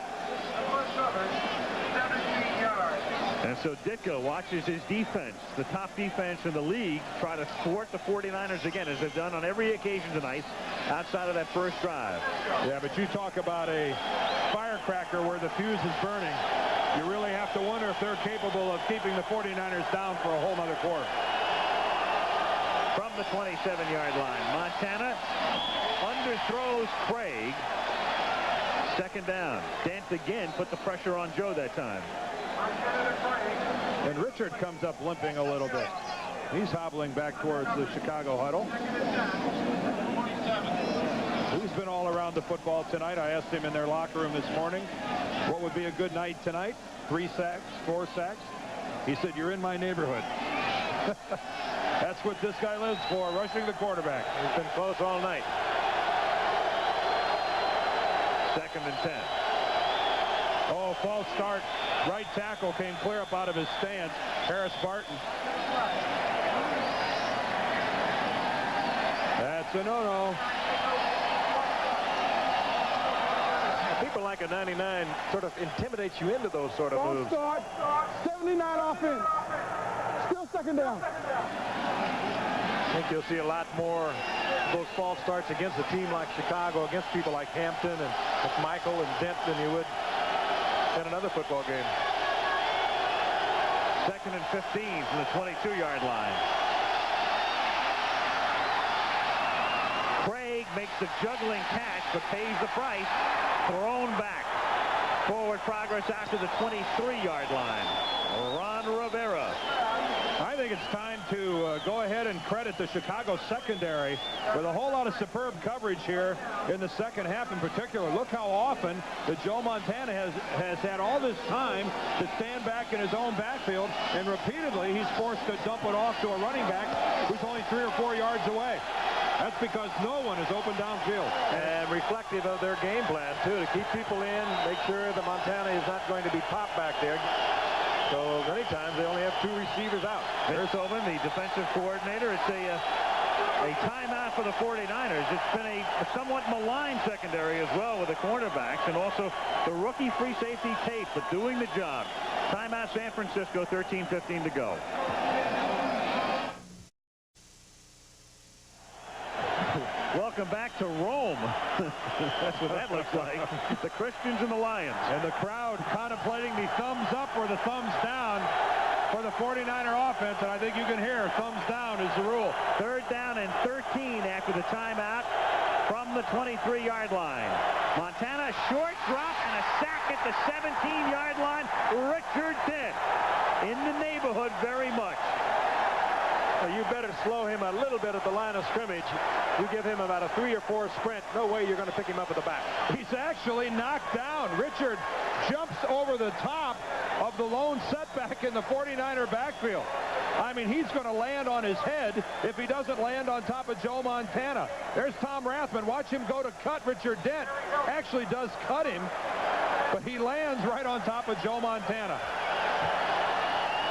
And so Ditka watches his defense, the top defense in the league, try to thwart the 49ers again, as they've done on every occasion tonight outside of that first drive. Yeah, but you talk about a firecracker where the fuse is burning. You really have to wonder if they're capable of keeping the 49ers down for a whole nother quarter. From the 27-yard line, Montana underthrows Craig. 2nd down. Dent again put the pressure on Joe that time. And Richard comes up limping a little bit. He's hobbling back towards the Chicago huddle. He's been all around the football tonight. I asked him in their locker room this morning, what would be a good night tonight? 3 sacks, 4 sacks? He said, you're in my neighborhood. That's what this guy lives for, rushing the quarterback. He's been close all night. 2nd and 10. Oh, false start. Right tackle came clear up out of his stance. Harris Barton. That's a no-no. People like a 99 sort of intimidates you into those sort of moves. False start, 79 offense. Still 2nd down. I think you'll see a lot more of those false starts against a team like Chicago, against people like Hampton and McMichael and Dent than you would in another football game. 2nd and 15 from the 22-yard line. Craig makes the juggling catch, but pays the price. Thrown back. Forward progress after the 23-yard line. Ron Rivera. I think it's time to go ahead and credit the Chicago secondary with a whole lot of superb coverage here in the second half in particular. Look how often that Joe Montana has had all this time to stand back in his own backfield, and repeatedly he's forced to dump it off to a running back who's only 3 or 4 yards away. That's because no one is open downfield. And reflective of their game plan, too, to keep people in, make sure that Montana is not going to be popped back there. So many times they only have 2 receivers out. There's Owen, the defensive coordinator. It's a timeout for the 49ers. It's been a somewhat maligned secondary as well with the cornerbacks and also the rookie free safety Tate, but doing the job. Timeout San Francisco, 13:15 to go. Welcome back to Rome. That's what that looks like. The Christians and the Lions. And the crowd contemplating the thumbs up or the thumbs down for the 49er offense. And I think you can hear thumbs down is the rule. 3rd down and 13 after the timeout from the 23-yard line. Montana, short drop and a sack at the 17-yard line. Richard Dent. in the neighborhood very much. Well, you better slow him a little bit at the line of scrimmage. You give him about a 3 or 4 sprint. No way you're going to pick him up at the back. He's actually knocked down. Richard jumps over the top of the lone setback in the 49er backfield. I mean, he's going to land on his head if he doesn't land on top of Joe Montana. There's Tom Rathman. Watch him go to cut Richard Dent. Actually does cut him, but he lands right on top of Joe Montana.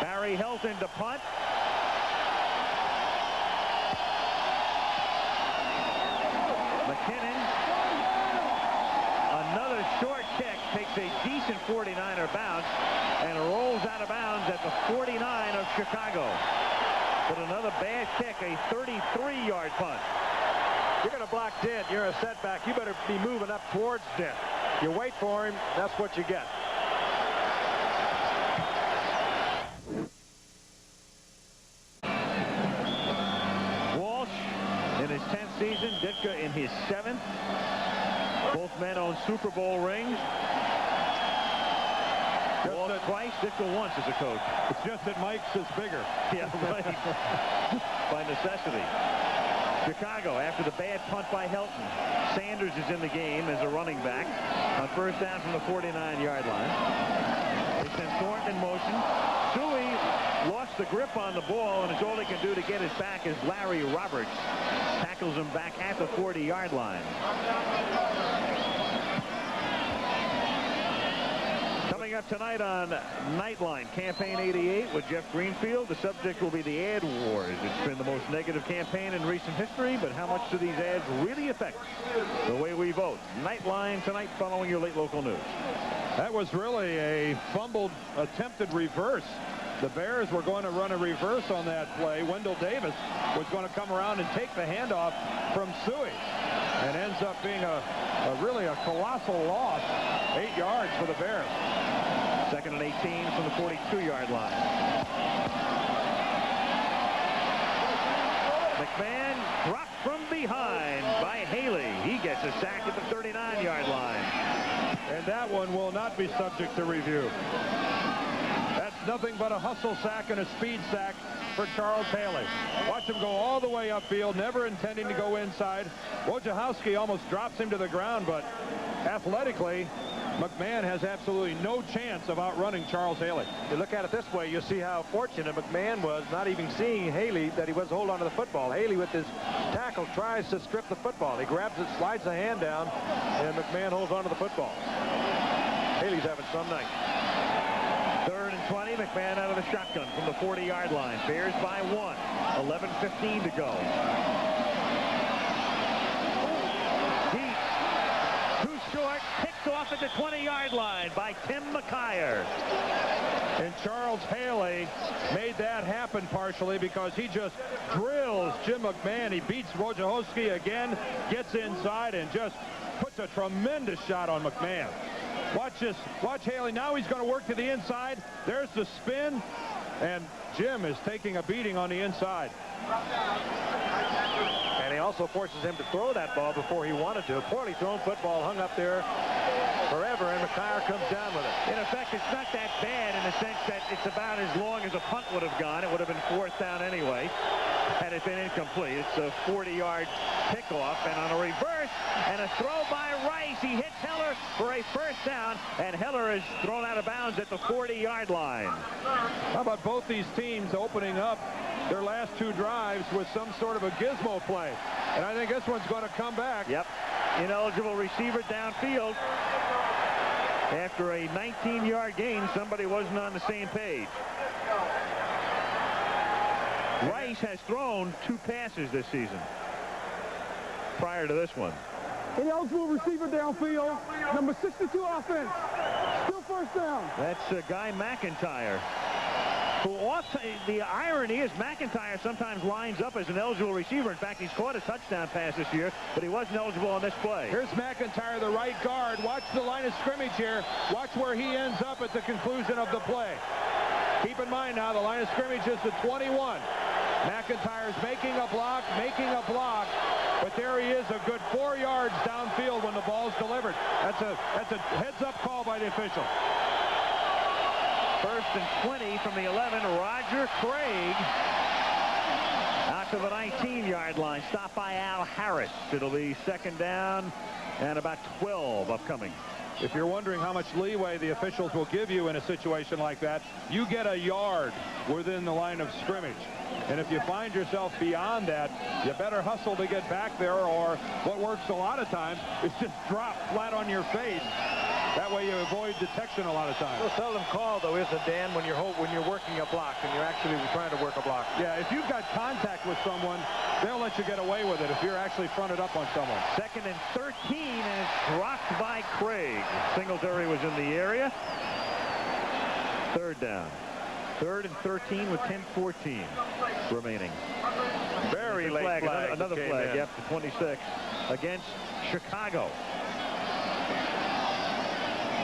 Barry Helton to punt. McKinnon, another short kick, takes a decent 49er bounce and rolls out of bounds at the 49 of Chicago. But another bad kick, a 33-yard punt. You're going to block Dent. You're a setback. You better be moving up towards Dent. You wait for him. That's what you get. In his 10th season, Ditka in his 7th. Both men own Super Bowl rings. Walsh twice, Ditka once as a coach. It's just that Mike's is bigger. Yeah, right. By necessity. Chicago, after the bad punt by Helton. Sanders is in the game as a running back on first down from the 49-yard line. They send Thornton in motion. Suey lost the grip on the ball, and it's all he can do to get his back as Larry Roberts tackles him back at the 40-yard line. Coming up tonight on Nightline, Campaign 88 with Jeff Greenfield. The subject will be the ad wars. It's been the most negative campaign in recent history, but how much do these ads really affect the way we vote? Nightline tonight following your late local news. That was really a fumbled, attempted reverse. The Bears were going to run a reverse on that play. Wendell Davis was going to come around and take the handoff from Suey, and ends up being really a colossal loss. 8 yards for the Bears. 2nd and 18 from the 42-yard line. McMahon dropped from behind by Haley. He gets a sack at the 39-yard line. And that one will not be subject to review. That's nothing but a hustle sack and a speed sack for Charles Haley. Watch him go all the way upfield, never intending to go inside. Wojciechowski almost drops him to the ground, but athletically, McMahon has absolutely no chance of outrunning Charles Haley. You look at it this way, you see how fortunate McMahon was not even seeing Haley, that he was hold on to the football. Haley with his tackle tries to strip the football. He grabs it, slides the hand down, and McMahon holds on to the football. Haley's having some night. 3rd and 20, McMahon out of the shotgun from the 40-yard line. Bears by 1. 11:15 to go. Deep. Too short. Picked off at the 20-yard line by Tim McKyer. And Charles Haley made that happen partially because he just drills Jim McMahon. He beats Wojciechowski again, gets inside, and just puts a tremendous shot on McMahon. Watch this. Watch Haley. Now he's going to work to the inside. There's the spin, and Jim is taking a beating on the inside. And he also forces him to throw that ball before he wanted to. A poorly thrown football hung up there forever, and McKyer comes down with it. In effect, it's not that bad in the sense that it's about as long as a punt would have gone. It would have been 4th down anyway had it been incomplete. It's a 40-yard pickoff, and on a reverse and a throw by Rice, he hits Heller for a first down, and Heller is thrown out of bounds at the 40-yard line. How about both these teams opening up their last 2 drives with some sort of a gizmo play? And I think this one's going to come back. Yep. Ineligible receiver downfield. After a 19-yard gain, somebody wasn't on the same page. Rice has thrown 2 passes this season prior to this one. Ineligible receiver downfield, number 62 offense. Still first down. That's Guy McIntyre. The irony is McIntyre sometimes lines up as an eligible receiver. In fact, he's caught a touchdown pass this year, but he wasn't eligible on this play. Here's McIntyre, the right guard. Watch the line of scrimmage here. Watch where he ends up at the conclusion of the play. Keep in mind now, the line of scrimmage is the 21. McIntyre's making a block, but there he is, a good 4 yards downfield when the ball's delivered. That's a heads-up call by the official. First and 20 from the 11. Roger Craig out to the 19-yard line. Stopped by Al Harris. It'll be second down and about 12 upcoming. If you're wondering how much leeway the officials will give you in a situation like that, you get a yard within the line of scrimmage. And if you find yourself beyond that, you better hustle to get back there, or what works a lot of times is just drop flat on your face. That way you avoid detection a lot of times. So seldom called, though, isn't it, Dan, when you're working a block and you're actually trying to work a block? Yeah, if you've got contact with someone, they'll let you get away with it if you're actually fronted up on someone. Second and 13, and it's dropped by Craig. Singletary was in the area. Third down. Third and 13 with 10:14 remaining. Very late flag. Another flag, yep, to 26 against Chicago.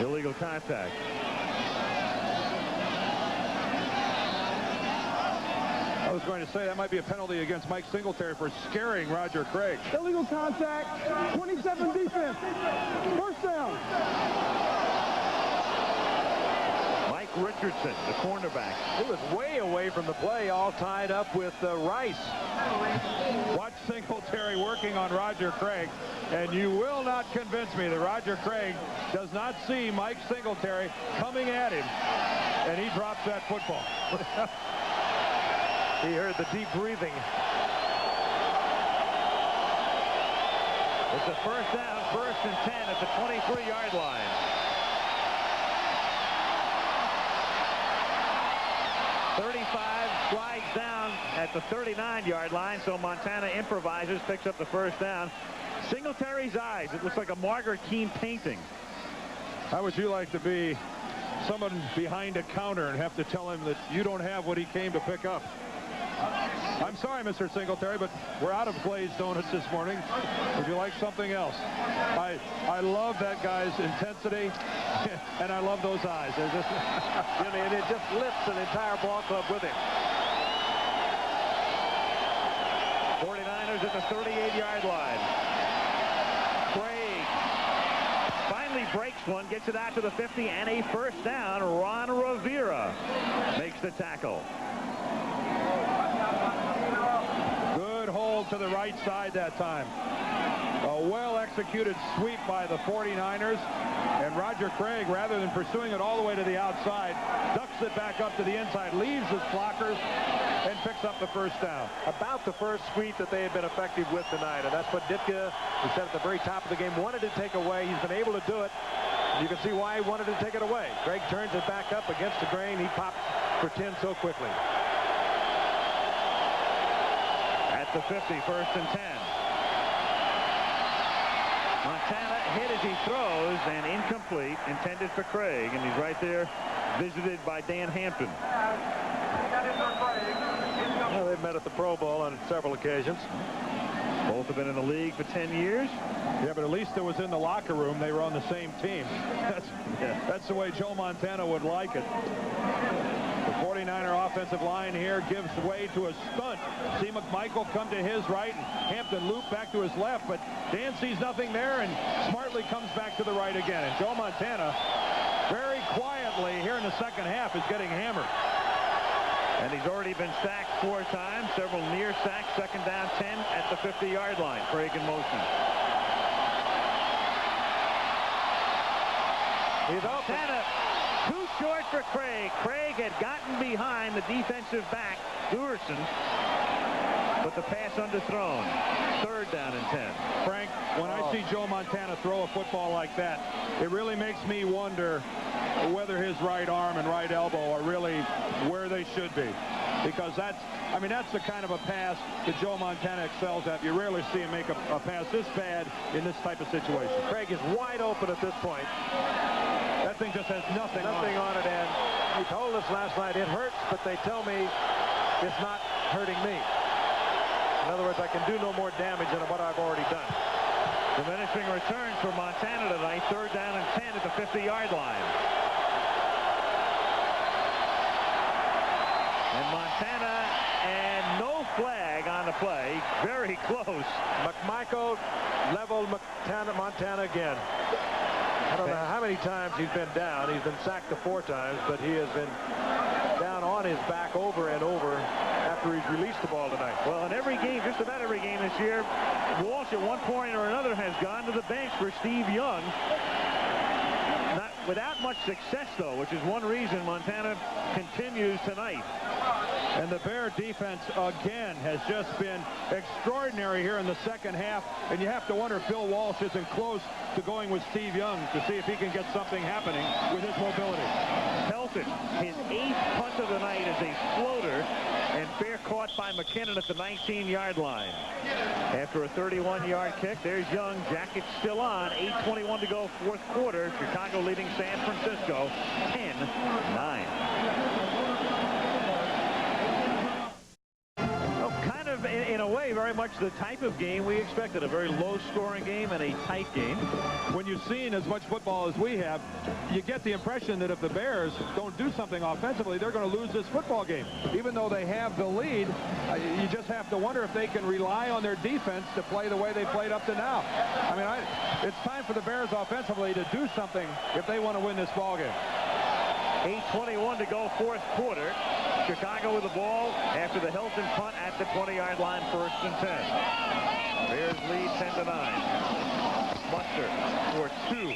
Illegal contact. I was going to say that might be a penalty against Mike Singletary for scaring Roger Craig. Illegal contact, 27 defense. First down. Mike Richardson, the cornerback. He was way away from the play, all tied up with Rice. Watch Singletary working on Roger Craig, and you will not convince me that Roger Craig does not see Mike Singletary coming at him, and he drops that football. He heard the deep breathing. It's a first down, first and 10 at the 23-yard line. Slides down at the 39-yard line, so Montana improvises, picks up the first down. Singletary's eyes, it looks like a Margaret Keane painting. How would you like to be someone behind a counter and have to tell him that you don't have what he came to pick up? I'm sorry, Mr. Singletary, but we're out of glazed donuts this morning. Would you like something else? I love that guy's intensity, and I love those eyes. They're just, and it just lifts an entire ball club with him. 49ers at the 38-yard line. Craig finally breaks one, gets it out to the 50, and a first down. Ron Rivera makes the tackle. Good hold to the right side that time. A well-executed sweep by the 49ers. And Roger Craig, rather than pursuing it all the way to the outside, ducks it back up to the inside, leaves his blockers, and picks up the first down. About the first sweep that they have been effective with tonight. And that's what Ditka, who said at the very top of the game, wanted to take away. He's been able to do it. You can see why he wanted to take it away. Craig turns it back up against the grain. He pops for 10 so quickly. At the 50, first and 10. Montana hit as he throws, and incomplete, intended for Craig, and he's right there, visited by Dan Hampton. Well, they've met at the Pro Bowl on several occasions. Both have been in the league for 10 years. Yeah, but at least it was in the locker room. They were on the same team. That's the way Joe Montana would like it. The 49er offensive line here gives way to a stunt. See McMichael come to his right and Hampton loop back to his left, but Dan sees nothing there and smartly comes back to the right again. And Joe Montana, very quietly here in the second half, is getting hammered. And he's already been sacked 4 times, several near sacks, second down 10 at the 50-yard line. Craig in motion. He's Montana too short for Craig. Craig had gotten behind the defensive back, Duerson, but the pass underthrown. Third down and 10. Frank, when I see Joe Montana throw a football like that, it really makes me wonder whether his right arm and right elbow are really where they should be. Because that's the kind of a pass that Joe Montana excels at. You rarely see him make a pass this bad in this type of situation. Craig is wide open at this point. That thing just has nothing on it. And he told us last night, it hurts, but they tell me it's not hurting me. In other words, I can do no more damage than what I've already done. Diminishing returns for Montana tonight. Third down and 10 at the 50-yard line. And Montana, and no flag on the play. Very close. McMichael leveled Montana again. I don't know how many many times he's been down. He's been sacked 4 times, but he has been down on his back over and over after he's released the ball tonight. Well, in every game, just about every game this year, Walsh at one point or another has gone to the bench for Steve Young. Not without much success, though, which is one reason Montana continues tonight. And the Bear defense, again, has just been extraordinary here in the second half. And you have to wonder if Bill Walsh isn't close to going with Steve Young to see if he can get something happening with his mobility. Pelton, his 8th punt of the night is a floater, and fair caught by McKinnon at the 19-yard line. After a 31-yard kick, there's Young. Jackets still on. 8:21 to go, 4th quarter. Chicago leading San Francisco 10-9. In a way, very much the type of game we expected. A very low-scoring game and a tight game. When you've seen as much football as we have, you get the impression that if the Bears don't do something offensively, they're going to lose this football game. Even though they have the lead, you just have to wonder if they can rely on their defense to play the way they played up to now. I mean, it's time for the Bears offensively to do something if they want to win this ball game. 8:21 to go, 4th quarter. Chicago with the ball after the Hilton punt at the 20-yard line, 1st and 10. Bears lead 10-9. Buster for 2.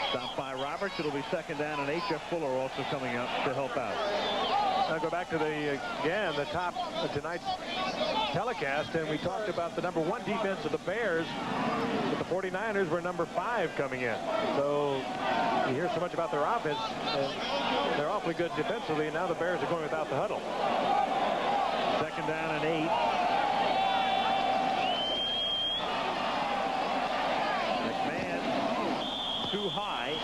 Stopped by Roberts. It'll be 2nd down and 8. Jeff Fuller also coming up to help out. I'll go back to the top of tonight's telecast, and we talked about the number 1 defense of the Bears. But the 49ers were number 5 coming in. So you hear so much about their offense, and they're awfully good defensively, and now the Bears are going without the huddle. 2nd down and 8. McMahon too high,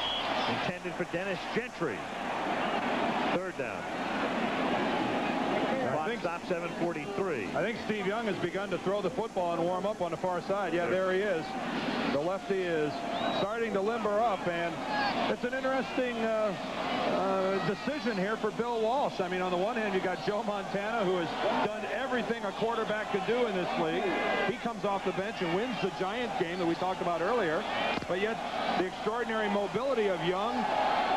intended for Dennis Gentry. 3rd down. Stop 7:43. I think Steve Young has begun to throw the football and warm up on the far side. Yeah, there he is. The lefty is starting to limber up, and it's an interesting decision here for Bill Walsh. I mean, on the one hand, you got Joe Montana, who has done everything a quarterback can do in this league. He comes off the bench and wins the Giant game that we talked about earlier. But yet, the extraordinary mobility of Young,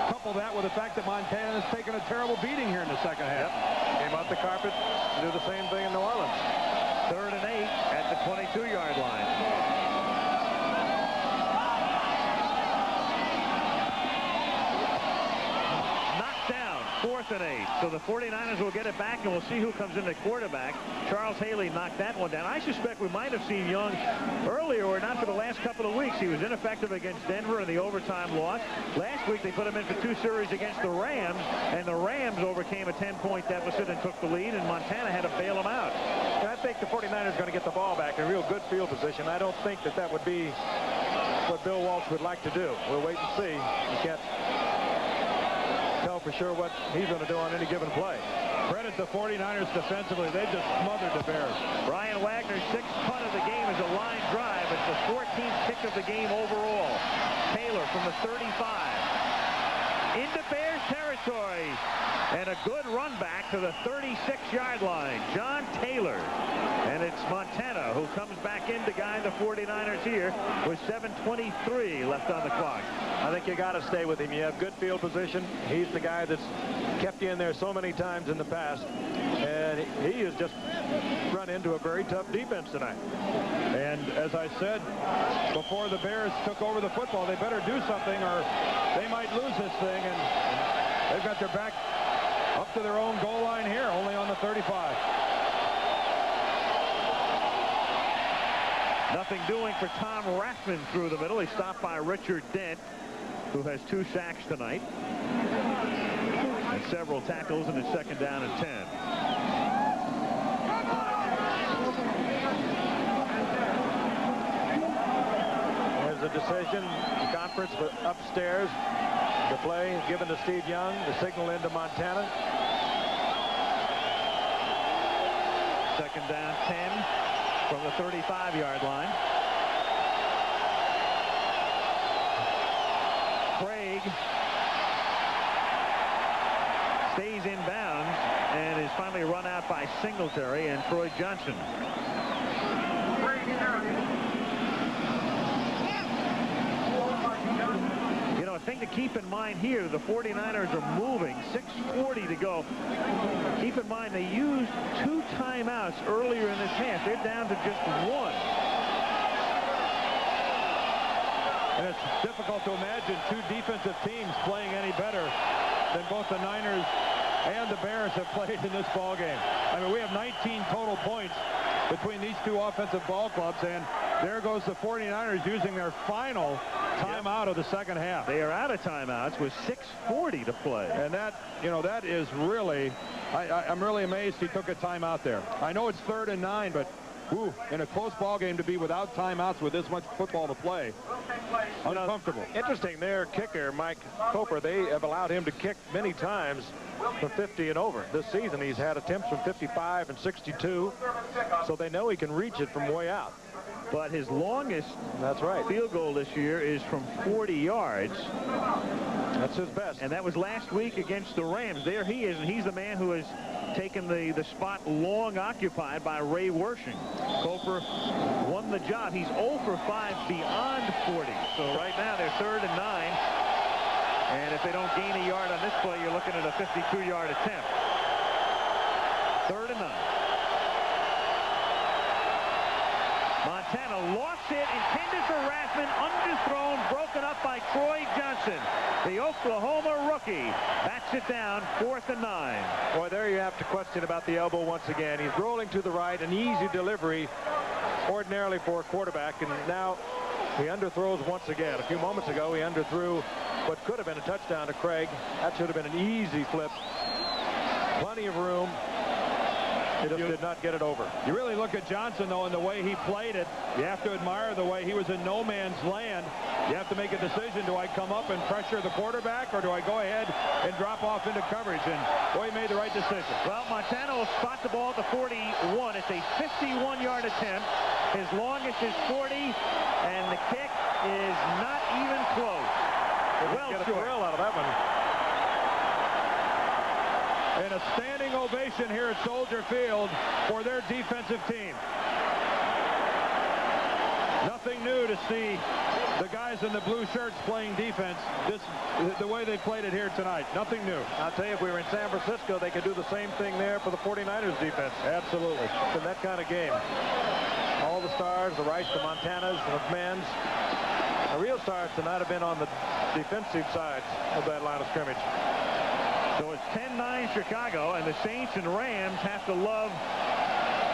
couple that with the fact that Montana has taken a terrible beating here in the second half. Came off the carpet to do the same thing in New Orleans. 3rd and 8 at the 22-yard line. Knocked down, 4th and 8. So the 49ers will get it back, and we'll see who comes in at quarterback. Charles Haley knocked that one down. I suspect we might have seen Young earlier, or not for the last couple of weeks. He was ineffective against Denver in the overtime loss. Last week they put him in for 2 series against the Rams, and the Rams overcame a 10-point deficit and took the lead, and Montana had to bail him out. And I think the 49ers are going to get the ball back in a real good field position. I don't think that would be what Bill Walsh would like to do. We'll wait and see. You can't tell for sure what he's going to do on any given play. Credit the 49ers defensively. They just smothered the Bears. Brian Wagner's 6th punt of the game is a line drive. It's the 14th kick of the game overall. Taylor from the 35. Into Bears territory. And a good run back to the 36-yard line. John Taylor. And it's Montana who comes back in to guide the 49ers here with 7:23 left on the clock. I think you got to stay with him. You have good field position. He's the guy that's kept you in there so many times in the past. And he has just run into a very tough defense tonight. And as I said before the Bears took over the football, they better do something or they might lose this thing. And they've got their back up to their own goal line here, only on the 35. Nothing doing for Tom Rathman through the middle. He's stopped by Richard Dent, who has 2 sacks tonight. And several tackles, and it's 2nd down and 10. There's a decision, the conference upstairs. The play given to Steve Young, the signal into Montana. 2nd down, 10 from the 35-yard line. Craig stays in bounds and is finally run out by Singletary and Troy Johnson. thing to keep in mind here, the 49ers are moving, 6:40 to go. Keep in mind they used 2 timeouts earlier in this half. They're down to just 1. And it's difficult to imagine 2 defensive teams playing any better than both the Niners and the Bears have played in this ball game. I mean, we have 19 total points between these 2 offensive ball clubs, and there goes the 49ers using their final timeout of the second half. They are out of timeouts with 6:40 to play. And that, you know, that is really, I'm really amazed he took a timeout there. I know it's 3rd and 9, but ooh, in a close ball game to be without timeouts with this much football to play, uncomfortable. Interesting, their kicker, Mike Coper, they have allowed him to kick many times from 50 and over. This season he's had attempts from 55 and 62, so they know he can reach it from way out. But his longest field goal this year is from 40 yards. That's his best. And that was last week against the Rams. There he is, and he's the man who has taken the spot long occupied by Ray Wersching. Coper won the job. He's 0 for 5 beyond 40. So right now they're 3rd and 9. And if they don't gain a yard on this play, you're looking at a 52-yard attempt. 3rd and 9. Montana lost it, intended for Rathman, underthrown, broken up by Troy Johnson. The Oklahoma rookie bats it down, 4th and 9. Boy, there you have to question about the elbow once again. He's rolling to the right, an easy delivery ordinarily for a quarterback, and now he underthrows once again. A few moments ago, he underthrew what could have been a touchdown to Craig. That should have been an easy flip. Plenty of room. He just did not get it over. You really look at Johnson, though, and the way he played it. You have to admire the way he was in no man's land. You have to make a decision. Do I come up and pressure the quarterback, or do I go ahead and drop off into coverage? And boy, he made the right decision. Well, Montana will spot the ball at the 41. It's a 51-yard attempt. His longest is 40, and the kick is not even close. Well, get a thrill out of that one. And a standing ovation here at Soldier Field for their defensive team. Nothing new to see the guys in the blue shirts playing defense the way they played it here tonight. Nothing new. I'll tell you, if we were in San Francisco, they could do the same thing there for the 49ers defense. Absolutely. It's been that kind of game. All the stars, the Rice, the Montanas, the McMahons. The real stars tonight have been on the defensive side of that line of scrimmage. So it's 10-9 Chicago, and the Saints and Rams have to love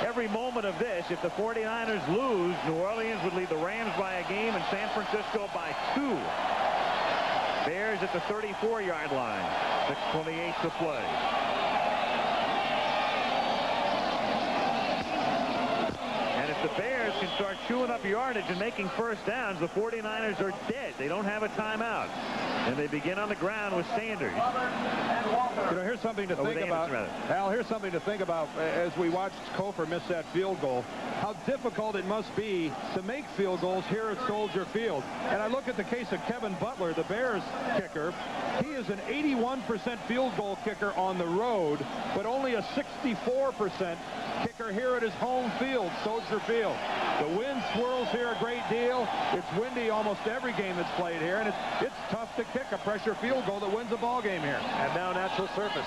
every moment of this. If the 49ers lose, New Orleans would lead the Rams by a game and San Francisco by 2. Bears at the 34-yard line. 6:28 to play. And if the Bears can start chewing up yardage and making first downs, the 49ers are dead. They don't have a timeout. And they begin on the ground with Sanders. You know, here's something to think about. Al, here's something to think about as we watched Kofor miss that field goal. How difficult it must be to make field goals here at Soldier Field. And I look at the case of Kevin Butler, the Bears kicker. He is an 81% field goal kicker on the road, but only a 64% kicker here at his home field, Soldier Field. The wind swirls here a great deal. It's windy almost every game that's played here, and it's tough to kick a pressure field goal that wins a ball game here. And now natural surface.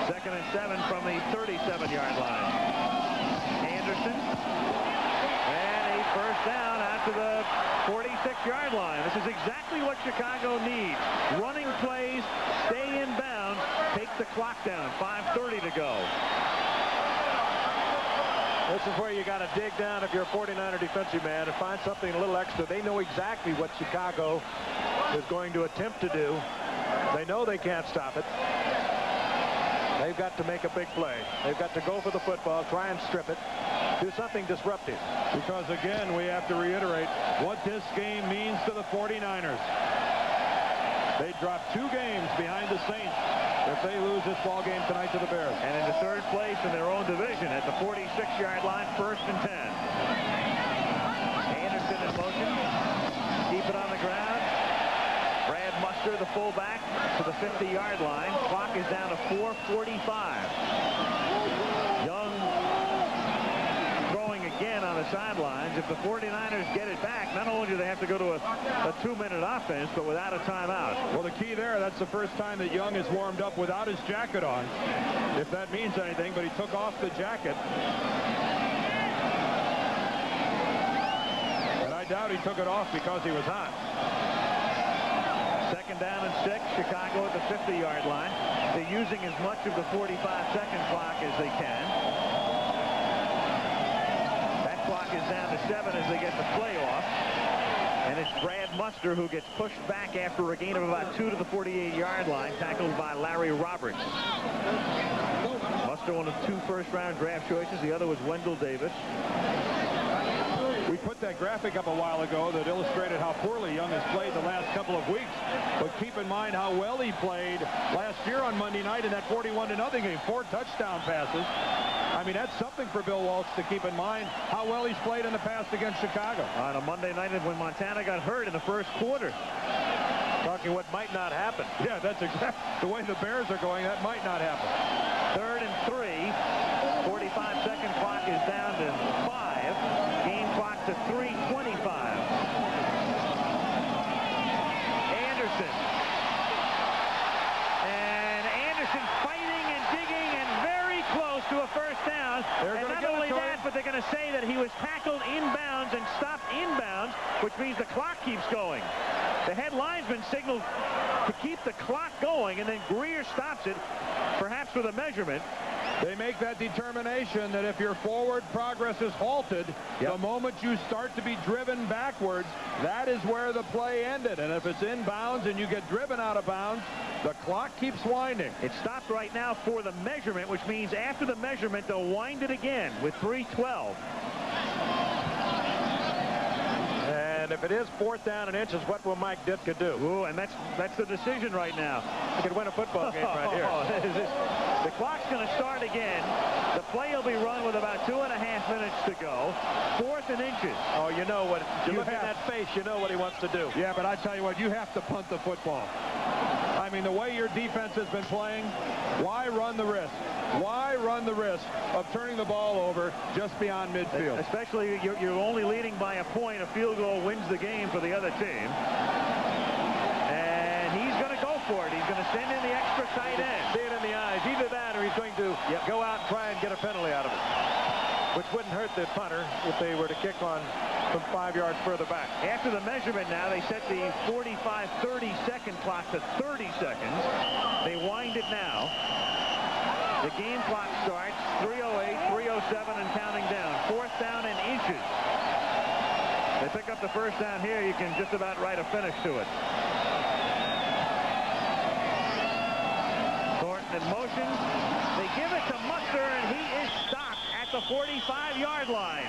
2nd and 7 from the 37-yard line. Anderson. And a first down out to the 46-yard line. This is exactly what Chicago needs. Running plays, stay in bounds, take the clock down. 5:30 to go. This is where you got to dig down if you're a 49er defensive man and find something a little extra. They know exactly what Chicago is going to attempt to do. They know they can't stop it. They've got to make a big play. They've got to go for the football, try and strip it, do something disruptive. Because, again, we have to reiterate what this game means to the 49ers. They dropped 2 games behind the Saints if they lose this ball game tonight to the Bears. And into 3rd place in their own division at the 46-yard line, 1st and 10. Anderson in motion. Keep it on the ground. Brad Muster, the fullback, to the 50-yard line. Clock is down to 4:45. Young throwing again on the sidelines. If the 49ers get it back, not only do they have to go to a 2-minute offense, but without a timeout. Well, the key there, that's the first time that Young has warmed up without his jacket on, if that means anything, but he took off the jacket. And I doubt he took it off because he was hot. 2nd down and 6, Chicago at the 50-yard line. They're using as much of the 45-second clock as they can. That clock is down to 7 as they get the play off. And it's Brad Muster who gets pushed back after a gain of about 2 to the 48-yard line, tackled by Larry Roberts. Muster, one of 2 first-round draft choices. The other was Wendell Davis. We put that graphic up a while ago that illustrated how poorly Young has played the last couple of weeks. But keep in mind how well he played last year on Monday night in that 41-0 game. 4 touchdown passes. I mean, that's something for Bill Walsh to keep in mind, how well he's played in the past against Chicago. On a Monday night when Montana got hurt in the first quarter. Talking what might not happen. Yeah, that's exactly the way the Bears are going. That might not happen. 3rd and 3. 45-second clock is down to 5. Game clock to 3:25. Anderson. And Anderson fighting and digging and very close to a first down. And not only that, but they're going to say that he was tackled inbounds and stopped inbounds, which means the clock keeps going. The head linesman signaled to keep the clock going, and then Greer stops it, perhaps with a measurement. They make that determination that if your forward progress is halted, the moment you start to be driven backwards, that is where the play ended. And if it's inbounds and you get driven out of bounds, the clock keeps winding. It stopped right now for the measurement, which means after the measurement, they'll wind it again with 3:12. And if it is 4th down and inches, what will Mike Ditka do? Ooh, and that's the decision right now. He could win a football game right here. The clock's going to start again. The play will be run with about 2.5 minutes to go. 4th and inches. Oh, you know what? You look at that face, you know what he wants to do. Yeah, but I tell you what, you have to punt the football. I mean, the way your defense has been playing, why run the risk? Why run the risk of turning the ball over just beyond midfield? Especially you're only leading by a point. A field goal wins the game for the other team. And he's going to go for it. He's going to send in the extra tight end. See it in the eyes. Either that or he's going to go out and try and get a penalty out of it, which wouldn't hurt the punter if they were to kick on from 5 yards further back. After the measurement now, they set the 45-30-second clock to 30 seconds. They wind it now. The game clock starts 3:08, 3:07, and counting down. 4th down and inches. They pick up the first down here. You can just about write a finish to it. Thornton in motion. They give it to Muster, and he is stopped at the 45-yard line.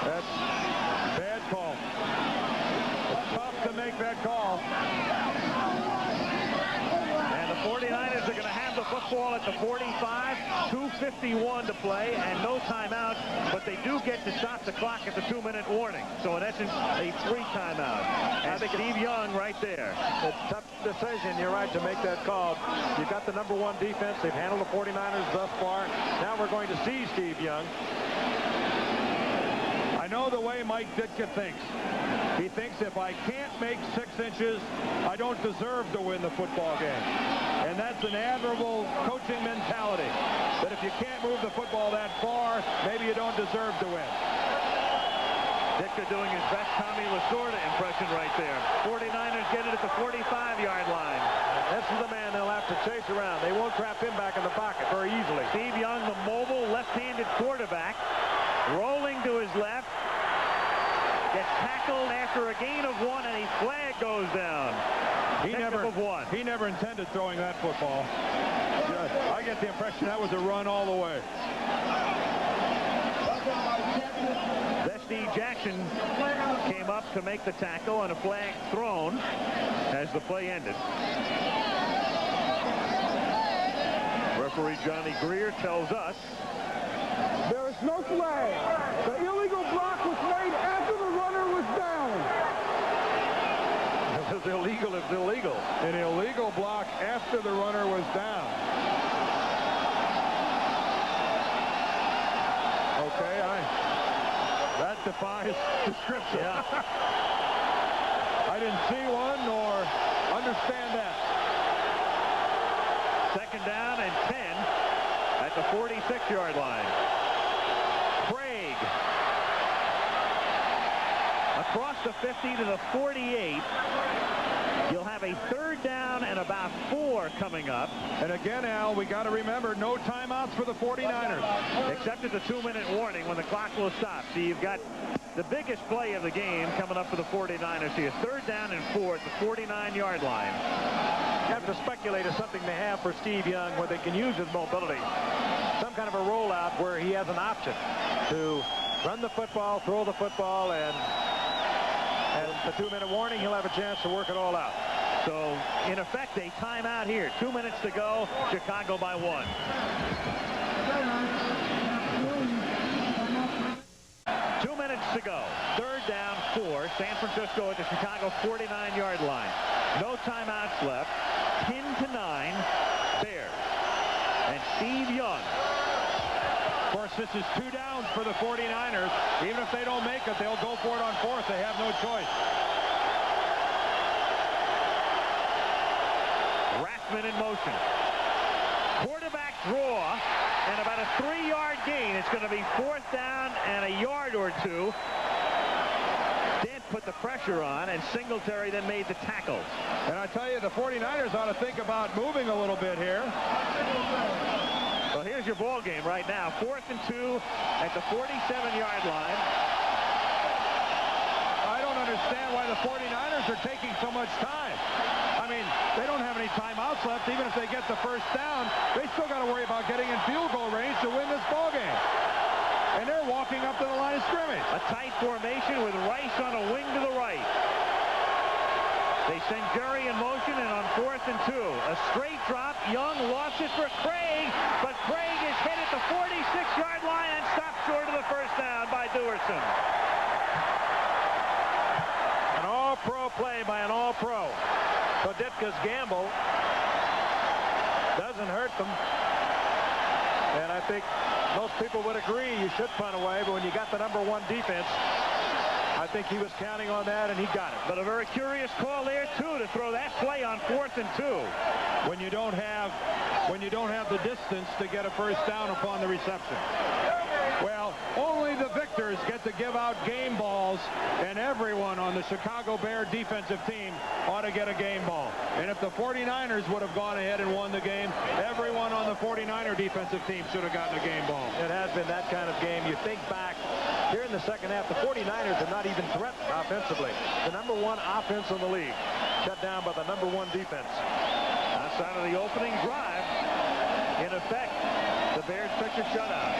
That's a bad call. It's tough to make that call. And the 49ers are going to have the football at the 45, 2:51 to play, and no timeout, but they do get to stop the clock at the 2-minute warning. So in essence, a 3 timeout. And Steve Young right there. It's a tough decision, you're right, to make that call. You've got the #1 defense. They've handled the 49ers thus far. Now we're going to see Steve Young. I know the way Mike Ditka thinks. He thinks if I can't make 6 inches, I don't deserve to win the football game. And that's an admirable coaching mentality. That if you can't move the football that far, maybe you don't deserve to win. Ditka doing his best Tommy Lasorda impression right there. 49ers get it at the 45-yard line. This is the man they'll have to chase around. They won't trap him back in the pocket very easily. Steve Young, the mobile left-handed quarterback, rolling to his left. Gets tackled after a gain of 1, and a flag goes down. He never intended throwing that football. I get the impression that was a run all the way. Vesty Jackson came up to make the tackle, and a flag thrown as the play ended. Referee Johnny Greer tells us there is no flag. The illegal block was made after the runner was down. It's illegal. It's illegal. An illegal block after the runner was down. Okay, defies description. Yeah. I didn't see one nor understand that. Second down and 10 at the 46-yard line. Craig across the 50 to the 48. You'll have a third down and about 4 coming up. And again, Al, we got to remember no timeouts for the 49ers. Except at the 2-minute warning when the clock will stop. So you've got the biggest play of the game coming up for the 49ers here. Third down and 4 at the 49-yard line. You have to speculate as something they have for Steve Young where they can use his mobility. Some kind of a rollout where he has an option to run the football, throw the football, and at the 2-minute warning, he'll have a chance to work it all out. So, in effect, a timeout here. 2 minutes to go. Chicago by 1. 2 minutes to go. Third down, 4. San Francisco at the Chicago 49-yard line. No timeouts left. 10-9. Bears. And Steve Young. Of course, this is 2 downs for the 49ers. Even if they don't make it, they'll go for it on 4th. They have no choice. Rathman in motion. Quarterback draw, and about a 3-yard gain. It's going to be 4th down and a yard or 2. Dent put the pressure on, and Singletary then made the tackles. And I tell you, the 49ers ought to think about moving a little bit here. Well, here's your ball game right now. 4th and 2 at the 47-yard line. I don't understand why the 49ers are taking so much time. I mean, they don't have any timeouts left. Even if they get the first down, they still got to worry about getting in field goal range to win this ball game. And they're walking up to the line of scrimmage. A tight formation with Rice on a wing to the right. They send Jerry in motion, and on 4th and 2, a straight drop. Young lost it for Craig, but Craig is hit at the 46-yard line and stopped short of the first down by Duerson. An all-pro play by an all-pro. So Ditka's gamble doesn't hurt them. And I think most people would agree you should punt away, but when you got the #1 defense, I think he was counting on that, and he got it. But a very curious call there, too, to throw that play on 4th and 2. When you don't have the distance to get a first down upon the reception. Well, only the victors get to give out game balls, and everyone on the Chicago Bear defensive team ought to get a game ball. And if the 49ers would have gone ahead and won the game, everyone on the 49er defensive team should have gotten a game ball. It has been that kind of game. You think back here in the second half, the 49ers have not even threatened offensively. The #1 offense in the league, shut down by the #1 defense. Outside of the opening drive, in effect, the Bears took a shutout.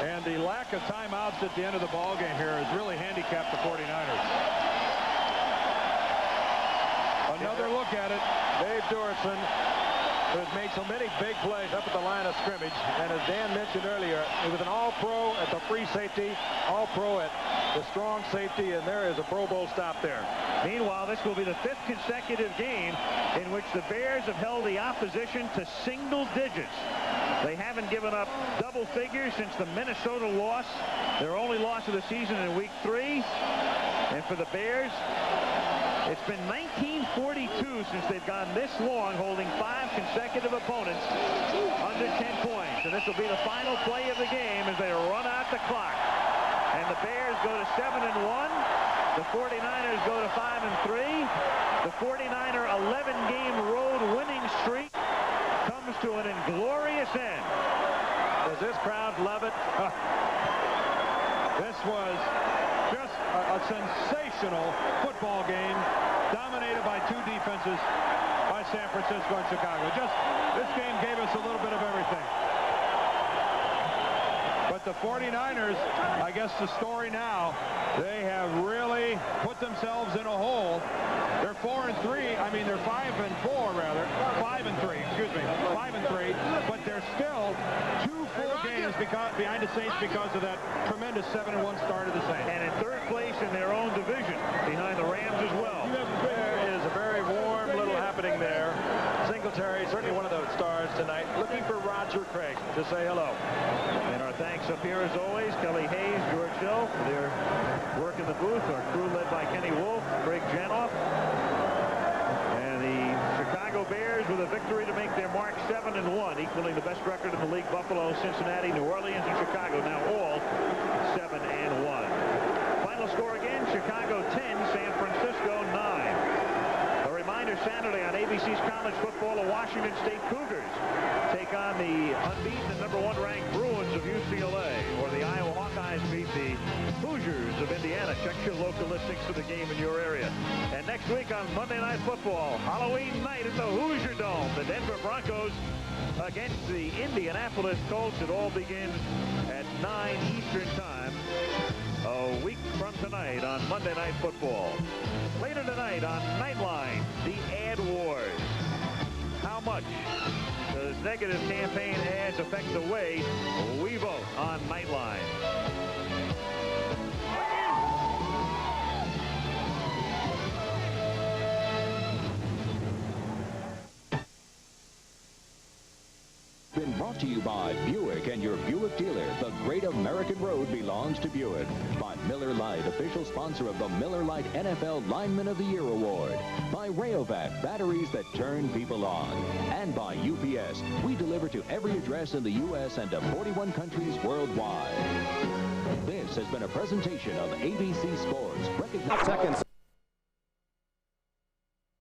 And the lack of timeouts at the end of the ball game here has really handicapped the 49ers. Another look at it. Dave Duerson, who has made so many big plays up at the line of scrimmage. And as Dan mentioned earlier, he was an all-pro at the free safety, all-pro at the strong safety, and there is a Pro Bowl stop there. Meanwhile, this will be the 5th consecutive game in which the Bears have held the opposition to single digits. They haven't given up double figures since the Minnesota loss, their only loss of the season in week 3. And for the Bears, it's been 1942 since they've gone this long, holding 5 consecutive opponents under 10 points. And this will be the final play of the game as they run out the clock. And the Bears go to 7-1. The 49ers go to 5-3. The 49er 11-game road winning streak comes to an inglorious end. Does this crowd love it? This was just a sensational football game, dominated by 2 defenses by San Francisco and Chicago. This game gave us a little bit of everything. But the 49ers, I guess the story now, they have really put themselves in a hole. They're 4-3. I mean, they're 5-4 rather. 5-3. Excuse me. 5-3. But they're still 2 full games behind the Saints because of that tremendous 7-1 start of the Saints. And in 3rd place in their own division, behind the Rams as well. There is a very warm little happening there. Singletary, certainly one of those stars tonight, looking for Roger Craig to say hello. And our thanks up here, as always, Kelly Hayes, George Hill, for their work in the booth. Our crew led by Kenny Wolf, Greg Janoff. And the Chicago Bears with a victory to make their mark 7-1, equaling the best record in the league. Buffalo, Cincinnati, New Orleans, and Chicago now all 7-1. Final score again, Chicago 10, San Francisco 9. A reminder, Saturday on ABC's College Football, the Washington State Cougars take on the unbeaten and #1 ranked Bruins of UCLA, or the Iowa Hawkeyes beat the Hoosiers of Indiana. Check your local listings for the game in your area. And next week on Monday Night Football, Halloween night at the Hoosier Dome, the Denver Broncos against the Indianapolis Colts. It all begins at 9 Eastern Time. A week from tonight on Monday Night Football. Later tonight on Nightline, the ad wars. How much does negative campaign ads affect the way we vote on Nightline? Been brought to you by Buick and your Buick dealer. The Great American Road belongs to Buick. By Miller Lite, official sponsor of the Miller Lite NFL Lineman of the Year Award. By Rayovac, batteries that turn people on. And by UPS, we deliver to every address in the U.S. and to 41 countries worldwide. This has been a presentation of ABC Sports. Seconds.